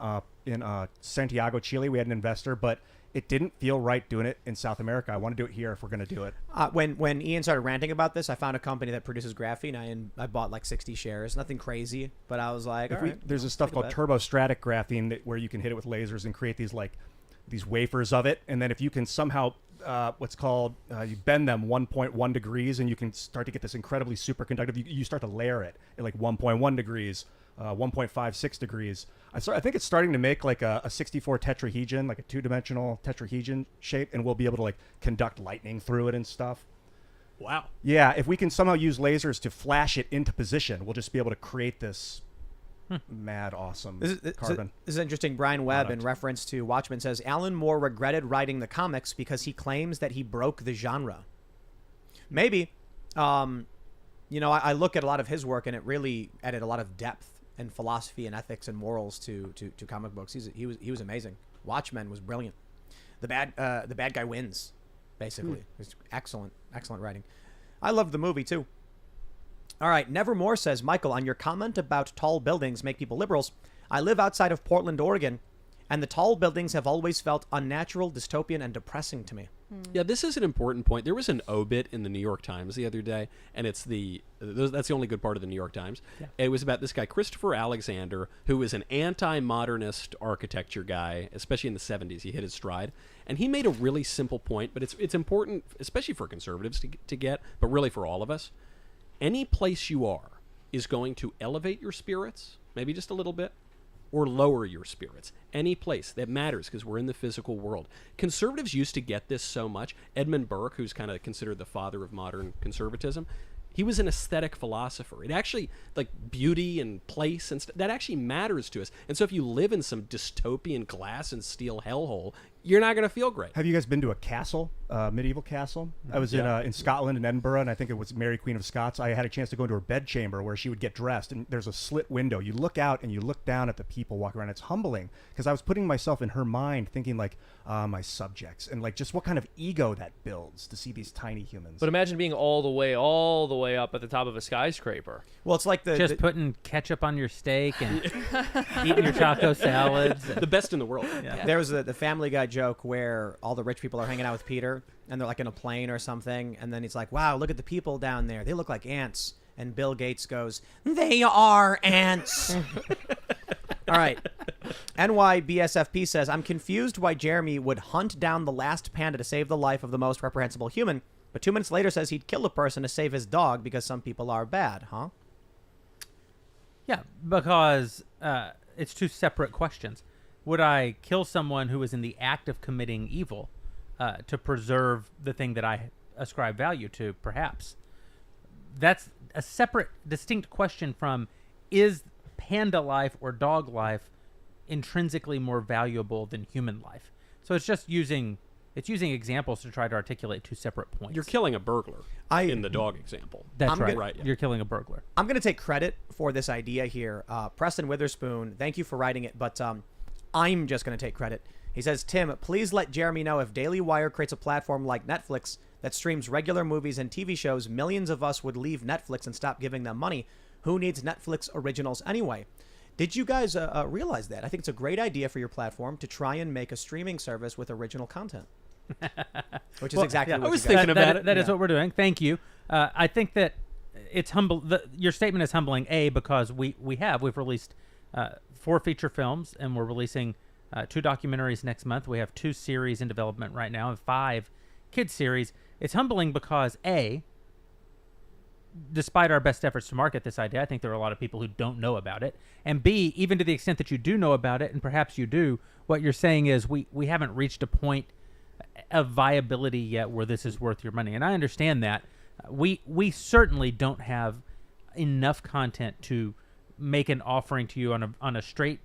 Santiago, Chile. We had an investor, but it didn't feel right doing it in South America. I want to do it here if we're going to do it. When Ian started ranting about this, I found a company that produces graphene. I bought like 60 shares. Nothing crazy, but I was like, There's this stuff called turbostratic graphene where you can hit it with lasers and create these wafers of it, and then if you can somehow you bend them 1.1 degrees, and you can start to get this incredibly superconductive. You start to layer it at like 1.1 degrees, 1.56 degrees. I think it's starting to make like a 64 tetrahedron, like a two-dimensional tetrahedron shape, and we'll be able to like conduct lightning through it and stuff. Wow. Yeah, if we can somehow use lasers to flash it into position, we'll just be able to create this mad awesome carbon. This is interesting. Brian Webb, product. in reference to Watchmen, says Alan Moore regretted writing the comics because he claims that he broke the genre. Maybe. I look at a lot of his work, and it really added a lot of depth and philosophy and ethics and morals to comic books. He was amazing. Watchmen was brilliant. The bad guy wins, basically. It's excellent writing. I loved the movie too. All right, Nevermore says, Michael, on your comment about tall buildings make people liberals, I live outside of Portland, Oregon, and the tall buildings have always felt unnatural, dystopian, and depressing to me. Yeah, this is an important point. There was an obit in the New York Times the other day, and that's the only good part of the New York Times. Yeah. It was about this guy, Christopher Alexander, who was an anti-modernist architecture guy, especially in the 70s. He hit his stride. And he made a really simple point, but it's important, especially for conservatives to get, but really for all of us. Any place you are is going to elevate your spirits, maybe just a little bit, or lower your spirits. Any place that matters, because we're in the physical world. Conservatives used to get this so much. Edmund Burke, who's kind of considered the father of modern conservatism, he was an aesthetic philosopher. It actually, like beauty and place and that actually matters to us. And so if you live in some dystopian glass and steel hellhole, you're not going to feel great. Have you guys been to a castle, medieval castle? I was in Scotland, in Edinburgh, and I think it was Mary Queen of Scots. I had a chance to go into her bedchamber where she would get dressed, and there's a slit window. You look out and you look down at the people walking around. It's humbling, because I was putting myself in her mind, thinking like, my subjects, and like just what kind of ego that builds to see these tiny humans. But imagine being all the way up at the top of a skyscraper. Well, it's like just putting ketchup on your steak and eating your taco salads. The best in the world. Yeah. There was the Family Guy joke where all the rich people are hanging out with Peter, and they're like in a plane or something, and then he's like, wow, look at the people down there. They look like ants. And Bill Gates goes, they are ants. All right. NYBSFP says, I'm confused why Jeremy would hunt down the last panda to save the life of the most reprehensible human, but 2 minutes later says he'd kill a person to save his dog because some people are bad, huh? Yeah, because it's two separate questions. Would I kill someone who is in the act of committing evil to preserve the thing that I ascribe value to? Perhaps. That's a separate, distinct question from, is panda life or dog life intrinsically more valuable than human life? So it's just using examples to try to articulate two separate points. You're killing a burglar in the dog example. That's right. You're killing a burglar. I'm going to take credit for this idea here. Preston Witherspoon, thank you for writing it, but I'm just going to take credit. He says, Tim, please let Jeremy know if Daily Wire creates a platform like Netflix that streams regular movies and TV shows, millions of us would leave Netflix and stop giving them money. Who needs Netflix originals anyway? Did you guys realize that? I think it's a great idea for your platform to try and make a streaming service with original content. Which is exactly what I was you guys thinking about it. That is what we're doing. Thank you. I think that it's humble. Your statement is humbling, because we've released 4 feature films, and we're releasing 2 documentaries next month. We have 2 series in development right now and 5 kids series. It's humbling because despite our best efforts to market this idea, I think there are a lot of people who don't know about it. And B, even to the extent that you do know about it, and perhaps you do, what you're saying is we haven't reached a point of viability yet where this is worth your money. And I understand that. We certainly don't have enough content to make an offering to you on a straight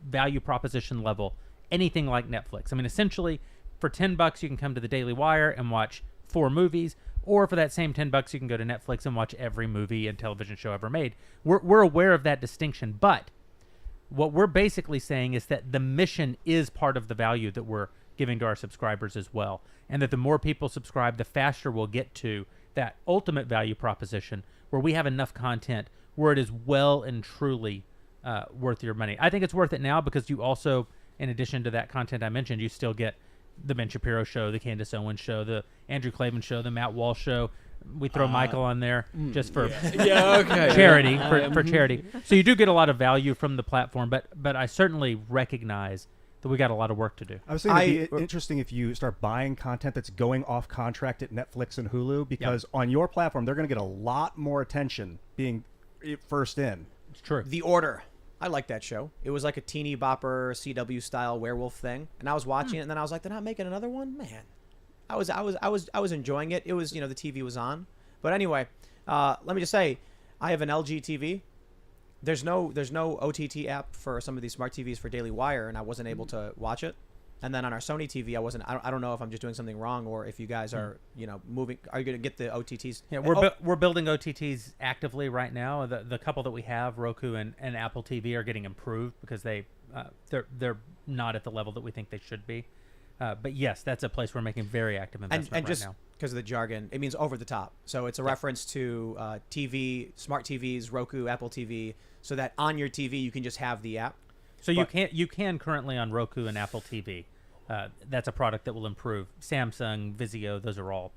value proposition level, anything like Netflix. I mean, essentially, for $10 you can come to the Daily Wire and watch 4 movies, or for that same $10 you can go to Netflix and watch every movie and television show ever made. We're aware of that distinction, but what we're basically saying is that the mission is part of the value that we're giving to our subscribers as well, and that the more people subscribe, the faster we'll get to that ultimate value proposition where we have enough content where it is well and truly worth your money. I think it's worth it now because you also, in addition to that content I mentioned, you still get the Ben Shapiro Show, the Candace Owens Show, the Andrew Klavan Show, the Matt Walsh Show. We throw Michael on there just for charity, for charity. So you do get a lot of value from the platform, but I certainly recognize that we got a lot of work to do. I was thinking it'd be interesting if you start buying content that's going off contract at Netflix and Hulu, because on your platform, they're going to get a lot more attention being first in. It's true. The Order. I like that show. It was like a teeny bopper CW style werewolf thing, and I was watching it, and then I was like, "They're not making another one, man." I was enjoying it. It was, the TV was on, but anyway, let me just say, I have an LG TV. There's no OTT app for some of these smart TVs for Daily Wire, and I wasn't able to watch it. And then on our Sony TV, I don't know if I'm just doing something wrong or if you guys are, moving. Are you going to get the OTTs? Yeah, we're building OTTs actively right now. The couple that we have, Roku and Apple TV, are getting improved because they're not at the level that we think they should be. But yes, that's a place we're making very active investment and right just now. Because of the jargon, it means over the top. So it's a reference to TV, smart TVs, Roku, Apple TV, so that on your TV you can just have the app. So you can currently on Roku and Apple TV. That's a product that will improve. Samsung, Vizio, those are all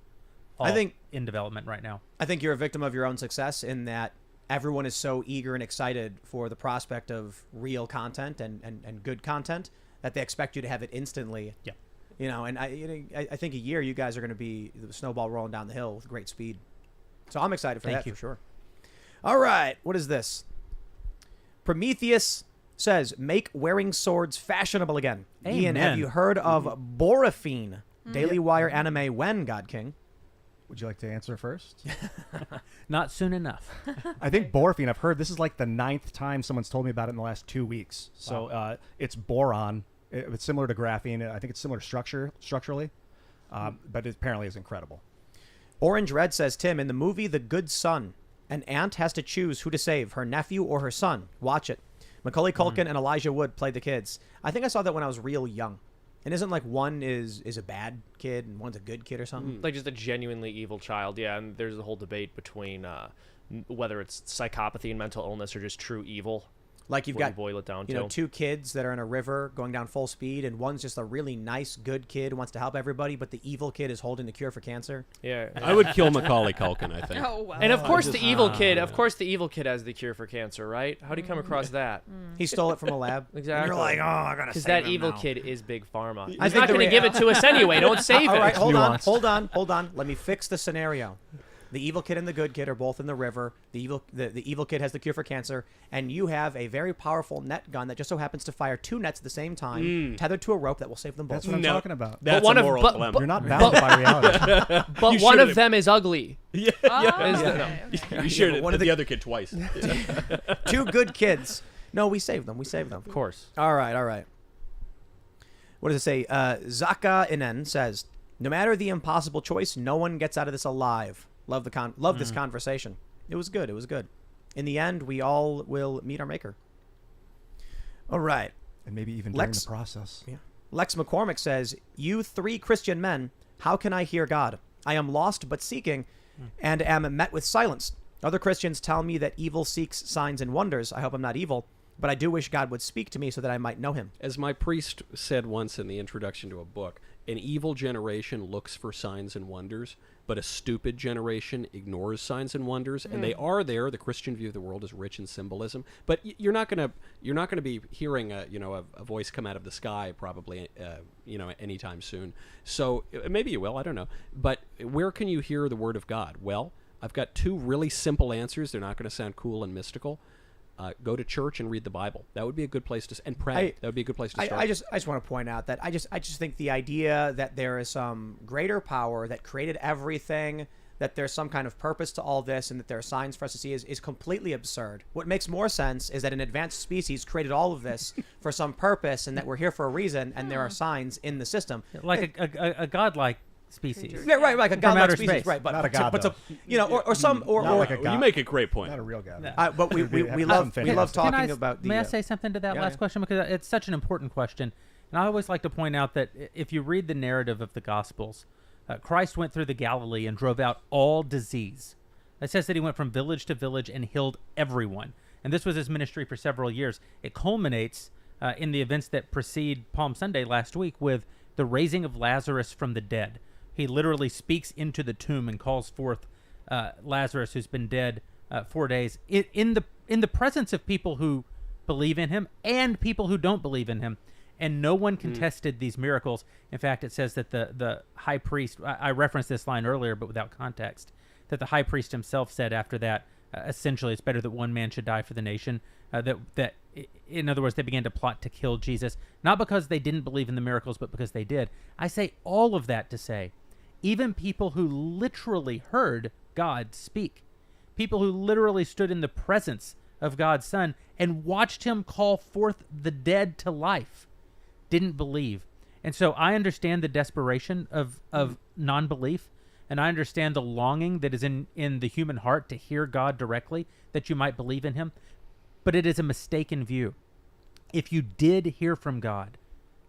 I think in development right now. I think you're a victim of your own success in that everyone is so eager and excited for the prospect of real content and good content that they expect you to have it instantly. Yeah. And I think a year you guys are going to be the snowball rolling down the hill with great speed. So I'm excited for Thank you. for sure. All right. What is this? Prometheus says, make wearing swords fashionable again. Amen. Ian, have you heard of Borafine? Daily Wire anime when, God King? Would you like to answer first? Not soon enough. I think Borafine, I've heard this is like the 9th time someone's told me about it in the last 2 weeks. So it's boron. It's similar to graphene. I think it's similar structurally, but it apparently is incredible. Orange Red says, Tim, in the movie The Good Son, an aunt has to choose who to save, her nephew or her son. Watch it. Macaulay Culkin and Elijah Wood played the kids. I think I saw that when I was real young. And isn't like one is a bad kid and one's a good kid or something? Like just a genuinely evil child, yeah. And there's a whole debate between whether it's psychopathy and mental illness or just true evil. Like you've What got, you boil it down to. 2 kids that are in a river going down full speed, and one's just a really nice, good kid who wants to help everybody, but the evil kid is holding the cure for cancer. Yeah. I would kill Macaulay Culkin, I think. Oh, wow. And of course the evil kid has the cure for cancer, right? How do you come across that? He stole it from a lab. Exactly. And you're like, oh, I gotta Because save that him evil now. kid is big pharma. I He's think not the going to give it to us anyway. Don't save All right, it. hold Nuance. on. Let me fix the scenario. The evil kid and the good kid are both in the river. The evil kid has the cure for cancer, and you have a very powerful net gun that just so happens to fire 2 nets at the same time, tethered to a rope that will save them both. That's what I'm talking about. That's one a of- moral but- dilemma. You're not bound by reality. But one of them is ugly. Yeah. Okay. You shared it one with of the other kid twice. 2 good kids. No, we saved them. Of course. All right. What does it say? Zaka Inen says, no matter the impossible choice, no one gets out of this alive. Love this conversation. It was good. In the end, we all will meet our maker. All right. And maybe even during Lex- the process. Yeah. Lex McCormick says, "You 3 Christian men, how can I hear God? I am lost but seeking, and am met with silence. Other Christians tell me that evil seeks signs and wonders. I hope I'm not evil, but I do wish God would speak to me so that I might know him." As my priest said once in the introduction to a book, an evil generation looks for signs and wonders, but a stupid generation ignores signs and wonders, and they are there. The Christian view of the world is rich in symbolism, but you're not gonna be hearing a voice come out of the sky probably anytime soon. So maybe you will, I don't know. But where can you hear the word of God? Well, I've got 2 really simple answers. They're not going to sound cool and mystical. Go to church and read the Bible. That would be a good place to and pray. That would be a good place to start. I just want to point out that I just think the idea that there is some greater power that created everything, that there's some kind of purpose to all this, and that there are signs for us to see is completely absurd. What makes more sense is that an advanced species created all of this for some purpose, and that we're here for a reason, and there are signs in the system, like a godlike species. Yeah, right, like a godlike outer species, space. right? But Not a god, but though. or like a god. You make a great point. Not a real God. but we love talking about the. May I say something to that last question, because it's such an important question, and I always like to point out that if you read the narrative of the Gospels, Christ went through the Galilee and drove out all disease. It says that he went from village to village and healed everyone, and this was his ministry for several years. It culminates in the events that precede Palm Sunday last week with the raising of Lazarus from the dead. He literally speaks into the tomb and calls forth Lazarus, who's been dead 4 days, in the presence of people who believe in him and people who don't believe in him. And no one contested these miracles. In fact, it says that the high priest, I referenced this line earlier, but without context, that the high priest himself said after that, essentially, it's better that one man should die for the nation. That in other words, they began to plot to kill Jesus, not because they didn't believe in the miracles, but because they did. I say all of that to say, even people who literally heard God speak, people who literally stood in the presence of God's Son and watched him call forth the dead to life, didn't believe. And so I understand the desperation of non-belief, and I understand the longing that is in the human heart to hear God directly, that you might believe in him. But it is a mistaken view. If you did hear from God,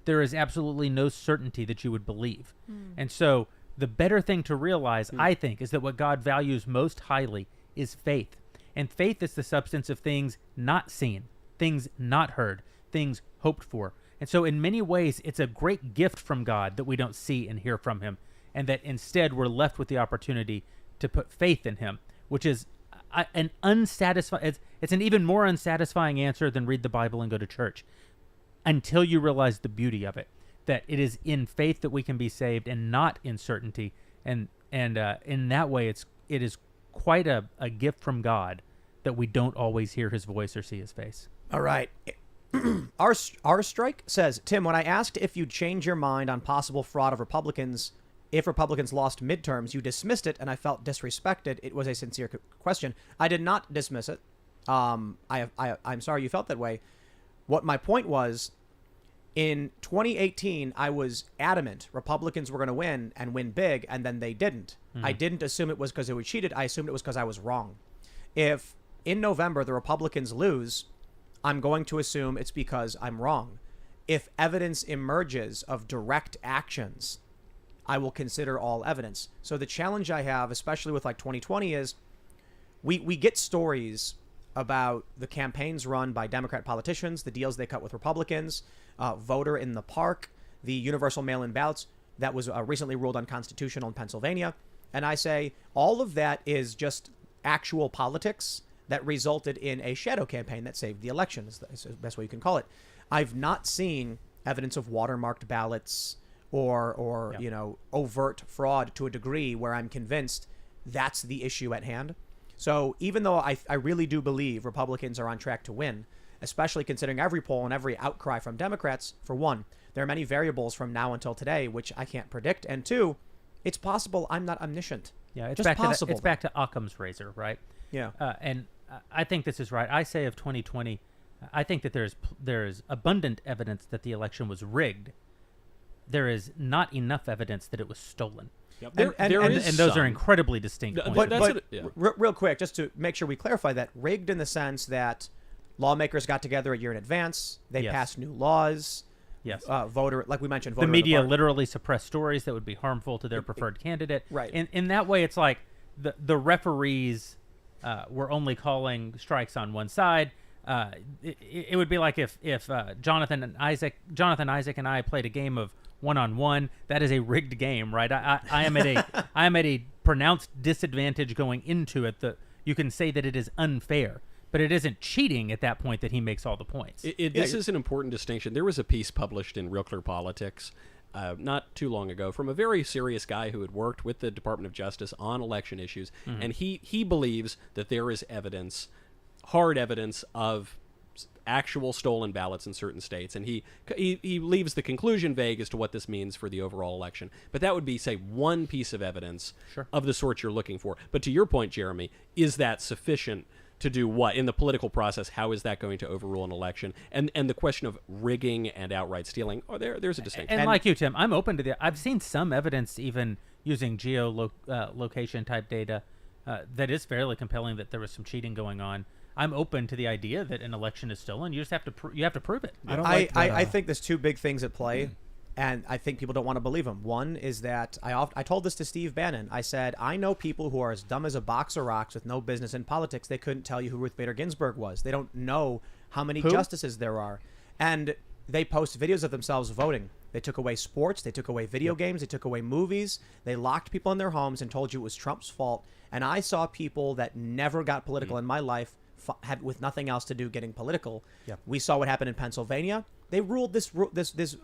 there is absolutely no certainty that you would believe. And so the better thing to realize, I think, is that what God values most highly is faith. And faith is the substance of things not seen, things not heard, things hoped for. And so in many ways, it's a great gift from God that we don't see and hear from him, and that instead we're left with the opportunity to put faith in him, which is an unsatisfying, it's an even more unsatisfying answer than read the Bible and go to church, until you realize the beauty of it, that it is in faith that we can be saved and not in certainty. And in that way, it is quite a gift from God that we don't always hear his voice or see his face. All right. Our strike says, Tim, when I asked if you'd change your mind on possible fraud of Republicans, if Republicans lost midterms, you dismissed it, and I felt disrespected. It was a sincere question. I did not dismiss it. I'm sorry you felt that way. What my point was, in 2018, I was adamant Republicans were going to win and win big, and then they didn't. I didn't assume it was because they were cheated. I assumed it was because I was wrong. If in November the Republicans lose, I'm going to assume it's because I'm wrong. If evidence emerges of direct actions, I will consider all evidence. So the challenge I have, especially with like 2020, is we get stories about the campaigns run by Democrat politicians, the deals they cut with Republicans, voter in the park, the universal mail-in ballots that was recently ruled unconstitutional in Pennsylvania. And I say all of that is just actual politics that resulted in a shadow campaign that saved the election, is the best way you can call it. I've not seen evidence of watermarked ballots or overt fraud to a degree where I'm convinced that's the issue at hand. So even though I really do believe Republicans are on track to win, especially considering every poll and every outcry from Democrats, for one, there are many variables from now until today which I can't predict, and two, it's possible I'm not omniscient. Yeah, it's just back possible. to it's back to Occam's razor, right? Yeah. And I think this is right. I say of 2020, I think that there's abundant evidence that the election was rigged. There is not enough evidence that it was stolen. Yep. And those are incredibly distinct points. But real quick, just to make sure we clarify that, rigged in the sense that lawmakers got together a year in advance, they passed new laws, Yes. voter, like we mentioned, The voter media in the park. literally suppress stories that would be harmful to their preferred candidate. Right. In that way, it's like the referees were only calling strikes on one side. It would be like if Jonathan Isaac and I played a game of one-on-one. That is a rigged game, right? I am at a pronounced disadvantage going into it. You can say that it is unfair, but it isn't cheating at that point that he makes all the points. This is an important distinction. There was a piece published in Real Clear Politics not too long ago from a very serious guy who had worked with the Department of Justice on election issues, and he believes that there is evidence, hard evidence of actual stolen ballots in certain states, and he leaves the conclusion vague as to what this means for the overall election. But that would be, say, one piece of evidence of the sort you're looking for. But to your point, Jeremy, is that sufficient to do what in the political process? How is that going to overrule an election? And the question of rigging and outright stealing, there's a distinction. And like you, Tim, I'm open to I've seen some evidence, even using geolocation type data, that is fairly compelling that there was some cheating going on. I'm open to the idea that an election is stolen. You just have to prove it. I think there's two big things at play, and I think people don't want to believe them. One is that I told this to Steve Bannon. I said, I know people who are as dumb as a box of rocks with no business in politics. They couldn't tell you who Ruth Bader Ginsburg was. They don't know how many justices there are. And they post videos of themselves voting. They took away sports. They took away video games. They took away movies. They locked people in their homes and told you it was Trump's fault. And I saw people that never got political in my life had with nothing else to do getting political. Yeah. We saw what happened in Pennsylvania. They ruled this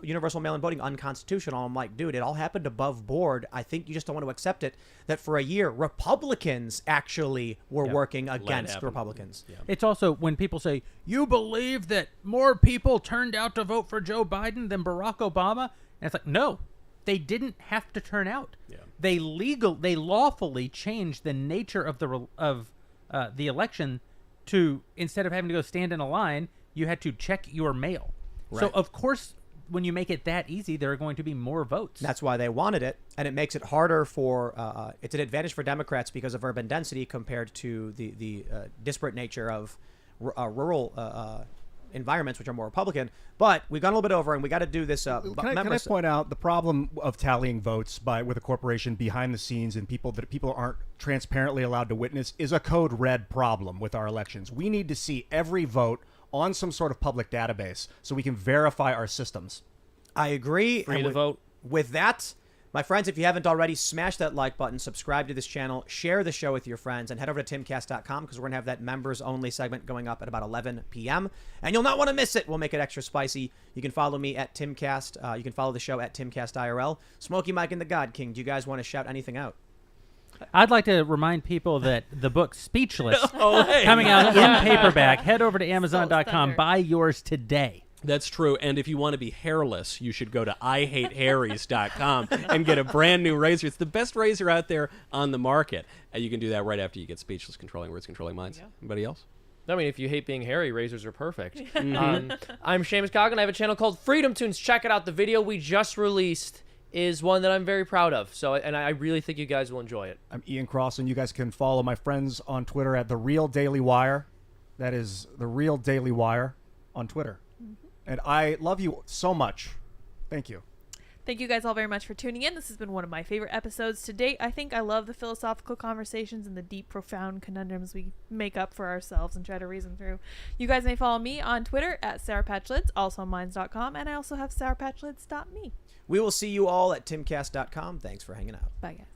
universal mail-in voting unconstitutional. I'm like, dude, it all happened above board. I think you just don't want to accept it. That for a year, Republicans actually were working against Republicans. Yeah. It's also when people say, you believe that more people turned out to vote for Joe Biden than Barack Obama? And it's like, no, they didn't have to turn out. Yeah. They lawfully changed the nature of the election to, instead of having to go stand in a line, you had to check your mail. Right. So, of course, when you make it that easy, there are going to be more votes. That's why they wanted it, and it makes it harder for it's an advantage for Democrats because of urban density compared to the disparate nature of rural environments, which are more Republican. But we've gone a little bit over, and we got to do this. Can I point out the problem of tallying votes with a corporation behind the scenes and people aren't transparently allowed to witness is a code red problem with our elections. We need to see every vote on some sort of public database so we can verify our systems. I agree. Free to vote. With that, my friends, if you haven't already, smash that like button, subscribe to this channel, share the show with your friends, and head over to timcast.com because we're going to have that members-only segment going up at about 11 p.m. And you'll not want to miss it. We'll make it extra spicy. You can follow me at Timcast. You can follow the show at Timcast IRL. Smokey Mike and the God King, do you guys want to shout anything out? I'd like to remind people that the book Speechless, coming out in paperback, head over to Amazon.com, buy yours today. That's true. And if you want to be hairless, you should go to IHateHarrys.com and get a brand new razor. It's the best razor out there on the market. And you can do that right after you get Speechless, Controlling Words, Controlling Minds. Yeah. Anybody else? I mean, if you hate being hairy, razors are perfect. I'm Seamus Coggin. I have a channel called Freedom Tunes. Check it out. The video we just released is one that I'm very proud of. And I really think you guys will enjoy it. I'm Ian Cross, and you guys can follow my friends on Twitter at The Real Daily Wire. That is The Real Daily Wire on Twitter. And I love you so much. Thank you. Thank you guys all very much for tuning in. This has been one of my favorite episodes to date. I think I love the philosophical conversations and the deep, profound conundrums we make up for ourselves and try to reason through. You guys may follow me on Twitter at SourPatchLids, also on Minds.com, and I also have SourPatchLids.me. We will see you all at timcast.com. Thanks for hanging out. Bye, guys.